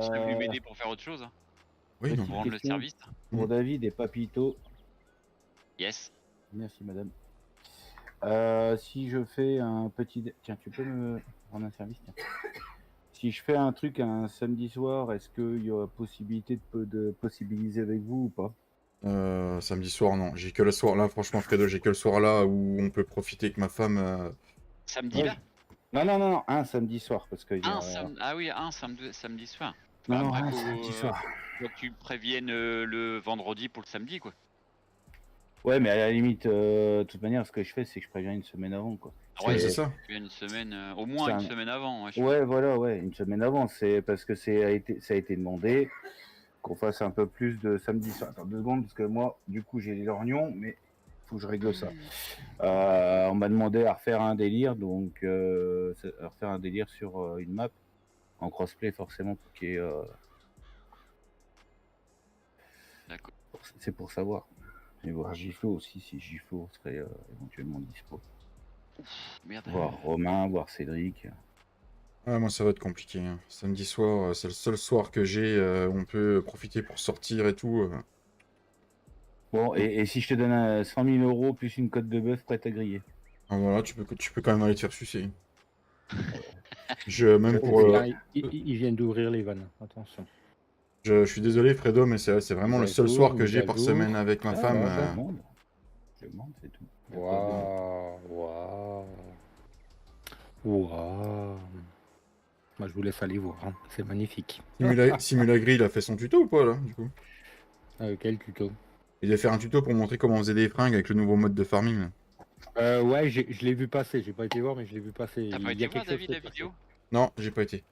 serais venu m'aider pour faire autre chose. Hein. Oui, non. Pour rendre le question. service. Pour David et Papito. Yes. Merci, madame. Si je fais un petit... Tiens, tu peux me rendre un service tiens. Si je fais un truc un samedi soir, est-ce qu'il y aura possibilité de possibiliser avec vous ou pas? Samedi soir, non. J'ai que le soir là, franchement, Fredo, j'ai que le soir là où on peut profiter avec ma femme. Samedi là Non, un samedi soir, parce que... Ah oui, un samedi soir. Non, non, Après, un faut, samedi soir. faut que tu préviennes le vendredi pour le samedi, quoi. Ouais, mais à la limite, de toute manière, ce que je fais, c'est que je préviens une semaine avant, quoi. Ouais, c'est ça. Tu viens une semaine, au moins C'est une un- semaine avant. Ouais, je Ouais, voilà, ouais, une semaine avant. C'est parce que ça a été demandé qu'on fasse un peu plus de samedi soir. Attends 2 secondes, parce que moi, du coup, j'ai les lorgnons, mais faut que je règle ça. On m'a demandé à refaire un délire, donc à refaire un délire sur une map en crossplay forcément pour qu'il y ait, D'accord. c'est pour savoir. Et voir Giflo aussi, si Giflo serait éventuellement dispo. Merde. Voir Romain, voir Cédric. Ouais, moi, ça va être compliqué. Hein. Samedi soir, c'est le seul soir que j'ai où on peut profiter pour sortir et tout. Bon, et si je te donne 100 000 € plus une cote de bœuf prête à griller? Ah, voilà, tu peux quand même aller te faire sucer. Même pour. Ils viennent d'ouvrir les vannes, attention. Je suis désolé, Fredo, mais c'est vraiment le seul soir que mise j'ai à par jour. semaine avec ma femme. Je demande. Je demande, c'est tout. Waouh. Moi, je vous laisse aller voir. Hein. C'est magnifique. Simulagri, il a fait son tuto ou pas, là, du coup? Quel tuto? Il a fait un tuto pour montrer comment on faisait des fringues avec le nouveau mode de farming. Là. Ouais, je l'ai vu passer. J'ai pas été voir, mais je l'ai vu passer. T'as pas Il y été a voir, quelque chose David, qui la est passé. vidéo? Non, j'ai pas été.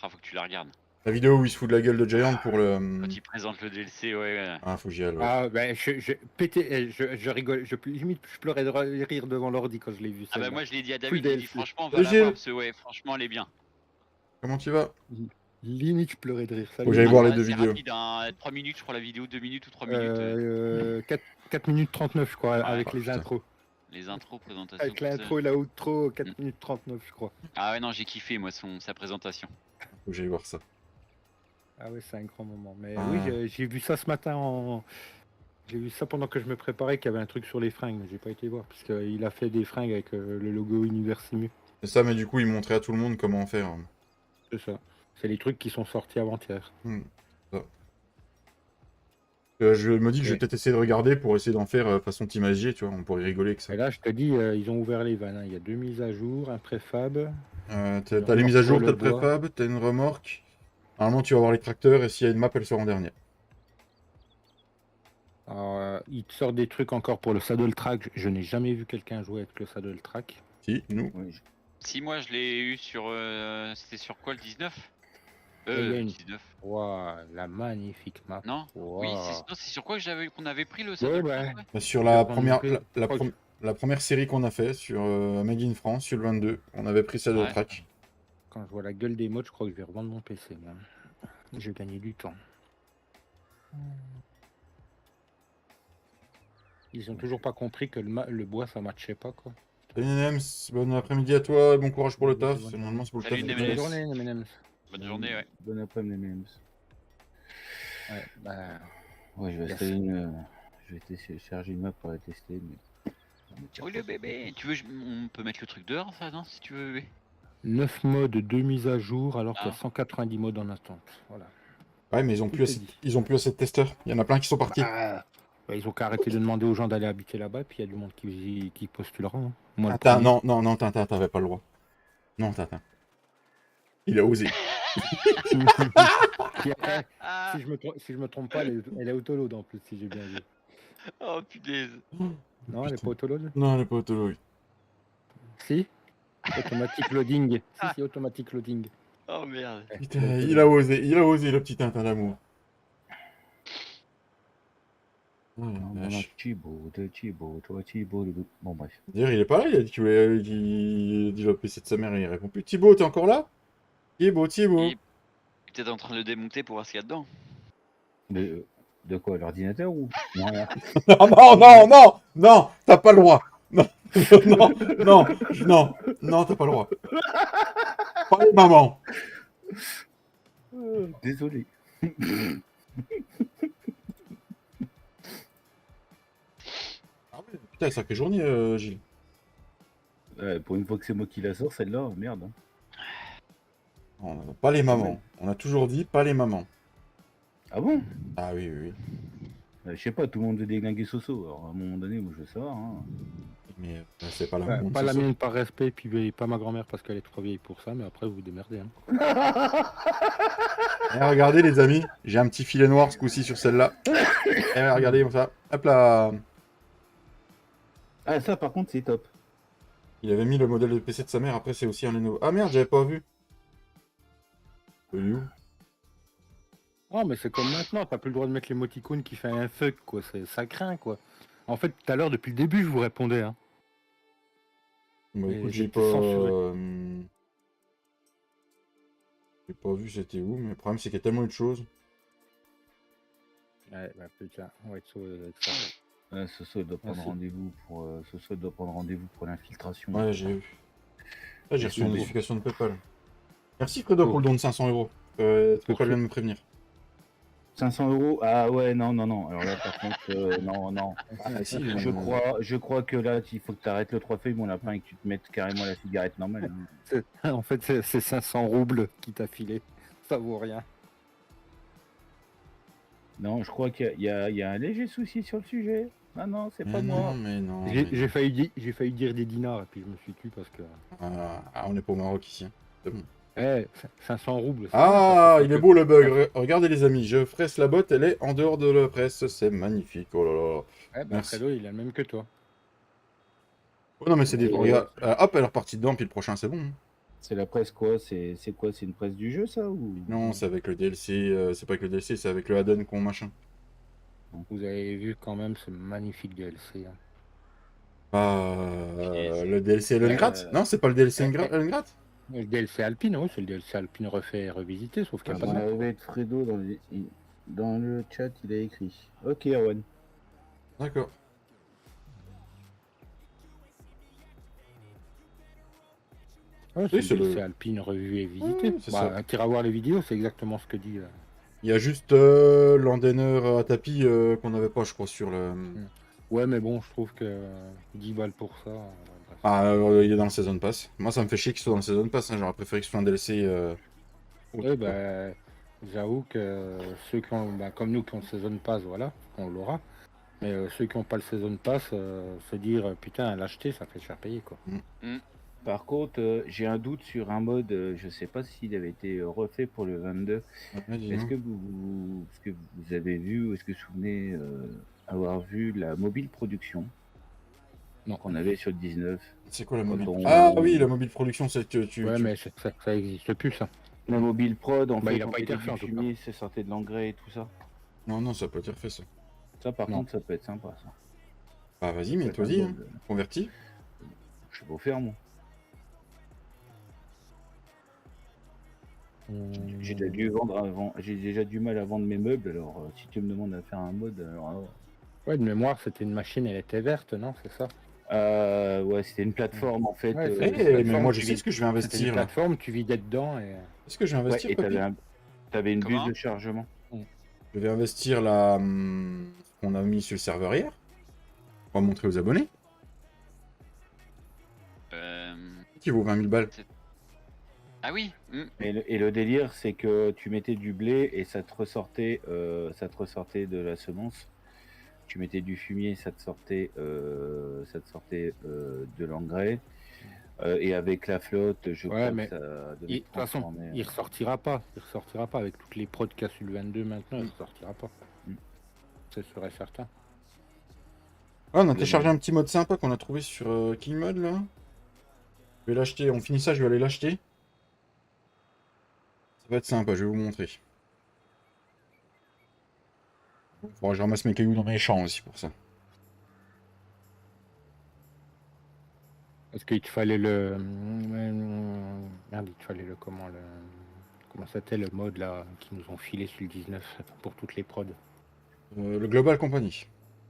Ah, faut que tu la regardes. La vidéo où il se fout de la gueule de Giant pour le. Quand il présente le DLC, ouais. Ah, faut que j'y aille. Ouais. Ah, ben, je rigole. Limite, je pleurais de rire devant l'ordi quand je l'ai vu. Ah bah celle-là. moi je l'ai dit à Full David, j'ai dit DLC. franchement on va la Gilles. voir parce que ouais franchement elle est bien. Comment tu vas? Limite, je pleurais de rire. Faut que j'aille voir les deux c'est vidéos. rapide, hein, 3 minutes je crois la vidéo, 2 minutes ou 3 minutes. 4 minutes 39, je crois, avec oh, les putain. intros. Les intros, présentations. Avec tout ça. l'intro et la outro, 4 minutes 39, je crois. Ah ouais non j'ai kiffé moi sa présentation. Faut que j'aille voir ça. Ah ouais, c'est un grand moment. Mais Ah. oui, j'ai vu ça ce matin J'ai vu ça pendant que je me préparais qu'il y avait un truc sur les fringues, mais j'ai pas été voir, parce qu'il a fait des fringues avec le logo Universimu. C'est ça, mais du coup, il montrait à tout le monde comment faire. C'est ça. C'est les trucs qui sont sortis avant-hier. Ça. Je me dis que je vais Ouais. peut-être essayer de regarder pour essayer d'en faire façon Team SG, tu vois, on pourrait rigoler que ça. Et là, je te dis, ils ont ouvert les vannes. Hein. Il y a 2 mises à jour, un préfab. T'as les mises à jour, remorque t'as le pour le bois. préfab, t'as une remorque. Normalement, tu vas avoir les tracteurs et s'il y a une map, elle sera en dernier. Ils te sortent des trucs encore pour le saddle track. Je n'ai jamais vu quelqu'un jouer avec le saddle track. Si, nous. Oui, Si moi je l'ai eu sur c'était sur quoi le 19 Il y a une- 19. Waouh, la magnifique map. Non Wow. Oui, c'est sur quoi qu'on avait pris le Ouais, saddle ouais. track, Bah, sur Je la vais prendre première, une la, prise. prom- la première série qu'on a fait sur Made in France, sur le 22, on avait pris ça de Ouais. track. Quand je vois la gueule des modes, je crois que je vais revendre mon PC. Moi. J'ai gagné du temps. Ils ont toujours pas compris que le bois ça matchait pas quoi. Salut Nenems, bon après-midi à toi et bon courage pour le Bonne taf. journée. Normalement, c'est pour le Salut, taf. Nenems. Bonne journée, M&M's. Bonne journée, ouais. Bon après-midi, Nemems. Ouais, bah, Ouais, je vais Yes. essayer je vais télécharger une map pour la tester, mais... Oh le bébé, tu veux on peut mettre le truc dehors ça non si tu veux bébé. 9 modes, 2 mises à jour, alors qu'il y a Ah. 190 modes en attente. Voilà. Ouais, mais ils ont Tout plus est assez, dit. ils ont plus assez de testeurs. Il y en a plein qui sont partis. Bah, ils ont qu'à arrêter de demander aux gens d'aller habiter là-bas, puis il y a du monde qui postulera. Hein. Moi, le Attends, premier. non, Tintin, t'avais pas le droit. Non, Tintin. Il a osé. Puis après, si je me trompe pas, elle est autoload en plus, si j'ai bien vu. Oh punaise. Non, elle est pas autoload? Non, elle est pas autologue. Si? Automatic loading. Si, automatic loading. Oh merde. Ouais, Putain, elle est il a autoload. osé, le petit Tintin d'amour. Oh, la Bon, vache. Thibaut, toi Thibaut. Bon, bref. D'ailleurs, il est pas là, il a dit qu'il voulait qu'il a PC de sa mère et il répond plus. Thibaut, t'es encore là? Thibaut, Il Thibaut. est peut-être en train de le démonter pour voir ce qu'il y a dedans. De quoi, l'ordinateur ou? Non, rien. Non, non, non, non, non, t'as pas le droit. Non, non, non, non, non, t'as pas le droit. Pas les mamans. Désolé. Ah ouais, putain, sacrée journée, Gilles. Pour une fois que c'est moi qui la sors, celle-là, merde. Hein. Non, pas les mamans. On a toujours dit pas les mamans. Ah bon? Ah oui, oui, oui. Je sais pas, tout le monde veut déglinguer Soso. Alors à un moment donné, moi je veux savoir. Hein. Mais c'est pas la Ouais, maman de pas la Soso. mienne par respect, puis pas ma grand-mère parce qu'elle est trop vieille pour ça, mais après vous vous démerdez. Hein. Eh, regardez les amis, j'ai un petit filet noir ce coup-ci sur celle-là. Eh, regardez comme ça. Hop là. Ah, ça par contre, c'est top. Il avait mis le modèle de PC de sa mère, après c'est aussi un Lenovo. Ah merde, j'avais pas vu. Il est où? Oh, mais c'est comme maintenant, t'as plus le droit de mettre l'émoticône qui fait un fuck, quoi. Ça craint, quoi. En fait, tout à l'heure, depuis le début, je vous répondais. Hein. Bah Mais écoute, j'ai été censuré. J'ai pas vu c'était où, mais le problème c'est qu'il y a tellement eu de choses. Ouais, bah putain, on va être sauvé avec ça. Soso il doit prendre Merci. rendez-vous pour Soso il doit prendre rendez-vous pour l'infiltration. Ouais, j'ai vu. Là, j'ai Et reçu c'est une beau. notification de PayPal. Merci Fredo pour le don de 500 euros. PayPal vient de me prévenir. 500 euros? Ah ouais, non, non, non. Alors là, par contre, non, non. Ah si, Je crois que là, il faut que tu arrêtes le 3 feuilles, mon lapin, et que tu te mettes carrément la cigarette normale. Hein. En fait, c'est 500 roubles qui t'a filé. Ça vaut rien. Non, je crois qu'il y a un léger souci sur le sujet. Ah non, c'est pas mais moi. non, mais non. J'ai failli dire des dinars et puis je me suis tué parce que. On est pas au Maroc ici. Hein. C'est bon. 500 roubles. c'est Ah, bien, ça il est peut- beau le bug. Regardez les amis, je presse la botte, elle est en dehors de la presse. C'est magnifique. Oh là là. Ouais, bah, Merci. Fredo, il a le même que toi. Oh non, mais c'est des. Et- Regarde, hop, elle est repartie dedans, puis le prochain, c'est bon. Hein. C'est la presse quoi? C'est quoi? C'est une presse du jeu, ça ou... Non, c'est avec le DLC. C'est pas avec le DLC, c'est avec le add-on qu'on machin. Vous avez vu quand même ce magnifique DLC. Hein. Le DLC Lengrat? Non, c'est pas le DLC Lengrat? Le DLC Alpine, oui, c'est le DLC Alpine refait et revisité, sauf qu'il n'y a Ah, pas de bon. map. Avec Fredo dans le chat, il a écrit. Ok, Erwan. D'accord. Ouais, Oui, c'est c'est le DLC le- Alpine revu et visité. Ouais, c'est ça. T'iras voir les vidéos, c'est exactement ce que dit. Il y a juste l'andeneur à tapis qu'on n'avait pas, je crois, sur le. Ouais, mais bon, je trouve que 10 balles pour ça. Bref. Ah, il est dans le Season Pass. Moi, ça me fait chier qu'il soit dans le Season Pass. Hein. J'aurais préféré qu'il soit un DLC. Ouais, bah, j'avoue que ceux qui ont, bah, comme nous qui ont le Season Pass, voilà, on l'aura. Mais ceux qui n'ont pas le Season Pass, se dire putain, l'acheter, ça fait cher payer quoi. Par contre, j'ai un doute sur un mode, je sais pas s'il avait été refait pour le 22. Ouais, dis Est-ce donc. que vous avez vu, ou est-ce que vous vous souvenez avoir vu la mobile production Non. qu'on avait sur le 19? C'est quoi la Quand mobile? on- Ah oui, la mobile production, c'est que Ouais, mais ça existe plus ça. La mobile prod, en Bah, fait, il a on pas été mettait refait, du en tout cas. fumier, ça sortait de l'engrais et tout ça. Non, non, ça peut être refait ça. Ça, par Non. contre, ça peut être sympa, ça. Bah vas-y, Ça mais peut être toi un dis, hein. mode, Converti. Je sais pas faire, moi. J'ai déjà dû vendre avant. J'ai déjà du mal à vendre mes meubles, alors si tu me demandes à faire un mode, alors. Ouais, de mémoire, c'était une machine, elle était verte, non? C'est ça? Ouais, c'était une plateforme en fait. Ouais, Eh, c'est une mais plateforme, moi je tu sais vis- ce que je vais C'était une investir là. plateforme, tu vidais dedans et. Est-ce que je vais Ouais, investir, et papy? t'avais une Comment buse de chargement. Je vais investir la ce qu'on a mis sur le serveur hier. On va montrer aux abonnés. Euh, Qui vaut 20 000 balles. Ah oui. Et le délire, c'est que tu mettais du blé et ça te ressortait de la semence. Tu mettais du fumier, ça te sortait de l'engrais. Et avec la flotte, je Ouais, crois mais que ça a donné De toute façon, transformer, il ressortira pas. Il ressortira pas avec toutes les prods qu'a su le 22 maintenant. Il ressortira pas. Mm. C'est sûr et certain. Ah, on a téléchargé un petit mode sympa qu'on a trouvé sur King Mode là. Je vais l'acheter, on finit ça, je vais aller l'acheter. Ça va être sympa, je vais vous montrer. Faudra que je ramasse mes cailloux dans mes champs aussi pour ça. Parce qu'il te fallait le. Merde, il te fallait le. Comment le. Comment c'était le mode là qu'ils nous ont filé sur le 19 pour toutes les prods. Le Global Company.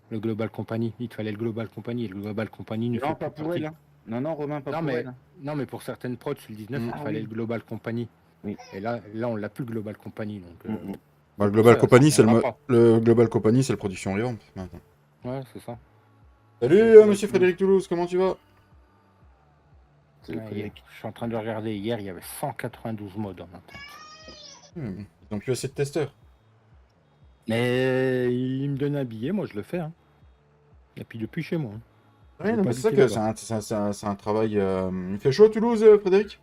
Le Global Company. Il te fallait le Global Company. Et le Global Company ne Non, fait pas plus pour partie. elle. Hein. Non, Romain, pas Non, pour mais, elle. Hein. non, mais pour certaines prods sur le 19, il te Ah fallait oui. le Global Company. Oui. Et là on l'a plus le Global Company. Donc, Bah, le Global Company, c'est ça reviendra le Global Company, c'est le production Revamp maintenant. pas. Ouais, c'est ça. Salut Donc, monsieur Frédéric Toulouse, comment tu vas? C'est Ouais, Frédéric. je suis en train de regarder. Hier, il y avait 192 modes en attente. Ils n'ont plus assez de testeurs. Mais il me donne un billet, moi je le fais. Hein. Et puis depuis chez moi. Hein. Ouais, J'ai non, pas mais c'est ça habité que là-bas. c'est un travail. Il fait chaud à Toulouse, Frédéric?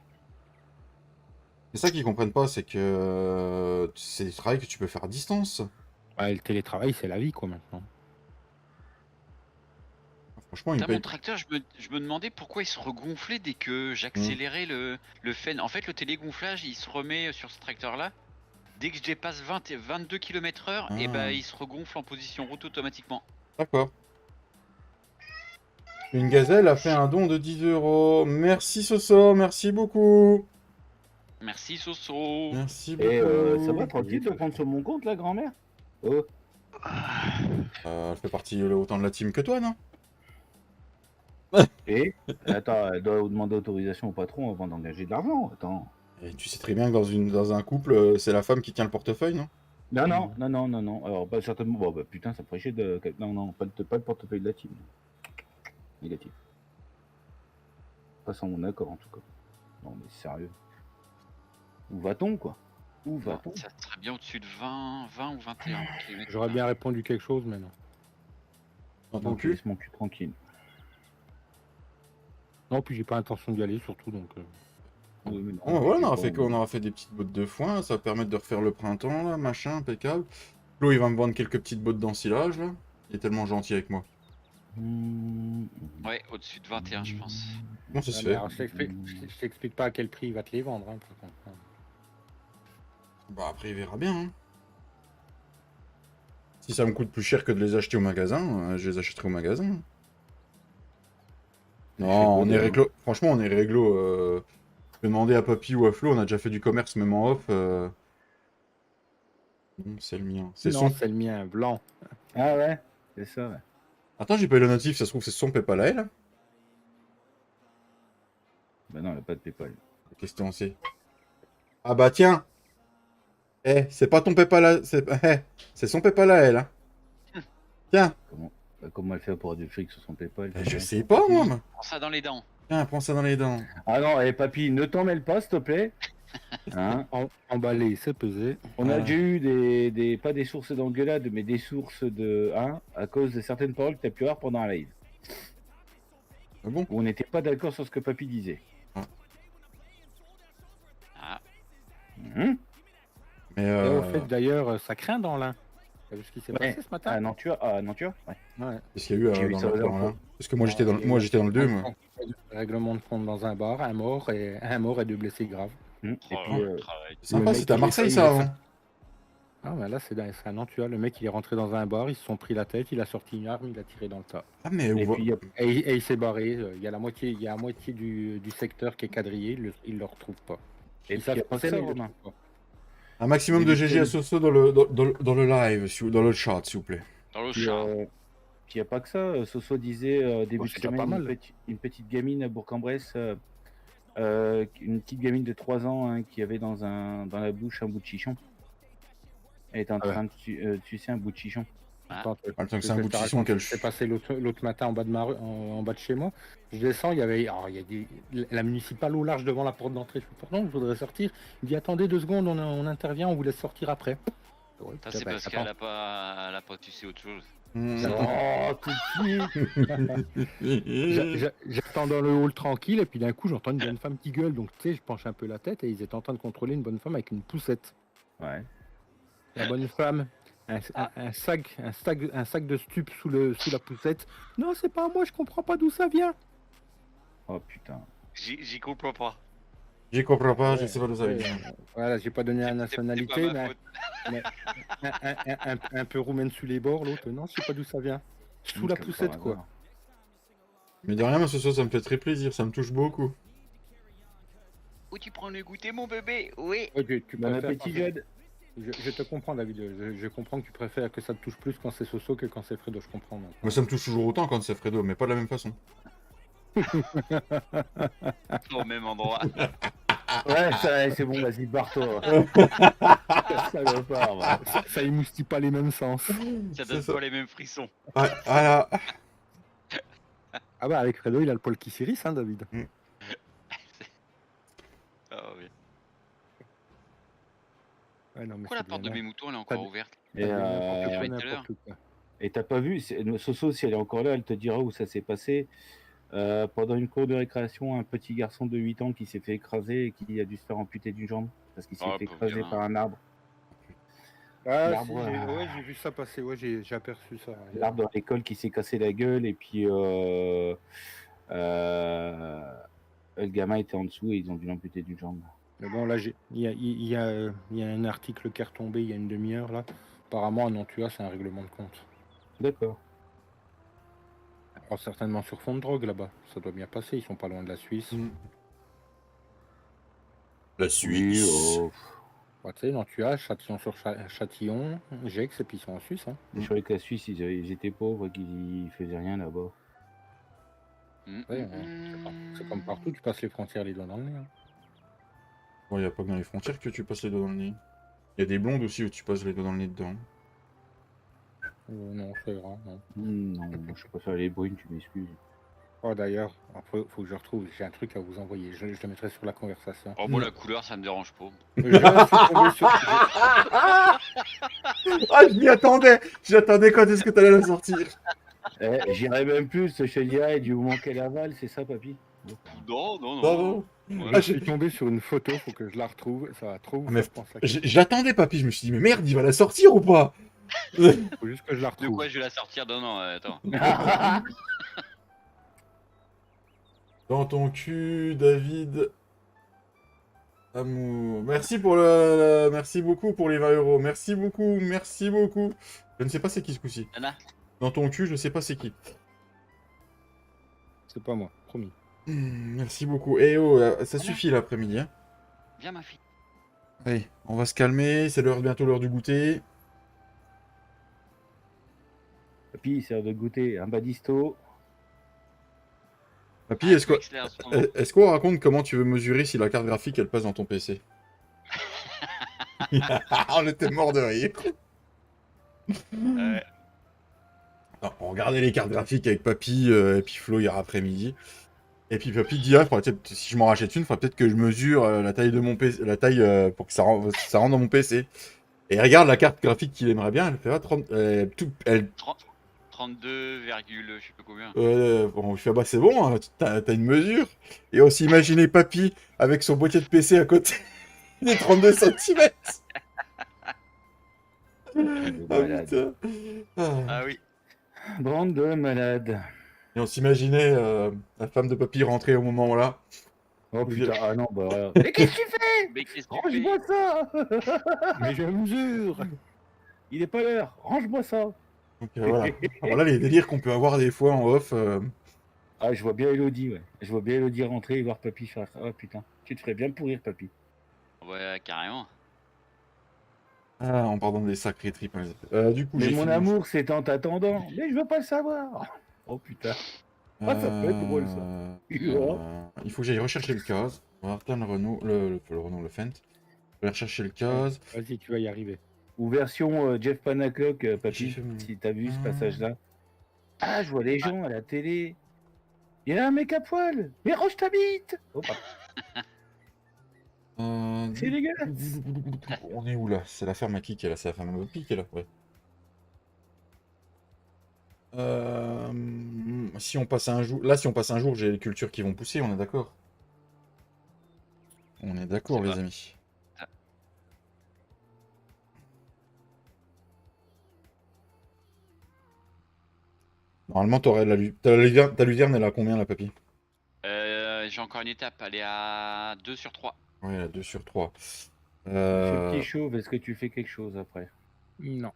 C'est ça qu'ils comprennent pas, c'est que c'est du travail que tu peux faire à distance. Ouais, le télétravail, c'est la vie quoi maintenant. Franchement, ils Putain, mon payent. tracteur, je me demandais pourquoi il se regonflait dès que j'accélérais le fan. En fait, le télégonflage, il se remet sur ce tracteur-là. Dès que je dépasse 20 et 22 km/h, et bah Ah. il se regonfle en position route automatiquement. D'accord. Une gazelle a fait un don de 10 €. Merci Soso, merci beaucoup. Merci Soso. Merci beaucoup. Et ça va, tranquille de prendre sur mon compte, la grand-mère? Oh. Elle fait partie autant de la team que toi, non? Et attends, elle doit demander autorisation au patron avant d'engager de l'argent. Attends. Et tu sais très bien que dans un couple, c'est la femme qui tient le portefeuille, non? Non. Alors, pas certainement. Bon, bah putain, ça ferait chier de. Non, pas le portefeuille de la team. Négatif. Pas sans mon accord, en tout cas. Non, mais sérieux. Où va-t-on, quoi? Où va-t-on? Ça serait bien au-dessus de 20 ou 21 km. J'aurais bien répondu quelque chose, mais non. Dans ton Donc, cul? laisse mon cul tranquille. Non, puis j'ai pas intention d'y aller surtout, donc. Oui, mais non, Oh, voilà, j'ai on aura pas fait quoi? envie. On aura fait des petites bottes de foin, ça va permettre de refaire le printemps, là, machin, impeccable. Flo, il va me vendre quelques petites bottes d'ensilage, là. Il est tellement gentil avec moi. Ouais, au-dessus de 21, je pense. Comment ça se Ah, fait? mais alors, je t'explique pas à quel prix il va te les vendre. Hein, par contre. Bah après, il verra bien, hein. Si ça me coûte plus cher que de les acheter au magasin, je les achèterai au magasin. Non, on est réglo. Franchement, on est réglo. Je vais demander à Papy ou à Flo, on a déjà fait du commerce même en off. Non, c'est le mien. C'est Non, son. c'est le mien, blanc. Ah ouais, c'est ça, ouais. Attends, j'ai pas eu le notif, ça se trouve c'est son PayPal à elle. Bah non, elle a pas de PayPal. Question c'est. Ah bah tiens. C'est pas ton PayPal à. C'est son PayPal à elle. Hein. Tiens. Comment elle fait pour avoir du fric sur son PayPal? Je sais pas moi. Prends ça dans les dents. Tiens, prends ça dans les dents. Ah non, papy, ne t'en mêle pas, s'il te plaît. Hein? Emballé, c'est pesé. On a déjà eu pas des sources d'engueulade, mais des sources de. Hein, à cause de certaines paroles que tu as pu avoir pendant un live. Ah bon? Où on n'était pas d'accord sur ce que papy disait. Ah, Mais Et au fait, d'ailleurs, ça craint dans l'un. T'as vu ce qui s'est Ouais. passé ce matin? Ah non, tu as. Ah non, tu as. Ouais. Ouais. qu'est-ce qu'il y a eu J'ai vu dans ça le aux plan là? infos. Parce que moi j'étais dans le 2 moi. Règlement de compte dans un bar, un mort et 2 blessés graves. Et oh, puis, le travail. C'est sympa, mec, c'était à il Marseille essaye, ça il avant. Ah mais là c'est un Nantua, le mec il est rentré dans un bar, ils se sont pris la tête, il a sorti une arme, il a tiré dans le tas. Ah mais et où puis, il y a- Et il s'est barré, il y a la moitié du secteur qui est quadrillé, il le retrouve pas. et Ils puis, savent il y a pas pas ça, ils le Romain. trouvent pas. un maximum de GG à Soso dans le live, dans le chat s'il vous plaît. Dans le Puis, chat. puis il n'y a pas que ça. Soso disait début Bon, de c'est déjà semaine, pas mal. une petite gamine à Bourg-en-Bresse, une petite gamine de 3 ans hein, qui avait dans la bouche un bout de chichon. Elle est en train de sucer un bout de chichon. Attends, Ah, le temps que c'est un bout de chichon qu'elle. C'est passé l'autre matin en bas de en bas de chez moi. Je descends, il y avait la municipale au large devant la porte d'entrée. Je fais pardon, je voudrais sortir. Il me dit attendez 2 secondes, on intervient, on vous laisse sortir après. Ouais, Ça, putain, c'est bah, parce attends. qu'elle a pas tu sais autre chose. Oh, tout de suite. J'attends dans le hall tranquille et puis d'un coup j'entends une bonne femme qui gueule. Donc tu sais, je penche un peu la tête et ils étaient en train de contrôler une bonne femme avec une poussette. Ouais. La bonne femme, un sac de stup sous la poussette. Non, c'est pas moi, je comprends pas d'où ça vient. Oh putain. J'y comprends pas. J'y comprends pas, je Ouais, sais pas d'où ça ouais, vient. Voilà, j'ai pas donné la C'est pas nationalité, ma mais, faute. mais un peu roumaine sous les bords, l'autre, non, je sais pas d'où ça vient. Sous la Comme poussette, par quoi. hasard. Mais de rien, ce soir, ça me fait très plaisir, ça me touche beaucoup. Où tu prends le goûter, mon bébé? Oui. Ouais, tu Bon préfères appétit, quand Jed. je te comprends, David. Je comprends que tu préfères que ça te touche plus quand c'est Soso que quand c'est Fredo, je comprends. Donc. Moi, ça me touche toujours autant quand c'est Fredo, mais pas de la même façon. Au même endroit. Ouais, ça, c'est bon, vas-y, barre-toi. Salopard, va. Ça émoustille pas les mêmes sens. Ça C'est donne ça. pas les mêmes frissons. Ah, ah là. Ah bah avec Fredo, il a le poil qui s'irrisse, hein, David. Ah oui. Ouais, non, mais Pourquoi la c'est porte de bien, mes hein. moutons elle est encore Pas de- ouverte? Et, Ça devient n'importe quoi, tout à l'heure. n'importe quoi. et t'as pas vu, Soso, si elle est encore là, elle te dira où ça s'est passé. Pendant une cour de récréation, un petit garçon de 8 ans qui s'est fait écraser et qui a dû se faire amputer d'une jambe parce qu'il s'est Oh, fait pauvre écraser gamin. par un arbre. Ah L'arbre, si, j'ai vu ça passer, ouais, j'ai aperçu ça. L'arbre dans l'école qui s'est cassé la gueule et puis le gamin était en dessous et ils ont dû l'amputer d'une jambe. Mais bon, là, il y a un article qui est retombé il y a une demi-heure, là. Apparemment, à Nantua, c'est un règlement de compte. D'accord. Alors, certainement sur fond de drogue, là-bas. Ça doit bien passer, ils sont pas loin de la Suisse. La Oui, Suisse. oh. Bah, tu sais, Nantua, Châtillon, Gex, et puis ils sont en Suisse. Hein. Je croyais que la Suisse, ils étaient pauvres, qu'ils faisaient rien là-bas. Ouais, c'est comme partout, tu passes les frontières les doigts dans le nez. Hein. Bon, y a pas que dans les frontières que tu passes les doigts dans le nez. Y a des blondes aussi où tu passes les doigts dans le nez dedans. Non, c'est vrai. Non. Non, moi, je préfère les brunes, tu m'excuses. Oh, d'ailleurs, faut que je retrouve, j'ai un truc à vous envoyer. Je le mettrai sur la conversation. Oh, moi, la couleur, ça me dérange pas. Je suis tombé sur... Ah, je m'y attendais. J'attendais quand est-ce que t'allais la sortir. J'irais même plus, je te dirais, du moment qu'elle avale, c'est ça, papy? Non, non, non. Bravo. Ouais. Je suis tombé sur une photo, faut que je la retrouve. Ça va trop vous Ah, mais faire penser à quelque Je l'attendais, papy. Je me suis dit, mais merde, il va la sortir ou pas? chose. Faut juste que je la De retrouve. quoi je vais la sortir? Non, non, attends. Dans ton cul, David. Amour. Merci pour merci beaucoup pour les 20 euros. Merci beaucoup, merci beaucoup. Je ne sais pas c'est qui ce coup-ci. Anna, Dans ton cul, je ne sais pas c'est qui. C'est pas moi, promis. Merci beaucoup. Eh oh, ça suffit l'après-midi. Hein. viens, ma fille. Allez, on va se calmer. C'est bientôt l'heure du goûter. Papy, c'est l'heure de goûter un badisto. Papy, est-ce Wexler, en ce moment. qu'on raconte comment tu veux mesurer si la carte graphique elle passe dans ton PC? On était mort de rire. Ouais. Non, on regardait les cartes graphiques avec Papy et puis Flo hier après-midi. Et puis Papy dit, ah, si je m'en rachète une, il faudra peut-être que je mesure la taille de mon PC, la taille pour que ça rentre dans mon PC. Et il regarde la carte graphique qu'il aimerait bien, elle fait ah, 30, elle 32, je sais pas combien. bon, je fais, bah c'est bon, hein, t'as une mesure. Et on s'imaginait Papy avec son boîtier de PC à côté des 32 cm. Malade. Ah oui. Bande de malades. Et on s'imaginait la femme de Papy rentrer au moment là. Oh putain, ah non, bah voilà. Mais qu'est-ce que tu fais? Mais qu'est-ce que tu fais? Range-moi ça. Mais je mesure. Il est pas l'heure, range-moi ça. Donc voilà. Voilà les délires qu'on peut avoir des fois en off. Ah, je vois bien Elodie, ouais. Je vois bien Elodie rentrer et voir Papy faire ça. Oh putain, tu te ferais bien pourrir, Papy. Ouais, carrément. Ah, en parlant des sacrés tripes. Hein. Du coup, Mais j'ai mon fini. amour, c'est en t'attendant. Mais je veux pas le savoir. Oh putain. Ah, ça peut être drôle, ça. Il faut que j'aille rechercher le case. Martin Renault, le Renault, le Fent. Je vais rechercher le case. Vas-y, tu vas y arriver. Ou version Jeff Panaclock, J'ai Papy, fait mon- si t'as vu ce passage-là. Ah, je vois les gens à la télé. Il y a un mec à poil. Mais range ta bite. Oh, c'est dégueulasse. On est où là? C'est la ferme à qui qui est là? C'est la ferme à Papy qui est là, ouais. Si on passe un jour... Là, si on passe un jour, j'ai les cultures qui vont pousser, on est d'accord? On est d'accord, C'est les vrai. amis. Normalement, t'aurais ta luzerne, elle a combien, la papy? J'ai encore une étape, elle est à 2 sur 3. Ouais, elle a 2 sur 3. Ce petit chauve, est-ce que tu fais quelque chose après? Non.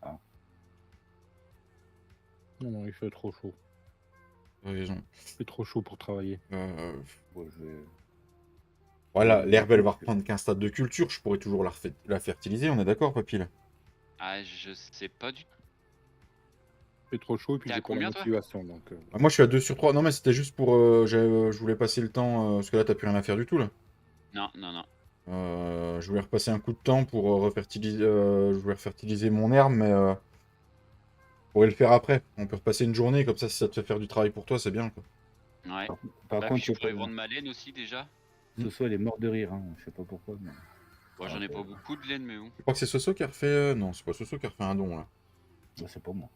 Ah. Non, il fait trop chaud. T'as raison. Il fait trop chaud pour travailler. Bon, je vais... Voilà, l'herbe, elle va parce que- reprendre qu'un stade de culture. Je pourrais toujours la fertiliser, on est d'accord, papy, là? Ah, je sais pas du tout. Il fait trop chaud et puis T'es à j'ai pas la combien, toi? motivation. Donc, Ah, moi, je suis à 2 sur 3. Non, mais c'était juste pour... je voulais passer le temps... parce que là, t'as plus rien à faire du tout, là. Non, non, non. Je voulais repasser un coup de temps pour refertiliser... je voulais refertiliser mon herbe, mais... on pourrait le faire après. On peut repasser une journée, comme ça, si ça te fait faire du travail pour toi, c'est bien, quoi. Ouais. Par Bah, contre, puis je faut pourrais pas... vendre ma laine aussi déjà. ce soir, elle est morte de rire, hein. Je sais pas pourquoi. Mais... Bon, j'en ai pas beaucoup de laine, mais bon. Je crois que c'est Soso qui a refait... Non, c'est pas Soso qui a refait un don, là. Ouais, c'est pas moi.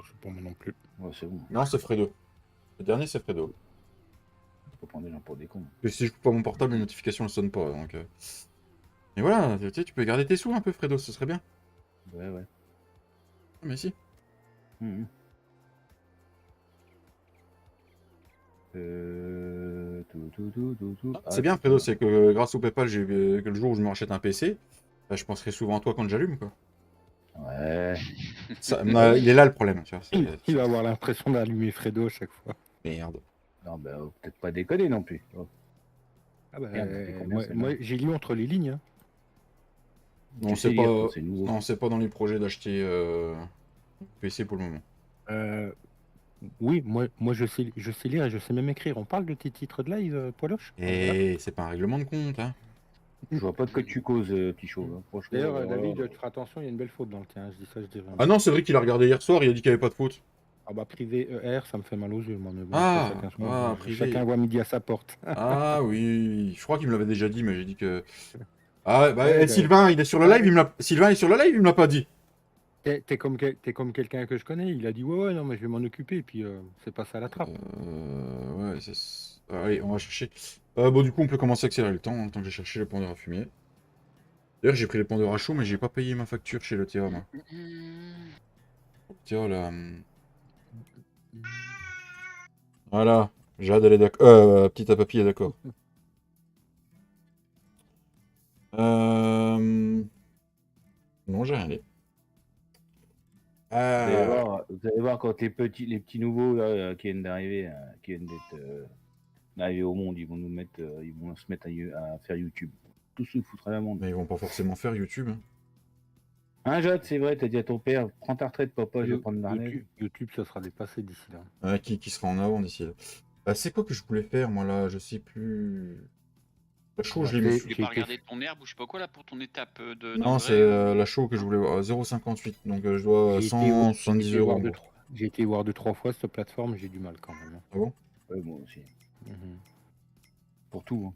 c'est pas moi non plus. Ouais, c'est bon. Non, c'est Fredo. Le dernier, c'est Fredo. Faut pas prendre des gens pour des cons. Et si je coupe pas mon portable, les notifications ne sonnent pas, donc... Et voilà, tu sais, tu peux garder tes sous un peu, Fredo, ce serait bien. Ouais, ouais. Ah, mais si. Mhm. C'est bien, Fredo, c'est que grâce au PayPal, j'ai vu que le jour où je me rachète un PC, bah, je penserai souvent à toi quand j'allume, quoi. Ouais. Il est là le problème, tu vois. Il va avoir l'impression d'allumer Fredo à chaque fois. Merde. Non, bah, peut-être pas déconner non plus. Oh. Ah bah, Merde, ça fait combien, moi, celle-là j'ai lu entre les lignes. Hein. Non, Tu sais c'est lire, pas... toi, c'est nouveau. Non, c'est pas dans les projets d'acheter PC pour le moment. Oui, moi je sais lire et je sais même écrire. On parle de tes titres de live, Poiloche? Et c'est pas un règlement de compte, hein. Je vois pas de quoi tu causes, petit chauve. Hein. Franchement. D'ailleurs, alors là, David, tu feras attention, il y a une belle faute dans le tien. Je dis ça, je dis rien. Ah non, c'est vrai qu'il a regardé hier soir, il a dit qu'il n'y avait pas de faute. Ah bah privé ER, ça me fait mal aux yeux, moi. Mais bon, Ah, après, privé. chacun voit midi à sa porte. Ah oui, je crois qu'il me l'avait déjà dit, mais j'ai dit que... Ah ouais, bah, Ouais, Sylvain, il est sur le live, Sylvain est sur le live, il me l'a pas dit. T'es comme quelqu'un que je connais, il a dit ouais, non, mais je vais m'en occuper, et puis c'est passé à la trappe. Ouais, allez, on va chercher. Bon, du coup, on peut commencer à accélérer le temps, en tant que j'ai cherché les pendeurs à fumier. D'ailleurs, j'ai pris les pendeurs à chaud, mais j'ai pas payé ma facture chez le TIA, moi. TIA, là... Voilà, Jade, elle est d'accord. Petite à papy est d'accord. Non, j'ai rien dit. Vous allez voir quand les petits nouveaux là, qui viennent d'arriver, qui viennent d'arriver au monde, ils vont ils vont se mettre à faire YouTube. Tout se foutre à la monde. Mais ils vont pas forcément faire YouTube. Hein. Hein, Jade, c'est vrai, t'as dit à ton père, prends ta retraite, papa, je vais prendre ma retraite. YouTube, ça sera dépassé d'ici là. Qui sera en avant d'ici là. C'est quoi que je voulais faire, moi, là? Je sais plus... La chaux, je l'ai mis... Tu voulais pas regarder ton herbe ou je sais pas quoi là pour ton étape de Non, c'est la chaux que je voulais voir. 0,58. Donc je dois 170 euros. J'ai été voir 2-3 fois cette plateforme, j'ai du mal quand même. Ah bon? Ouais, moi aussi. Pour tout. Hein.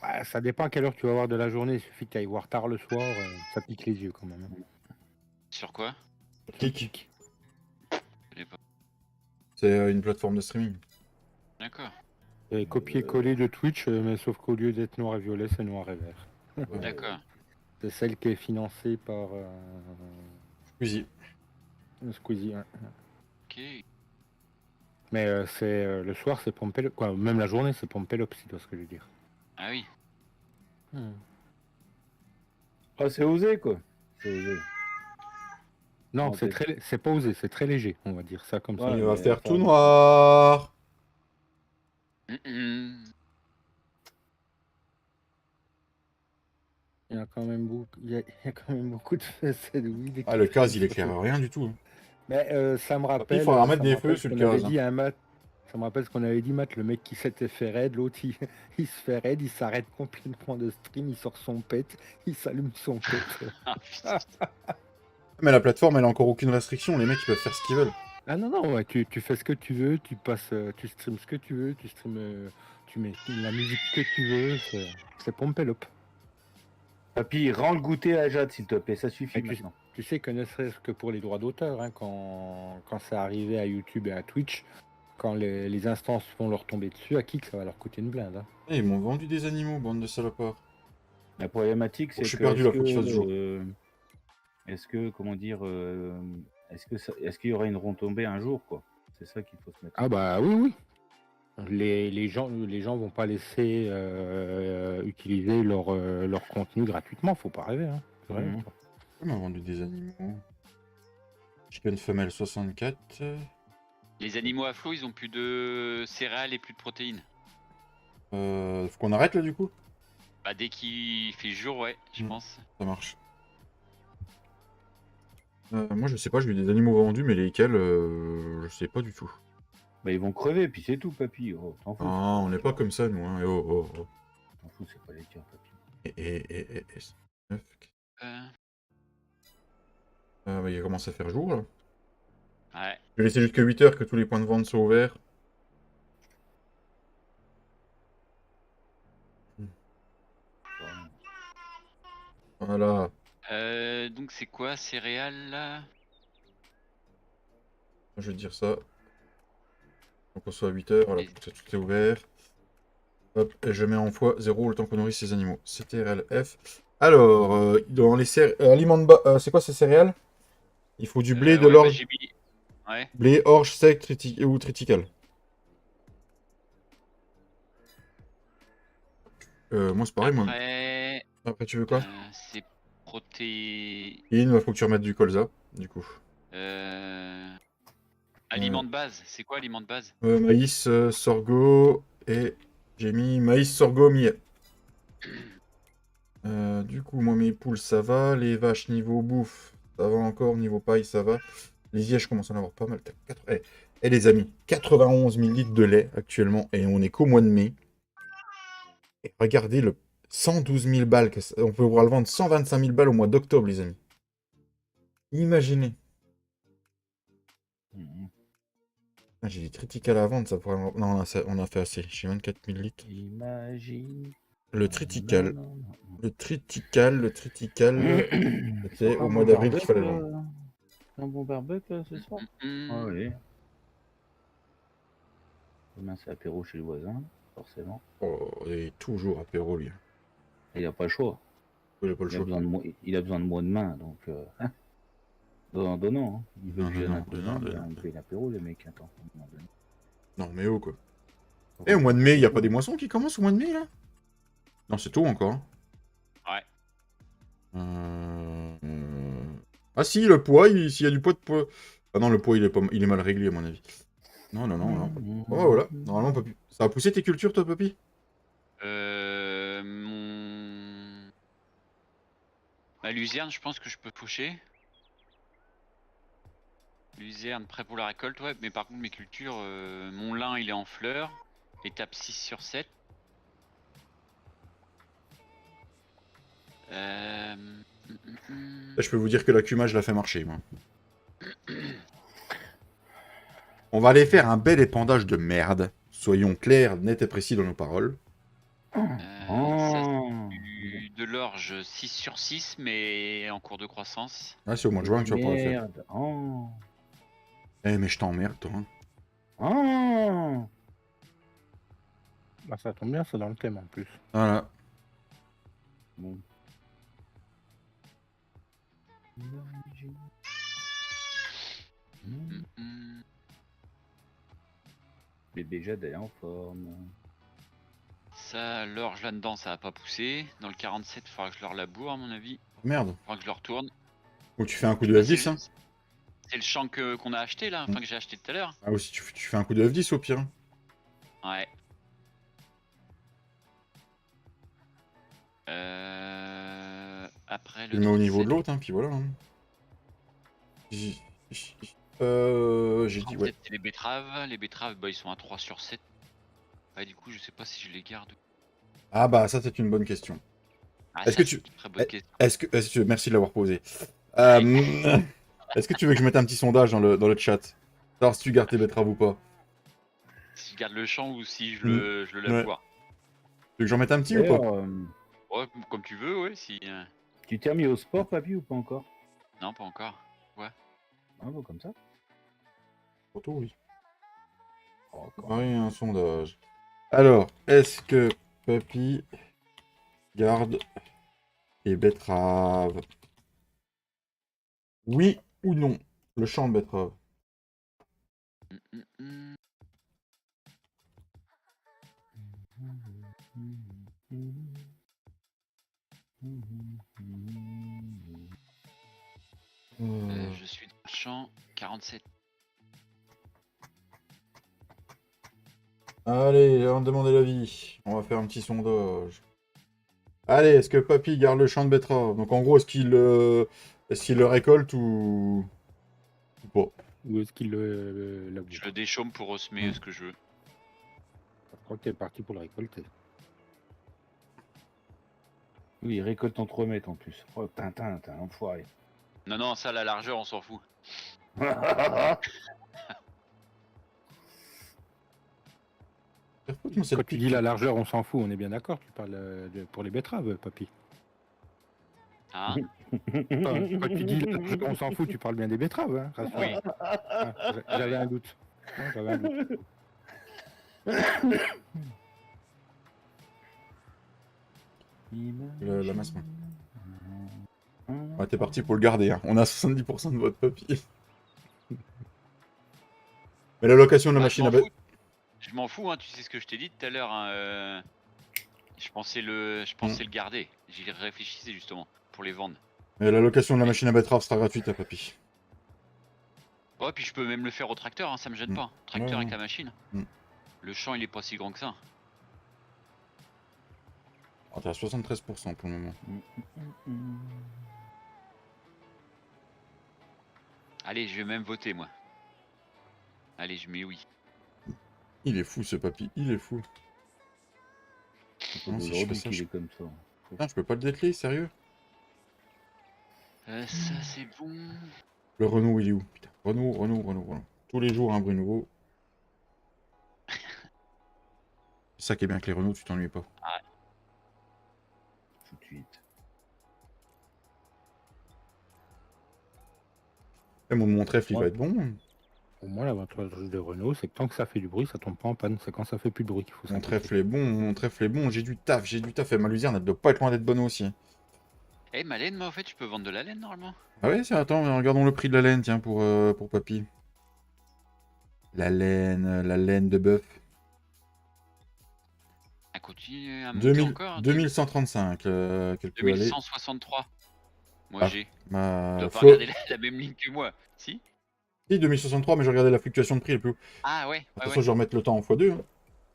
Ouais, ça dépend à quelle heure tu vas voir de la journée. Il suffit que tu ailles voir tard le soir, ça pique les yeux quand même. Sur quoi? Kik. Je l'ai pas. C'est une plateforme de streaming. D'accord. Copier-coller de Twitch, mais sauf qu'au lieu d'être noir et violet, c'est noir et vert. D'accord. C'est celle qui est financée par Squeezie. Squeezie. Ouais. Ok. Mais c'est le soir, c'est Pompelop. Quoi, même la journée, c'est Pompelop, si tu vois ce que je veux dire. Ah oui. Ah, c'est osé, quoi. C'est osé. Non, En c'est fait. c'est pas osé, c'est très léger, on va dire ça comme ça. Il va faire enfin, tout noir. Il y a quand même beaucoup, il y a quand même beaucoup de facettes. Oui, Ah, le cas, il éclaire rien du tout. Mais ça me rappelle. Il faudra remettre des feux sur le cas. Ça me rappelle ce qu'on avait dit, Matt, le mec qui s'était fait raid, l'autre il se fait raid, il s'arrête complètement de stream, il sort son pet, il s'allume son pet. Ah putain. Mais la plateforme, elle a encore aucune restriction. Les mecs, ils peuvent faire ce qu'ils veulent. Ah non, ouais, tu fais ce que tu veux, tu passes, tu streams ce que tu veux, tu mets la musique que tu veux, c'est Pompelop. Papy, rends le goûter à Jade, s'il te plaît, ça suffit Et maintenant. Tu sais que ne serait-ce que pour les droits d'auteur, hein, quand c'est arrivé à YouTube et à Twitch, quand les instances vont leur tomber dessus, à Kik, ça va leur coûter une blinde. Hein. Eh, ils m'ont vendu des animaux, bande de salopards. La problématique, Oh, c'est je suis que perdu là, faut qu'il fasse jour. comment dire, est-ce qu'il y aura une retombée un jour, quoi? C'est ça qu'il faut se mettre. Ah bah oui, oui. Les gens vont pas laisser utiliser leur contenu gratuitement, faut pas rêver. Hein. C'est vrai, Mhm. quoi. Ils m'ont vendu des animaux. Chicken femelle 64. Les animaux à flot, ils ont plus de céréales et plus de protéines. Faut qu'on arrête là du coup? Bah, dès qu'il fait jour, ouais, je pense. Ça marche. Moi je sais pas, j'ai eu des animaux vendus, mais lesquels, je sais pas du tout. Bah, ils vont crever, puis c'est tout, papy. Oh, t'en fous. Ah, on n'est pas comme ça, nous. Hein. Eh, oh, oh, oh. T'en fous, c'est pas les tiens, papy. Neuf. Euh, Bah, il commence à faire jour là. ouais. Je vais laisser jusqu'à 8h que tous les points de vente soient ouverts. Voilà. Donc c'est quoi, céréales là? Je vais te dire ça. Donc on soit à 8h, voilà, Et- tout est ouvert. Hop, et je mets en x0 le temps qu'on nourrisse ces animaux. CTRL-F. Alors, dans les aliments de base, c'est quoi ces céréales? Il faut du blé, de ouais, bah, l'orge, j'ai mis... Ouais. blé, orge sec ou triticale. Moi c'est pareil, moi. Après, Après tu veux quoi? c'est proté... Il faut que tu remettes du colza, du coup. Aliment de base, c'est quoi aliment de base? Maïs, sorgho et j'ai mis maïs, sorgho, millet. Du coup, moi mes poules ça va, les vaches niveau bouffe ça va encore, niveau paille ça va. Les IH, je commence à en avoir pas mal. Eh, les amis, 91 000 litres de lait actuellement et on est qu'au mois de mai. Et regardez le 112 000 balles, on peut pouvoir le vendre 125 000 balles au mois d'octobre, les amis. Imaginez. Mhm. Ah, j'ai des triticales à vendre, ça pourrait... Non, on a fait assez. J'ai 24 000 litres. Imagine. Le tritical. Non, non, non. Le tritical. C'était au mois d'avril qu'il fallait le vendre. Un bon barbecue ce soir? Ah oui. Demain, c'est apéro chez le voisin, forcément. Oh, il est toujours apéro, lui. Il a pas le choix. Il a pas le choix. Il a besoin de moi demain, donc. Donnant. Hein. Il veut Non, que je non, donne un non, coup de non, main, non, il non. fait l'apéro, le mec. Attends, à un moment donné. Non, mais oh, quoi. Eh, au mois de mai, il n'y a pas des moissons qui commencent au mois de mai, là? Non, c'est tôt encore. Ouais. Ah si, le poids, s'il y a du poids de poids... Ah non, le poids, il est mal réglé, à mon avis. Non. Oh, voilà. Normalement, papy. Ça a poussé tes cultures, toi, papy? Ma luzerne, je pense que je peux pousser. Luzerne prêt pour la récolte, ouais. Mais par contre, mes cultures, mon lin, il est en fleurs. Étape 6 sur 7. Là, je peux vous dire que la cuma, je la fais marcher, moi. On va aller faire un bel épandage de merde. Soyons clairs, nets et précis dans nos paroles. Ça, de l'orge 6 sur 6, mais en cours de croissance. Ah, c'est au mois de juin que tu vas pouvoir le faire. Merde. Oh. Eh, mais je t'emmerde, toi. Hein. Oh. Bah, ça tombe bien, c'est dans le thème en plus. Voilà. Bon. Bébé Jade, elle est en forme. Ça, l'orge là-dedans, ça va pas pousser. Dans le 47, il faudra que je leur laboure, à mon avis. Merde. Il faudra que je leur tourne. Ou tu fais un coup de F10, hein. C'est le champ qu'on a acheté là, enfin que j'ai acheté tout à l'heure. Ah, aussi, tu fais un coup de F10 au pire. Hein. Ouais. Après Tu le le mets au niveau de 37, l'autre, hein, puis voilà. Hein. J'ai dit, ouais. c'est les betteraves. Les betteraves, bah, ils sont à 3 sur 7. Ouais, du coup, je sais pas si je les garde. Ah bah, ça, c'est une bonne question. Ah, Est-ce ça, que c'est tu- une très bonne question. Est-ce que... Merci de l'avoir posé. Est-ce que tu veux que je mette un petit sondage dans le chat? Savoir si tu gardes tes betteraves ou pas. Si je garde le champ ou si je le Ouais. laboure. Tu veux que j'en mette un petit ou pas? Ouais, comme tu veux, ouais. Si, Tu t'es remis au sport, papy, ou pas encore? Non, pas encore. Un peu comme ça. Surtout, oui. Oh, quand Pareil, un sondage. Alors, est-ce que Papy garde les betteraves? Oui ou non? Le champ de betteraves. Mm. Je suis dans le champ 47. Allez, avant de demander l'avis, on va faire un petit sondage. Allez, est-ce que Papy garde le champ de betteraves? Donc en gros, est-ce qu'il le récolte ou pas? Ou est-ce qu'il laboure? Je le déchaume pour semer ce que je veux. Je crois que t'es parti pour le récolter. Oui, il récolte en 3 mètres en plus. Oh, Tintin, t'es un enfoiré. Non, ça, la largeur, on s'en fout. Quand tu dis la largeur, on s'en fout, on est bien d'accord. Tu parles pour les betteraves, papy. Hein? Quand tu dis la largeur, on s'en fout, tu parles bien des betteraves. Hein, rassure. Oui. Ah, j'avais un doute. Non, j'avais un doute. La masse main. Ouais, t'es parti pour le garder. Hein. On a 70% de votre Papy. Mais la location de la Bah, machine à bête. Je m'en fous, hein, tu sais ce que je t'ai dit tout à l'heure. Hein, je pensais le garder. J'y réfléchissais justement pour les vendre. Mais la location de la machine à betterave sera gratuite à Papy. Ouais, puis je peux même le faire au tracteur, hein, ça me gêne pas. Tracteur Ouais, avec ouais. la machine. Le champ, il est pas si grand que ça. Oh, t'es à 73% pour le moment. Allez, je vais même voter, moi. Allez, je mets oui. Il est fou ce Papy, il est fou. Non, si je fais ça, qu'il est comme ça. Putain, je peux pas le dételer, sérieux? Ça, c'est bon. Le Renault, il est où? Putain, Renault. Tous les jours, un bruit nouveau. C'est ça qui est bien avec les Renault, tu t'ennuies pas. Tout de suite. Et mon trèfle, il va être bon. Au moins, l'avantage de Renault, c'est que tant que ça fait du bruit, ça tombe pas en panne. C'est quand ça fait plus de bruit qu'il faut Mon s'inquiéter. trèfle est bon. J'ai du taf. Et ma luzerne, elle doit pas être loin d'être bonne aussi. Eh, ma laine, moi, en fait, je peux vendre de la laine normalement. Ah ouais, tiens, attends, regardons le prix de la laine, tiens, pour Papy. La laine de bœuf. Elle continue à monter encore. 2135, qu'elle peut aller. 2163. Moi, Ah, j'ai. Tu Ma dois pas Flo... regarder la même ligne que moi. Si? Si, 2063, mais je regardais la fluctuation de prix, elle est plus haut. Ah ouais. De toute façon, je vais remettre le temps en x2. Hein.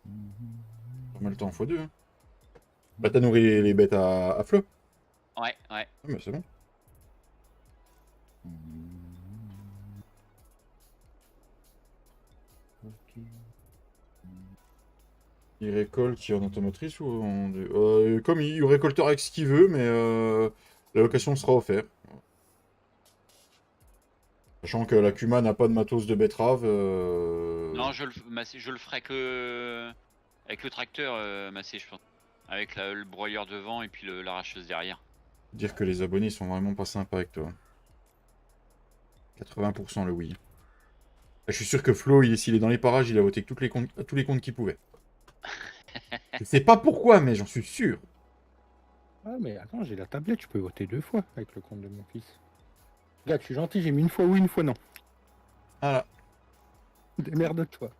Je remets le temps en x2. Hein. Bah, t'as nourri les bêtes à flot. Ouais. Ah, mais c'est bon. Il récolte en automotrice ou comme il récoltera avec ce qu'il veut, mais la location sera offerte. Sachant que la Kuma n'a pas de matos de betterave. Non, je le ferai que avec le tracteur, Massé, je pense. Avec le broyeur devant et puis l'arracheuse derrière. Dire que les abonnés sont vraiment pas sympas avec toi. 80% le oui. Je suis sûr que Flo, s'il est dans les parages, il a voté que tous les comptes qu'il pouvait. Je sais pas pourquoi, mais j'en suis sûr. Ah, mais attends, j'ai la tablette, je peux voter 2 fois avec le compte de mon fils. Regarde, je suis gentil, j'ai mis une fois oui, une fois non. Voilà. Démerde-toi.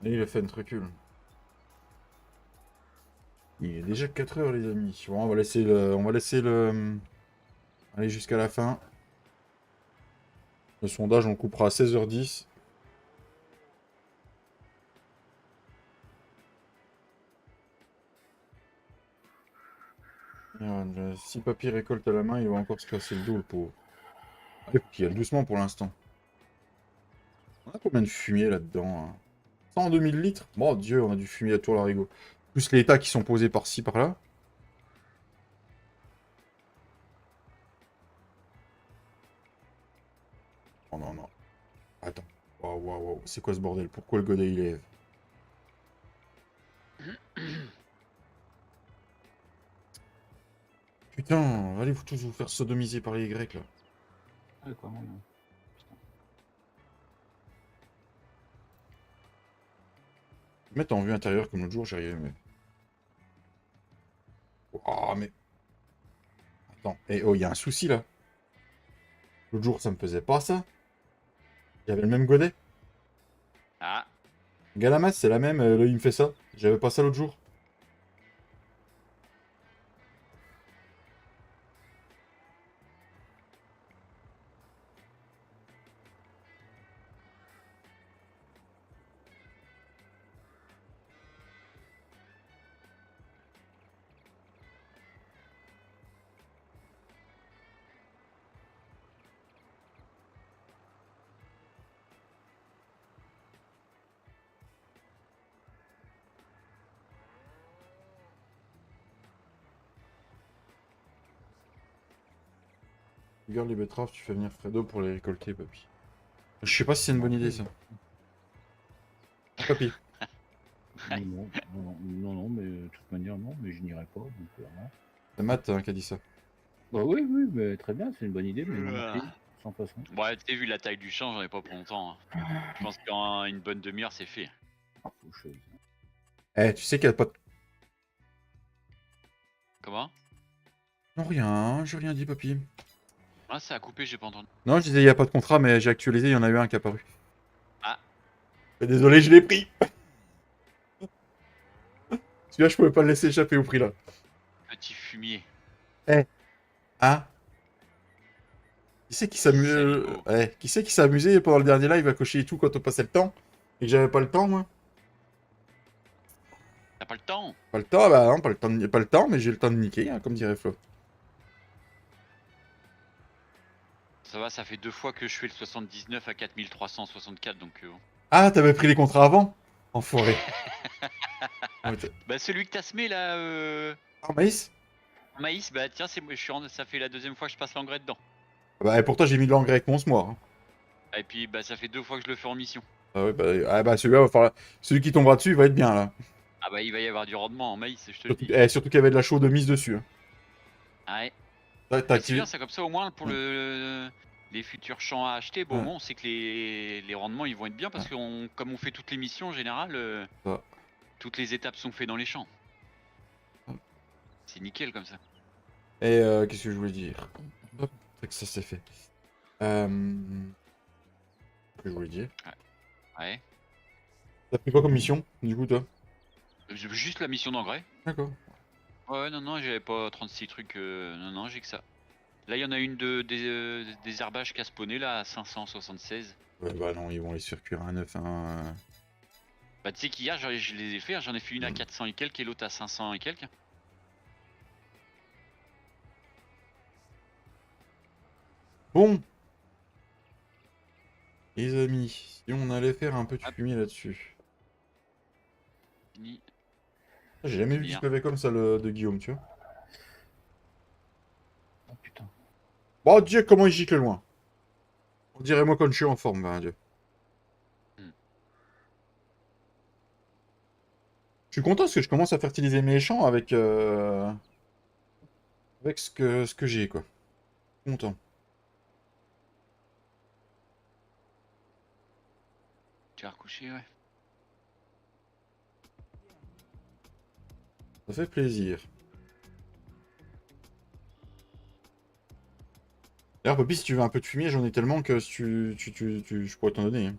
Et il a fait un recul. Il est déjà 4 heures, les amis. Bon, on va laisser le... aller jusqu'à la fin. Le sondage, on le coupera à 16h10. Si Papy récolte à la main, il va encore se casser le dos, le pauvre. Et puis, il y a doucement pour l'instant. On a combien de fumier là-dedans hein 102 000 litres. Bon Dieu, on a du fumier à tour l'arigot. Plus les tas qui sont posés par-ci, par-là. Oh non. Attends. Oh, waouh, waouh, waouh. C'est quoi ce bordel? Pourquoi le godet il lève? Putain, allez vous tous vous faire sodomiser par les Grecs là. Ouais, quand même. Mettre en vue intérieure comme l'autre jour, j'y arrivais, mais. Oh, mais. Attends, eh, oh, il y a un souci là. L'autre jour, ça me faisait pas ça. Il y avait le même godet. Ah, Galamas, c'est la même, là, il me fait ça. J'avais pas ça l'autre jour. Regarde les betteraves, tu fais venir Fredo pour les récolter, papy. Je sais pas si c'est une bonne idée ça. Papy. Non, mais de toute manière, non, mais je n'irai pas. Donc, voilà. C'est Matt hein, qui a dit ça. Bah oui, mais très bien, c'est une bonne idée, mais non, Ah. merci, sans façon. Ouais, tu sais, vu la taille du champ, j'en ai pas pour longtemps. Hein. Je pense qu'en une bonne demi-heure, c'est fait. Faucheuse. Eh, tu sais qu'il y a pas de... Comment? Non, rien, j'ai rien dit, papy. Ah, ça a coupé, j'ai pas entendu. Non, je disais, il y a pas de contrat, mais j'ai actualisé, il y en a eu un qui est apparu. Ah. Désolé, je l'ai pris. Celui-là, je pouvais pas le laisser échapper au prix, là. Petit fumier. Ah. Qui c'est qui s'amusait qui c'est qui s'est amusé pendant le dernier live à cocher et tout quand on passait le temps? Et que j'avais pas le temps, moi? T'as pas le temps? Pas le temps, bah non, pas le temps, mais j'ai le temps de niquer, hein, comme dirait Flo. Ça va, ça fait 2 fois que je fais le 79 à 4364, donc bon. Ah, t'avais pris les contrats avant? Enfoiré. Bah celui que t'as semé là, Ah, maïs? maïs, bah tiens, ça fait la deuxième fois que je passe l'engrais dedans. Bah, et pourtant, j'ai mis de l'engrais avec mon semoir. Hein. Et puis bah ça fait 2 fois que je le fais en mission. Ah, ouais, bah celui-là, va falloir... celui qui tombera dessus, il va être bien, là. Ah bah il va y avoir du rendement en maïs, je te le Surtout, dis. surtout qu'il y avait de la chaux de mise dessus. Hein. Ouais. T'as Bah, c'est activé... bien, c'est comme ça au moins pour les futurs champs à acheter. Bon, Ouais. au moins, on sait que les rendements ils vont être bien parce que comme on fait toutes les missions en général, Ouais. toutes les étapes sont faites dans les champs. Ouais. C'est nickel comme ça. Et qu'est-ce que je voulais dire? Hop, c'est que ça c'est fait. Qu'est-ce que je voulais dire? Ouais. T'as pris quoi comme mission, du coup, toi? Juste la mission d'engrais. D'accord. Ouais, non, non, j'avais pas 36 trucs. Non, non, j'ai que ça. Là, il y en a une des herbages qui a spawné là à 576. Ouais, bah non, ils vont les circuire à 9, hein. Bah, tu sais qu'hier, je les ai fait. Hein, j'en ai fait une à 400 et quelques et l'autre à 500 et quelques. Bon. Les amis, si on allait faire un peu de fumier là-dessus. Fini. J'ai jamais vu Bien. qu'il se levait comme ça le de Guillaume, tu vois. Oh putain. Bon, Dieu, comment il gicle loin. On dirait moi quand je suis en forme, ben Dieu. Je suis content parce que je commence à fertiliser mes champs avec ce que j'ai, quoi. Content. Tu vas recoucher, ouais. Ça fait plaisir. D'ailleurs, Poppy, si tu veux un peu de fumier, j'en ai tellement que si je pourrais t'en donner. Hein.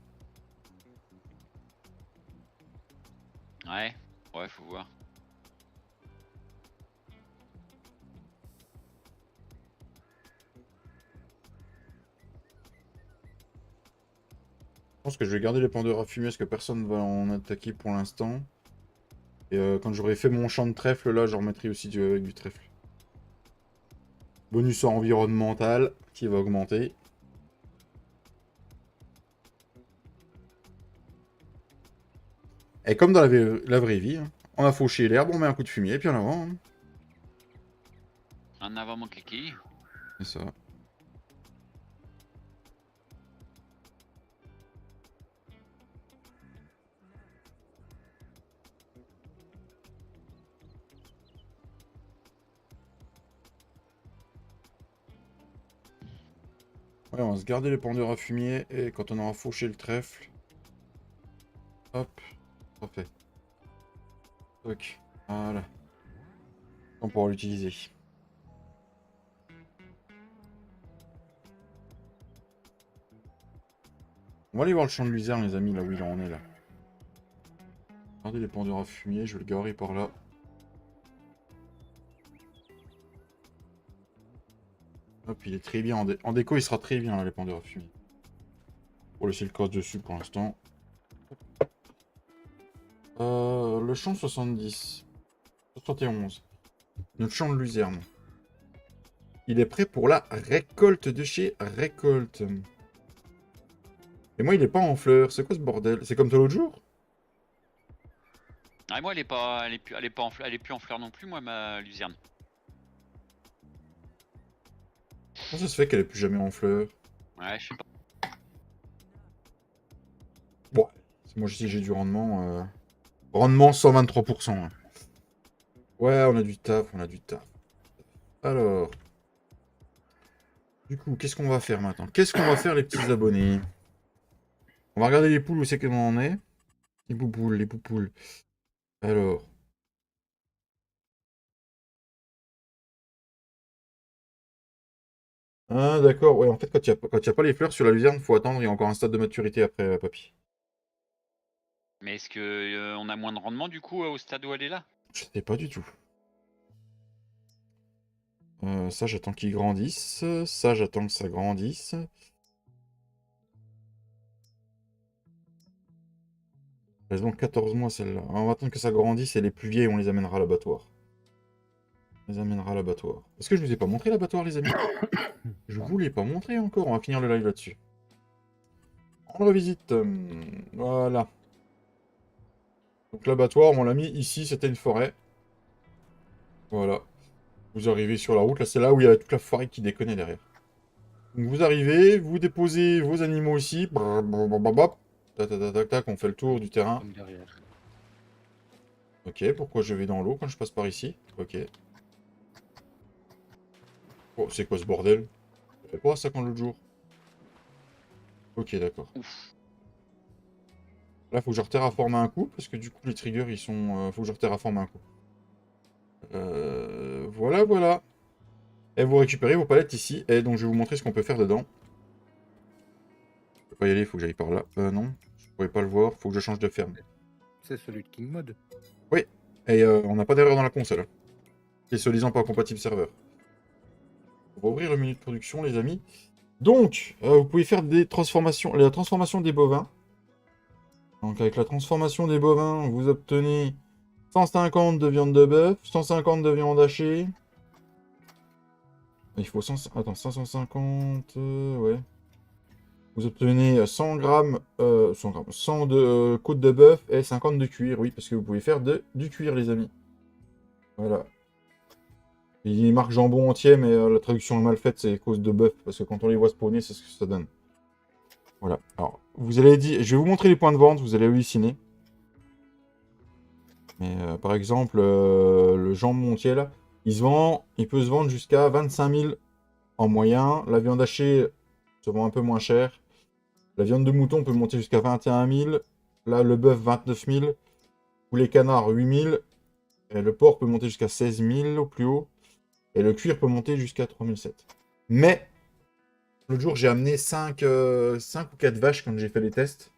Ouais, ouais, faut voir. Je pense que je vais garder les pendeurs à fumier parce que personne ne va en attaquer pour l'instant. Et quand j'aurai fait mon champ de trèfle, là, je remettrai aussi du trèfle. Bonus environnemental qui va augmenter. Et comme dans la vraie vie, hein, on a fauché l'herbe, on met un coup de fumier et puis en avant. Hein. En avant mon cliquet. C'est ça. Ouais, on va se garder les pendeurs à fumier et quand on aura fauché le trèfle, hop, parfait. Ok, voilà. On pourra l'utiliser. On va aller voir le champ de luzerne, les amis, là où il en est, là. Regardez les pendeurs à fumier, je vais le garer par là. Hop, il est très bien. En déco, il sera très bien, là, les pendeurs à fumier. Pour laisser le cross dessus pour l'instant. Le champ 70. 71. Notre champ de luzerne. Il est prêt pour la récolte de chez Récolte. Et moi, il est pas en fleurs. C'est quoi ce bordel? C'est comme toi l'autre jour? Ah, moi, elle est plus en fleurs non plus, moi, ma luzerne. Comment ça se fait qu'elle est plus jamais en fleurs? Ouais, je sais pas. Bon, moi, je dis j'ai du rendement. Rendement 123%. Hein. Ouais, on a du taf, on a du taf. Alors. Du coup, qu'est-ce qu'on va faire maintenant? Qu'est-ce qu'on va faire, les petits abonnés? On va regarder les poules, où c'est qu'on en est. Les bouboules, les poupoules. Alors. Ah, d'accord. Ouais, en fait, quand il y a pas les fleurs sur la luzerne, faut attendre. Il y a encore un stade de maturité après, papy. Mais est-ce que on a moins de rendement du coup au stade où elle est là? Je sais pas du tout. Ça, j'attends qu'il grandisse. Ça, j'attends que ça grandisse. Elles ont 14 mois, celle-là. On va attendre que ça grandisse et les plus vieilles, on les amènera à l'abattoir. On les amènera à l'abattoir. Est-ce que je vous ai pas montré l'abattoir, les amis? Je vous l'ai pas montré encore. On va finir le live là-dessus. On le revisite. Voilà. Donc l'abattoir, on l'a mis ici, c'était une forêt. Voilà. Vous arrivez sur la route, là c'est là où il y a toute la forêt qui déconnait derrière. Donc vous arrivez, vous déposez vos animaux ici. Tac, tac, tac, tac, tac, on fait le tour du terrain. Comme derrière. Ok, pourquoi je vais dans l'eau quand je passe par ici? Ok. Oh, c'est quoi ce bordel? Je fais pas ça quand l'autre jour. Ok, d'accord. Ouf. Là, faut que je terraforme un coup, parce que du coup, les triggers, ils sont... faut que je terraforme un coup. Voilà, voilà. Et vous récupérez vos palettes ici, et donc je vais vous montrer ce qu'on peut faire dedans. Je peux pas y aller, il faut que j'aille par là. Non, je pourrais pas le voir, faut que je change de ferme. C'est celui de King Mode. Oui, et on n'a pas d'erreur dans la console. Qui est soi-disant pas compatible serveur. On va ouvrir le menu de production, les amis. Donc, vous pouvez faire des transformations. La transformation des bovins. Donc, avec la transformation des bovins, vous obtenez 150 de viande de bœuf, 150 de viande hachée. Il faut 100... Attends, 550... ouais. Vous obtenez 100 grammes... 100 grammes... 100 de côte de bœuf et 50 de cuir. Oui, parce que vous pouvez faire du cuir, les amis. Voilà. Il marque jambon entier, mais la traduction est mal faite, c'est cause de bœuf, parce que quand on les voit spawner, c'est ce que ça donne. Voilà. Alors, vous allez dire, je vais vous montrer les points de vente, vous allez halluciner. Mais par exemple, le jambon entier là, il peut se vendre jusqu'à 25 000 en moyen. La viande hachée se vend un peu moins cher. La viande de mouton peut monter jusqu'à 21 000. Là, le bœuf 29 000. Ou les canards 8 000. Et le porc peut monter jusqu'à 16 000 au plus haut. Et le cuir peut monter jusqu'à 3 700. Mais l'autre jour, j'ai amené 5 ou 4 vaches quand j'ai fait les tests.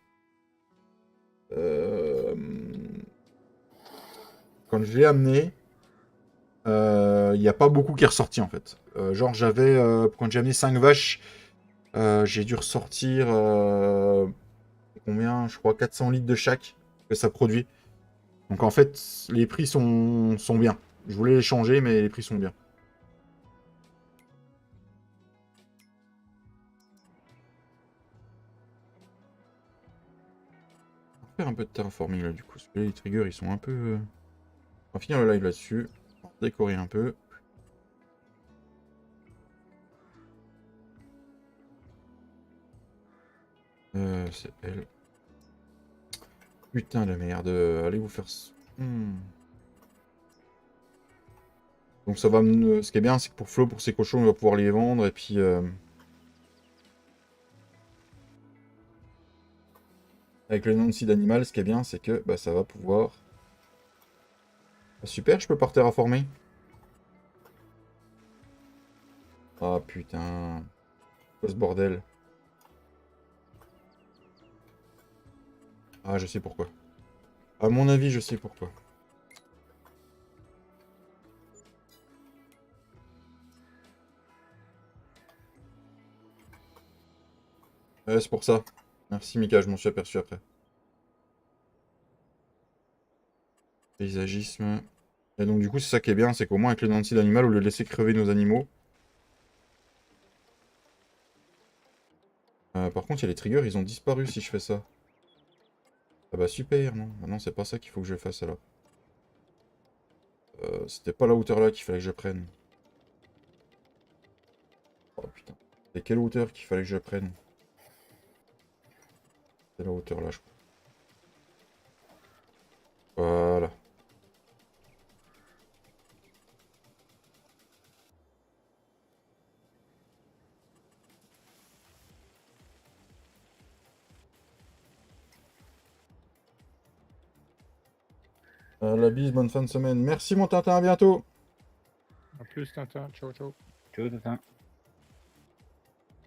Quand je l'ai amené, il n'y a pas beaucoup qui est ressorti en fait. Genre, quand j'ai amené 5 vaches, j'ai dû ressortir combien? Je crois 400 litres de chaque que ça produit. Donc en fait, les prix sont bien. Je voulais les changer, mais les prix sont bien. On va faire un peu de terraforming là du coup. Parce que les triggers ils sont un peu... On va finir le live là-dessus. On va décorer un peu. C'est elle. Putain de merde. Allez vous faire... Donc ça va me... Ce qui est bien, c'est que pour Flo, pour ses cochons, il va pouvoir les vendre. Et puis... Avec le nom de site d'animal, ce qui est bien, c'est que bah, ça va pouvoir... Ah, super, je peux pas terraformer. Ah putain. Quoi ce bordel? Ah, je sais pourquoi. À mon avis, je sais pourquoi. Ouais, c'est pour ça. Merci Mika, je m'en suis aperçu après. Paysagisme. Et donc du coup, c'est ça qui est bien, c'est qu'au moins avec le Nancy d'animal, au lieu de laisser crever nos animaux. Par contre, il y a les triggers, ils ont disparu si je fais ça. Ah bah super, non. Ah non, c'est pas ça qu'il faut que je fasse alors. C'était pas la hauteur là qu'il fallait que je prenne. Oh putain. C'est quelle hauteur qu'il fallait que je prenne? C'est la hauteur là, je crois. Voilà. La bise, bonne fin de semaine. Merci mon Tintin, à bientôt. En plus, Tintin, ciao, ciao. Ciao, Tintin.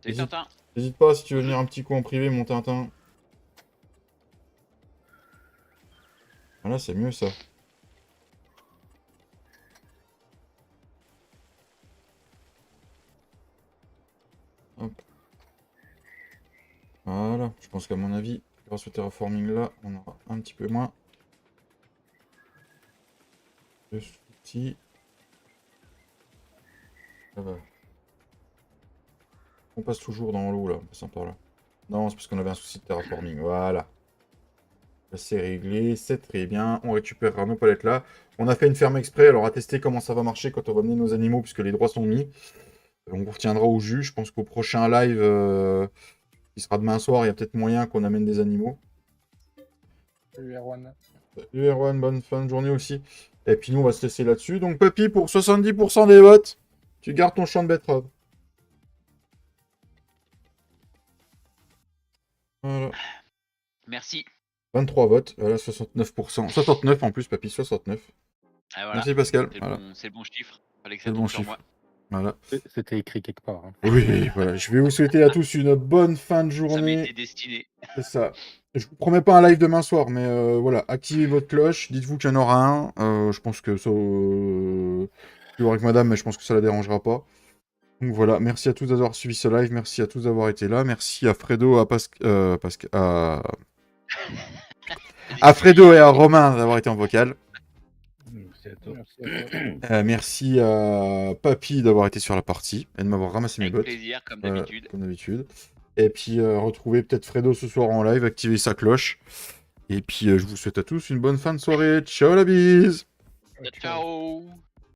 C'est Hésite. Tintin. N'hésite pas si tu veux venir un petit coup en privé, mon Tintin. Voilà, c'est mieux ça. Hop. Voilà, je pense qu'à mon avis, grâce au terraforming là, on aura un petit peu moins de soucis. Ça va. On passe toujours dans l'eau là, en passant par là. Non, c'est parce qu'on avait un souci de terraforming. Voilà. C'est réglé, c'est très bien. On récupérera nos palettes là. On a fait une ferme exprès, alors à tester comment ça va marcher quand on va mener nos animaux, puisque les droits sont mis. On vous retiendra au jus. Je pense qu'au prochain live, qui sera demain soir, il y a peut-être moyen qu'on amène des animaux. Salut Erwan. Salut Erwan, bonne fin de journée aussi. Et puis nous, on va se laisser là-dessus. Donc Papy, pour 70% des votes, tu gardes ton champ de betterave. Voilà. Merci. 23 votes, voilà, 69%. 69 en plus, Papy, 69. Ah, voilà. Merci Pascal. C'est Voilà. le bon chiffre. Fallait que C'est ça le tombe bon sur chiffre. moi. Voilà. C'était écrit quelque part. Hein. Oui, voilà. Je vais vous souhaiter à tous une bonne fin de Ça journée. m'était destiné. C'est ça. Je vous promets pas un live demain soir, mais voilà, activez votre cloche, dites-vous qu'il y en aura un. Je pense que ça... je vais voir avec madame, mais je pense que ça la dérangera pas. Donc voilà, merci à tous d'avoir suivi ce live, merci à tous d'avoir été là, merci à Fredo, à à Fredo et à Romain d'avoir été en vocal. Merci à toi. Merci à toi. Merci à Papy d'avoir été sur la partie et de m'avoir ramassé mes Avec bottes. plaisir, comme Voilà, d'habitude. comme d'habitude. Et puis retrouver peut-être Fredo ce soir en live, activer sa cloche. Et puis je vous souhaite à tous une bonne fin de soirée. Ciao la bise! Ciao.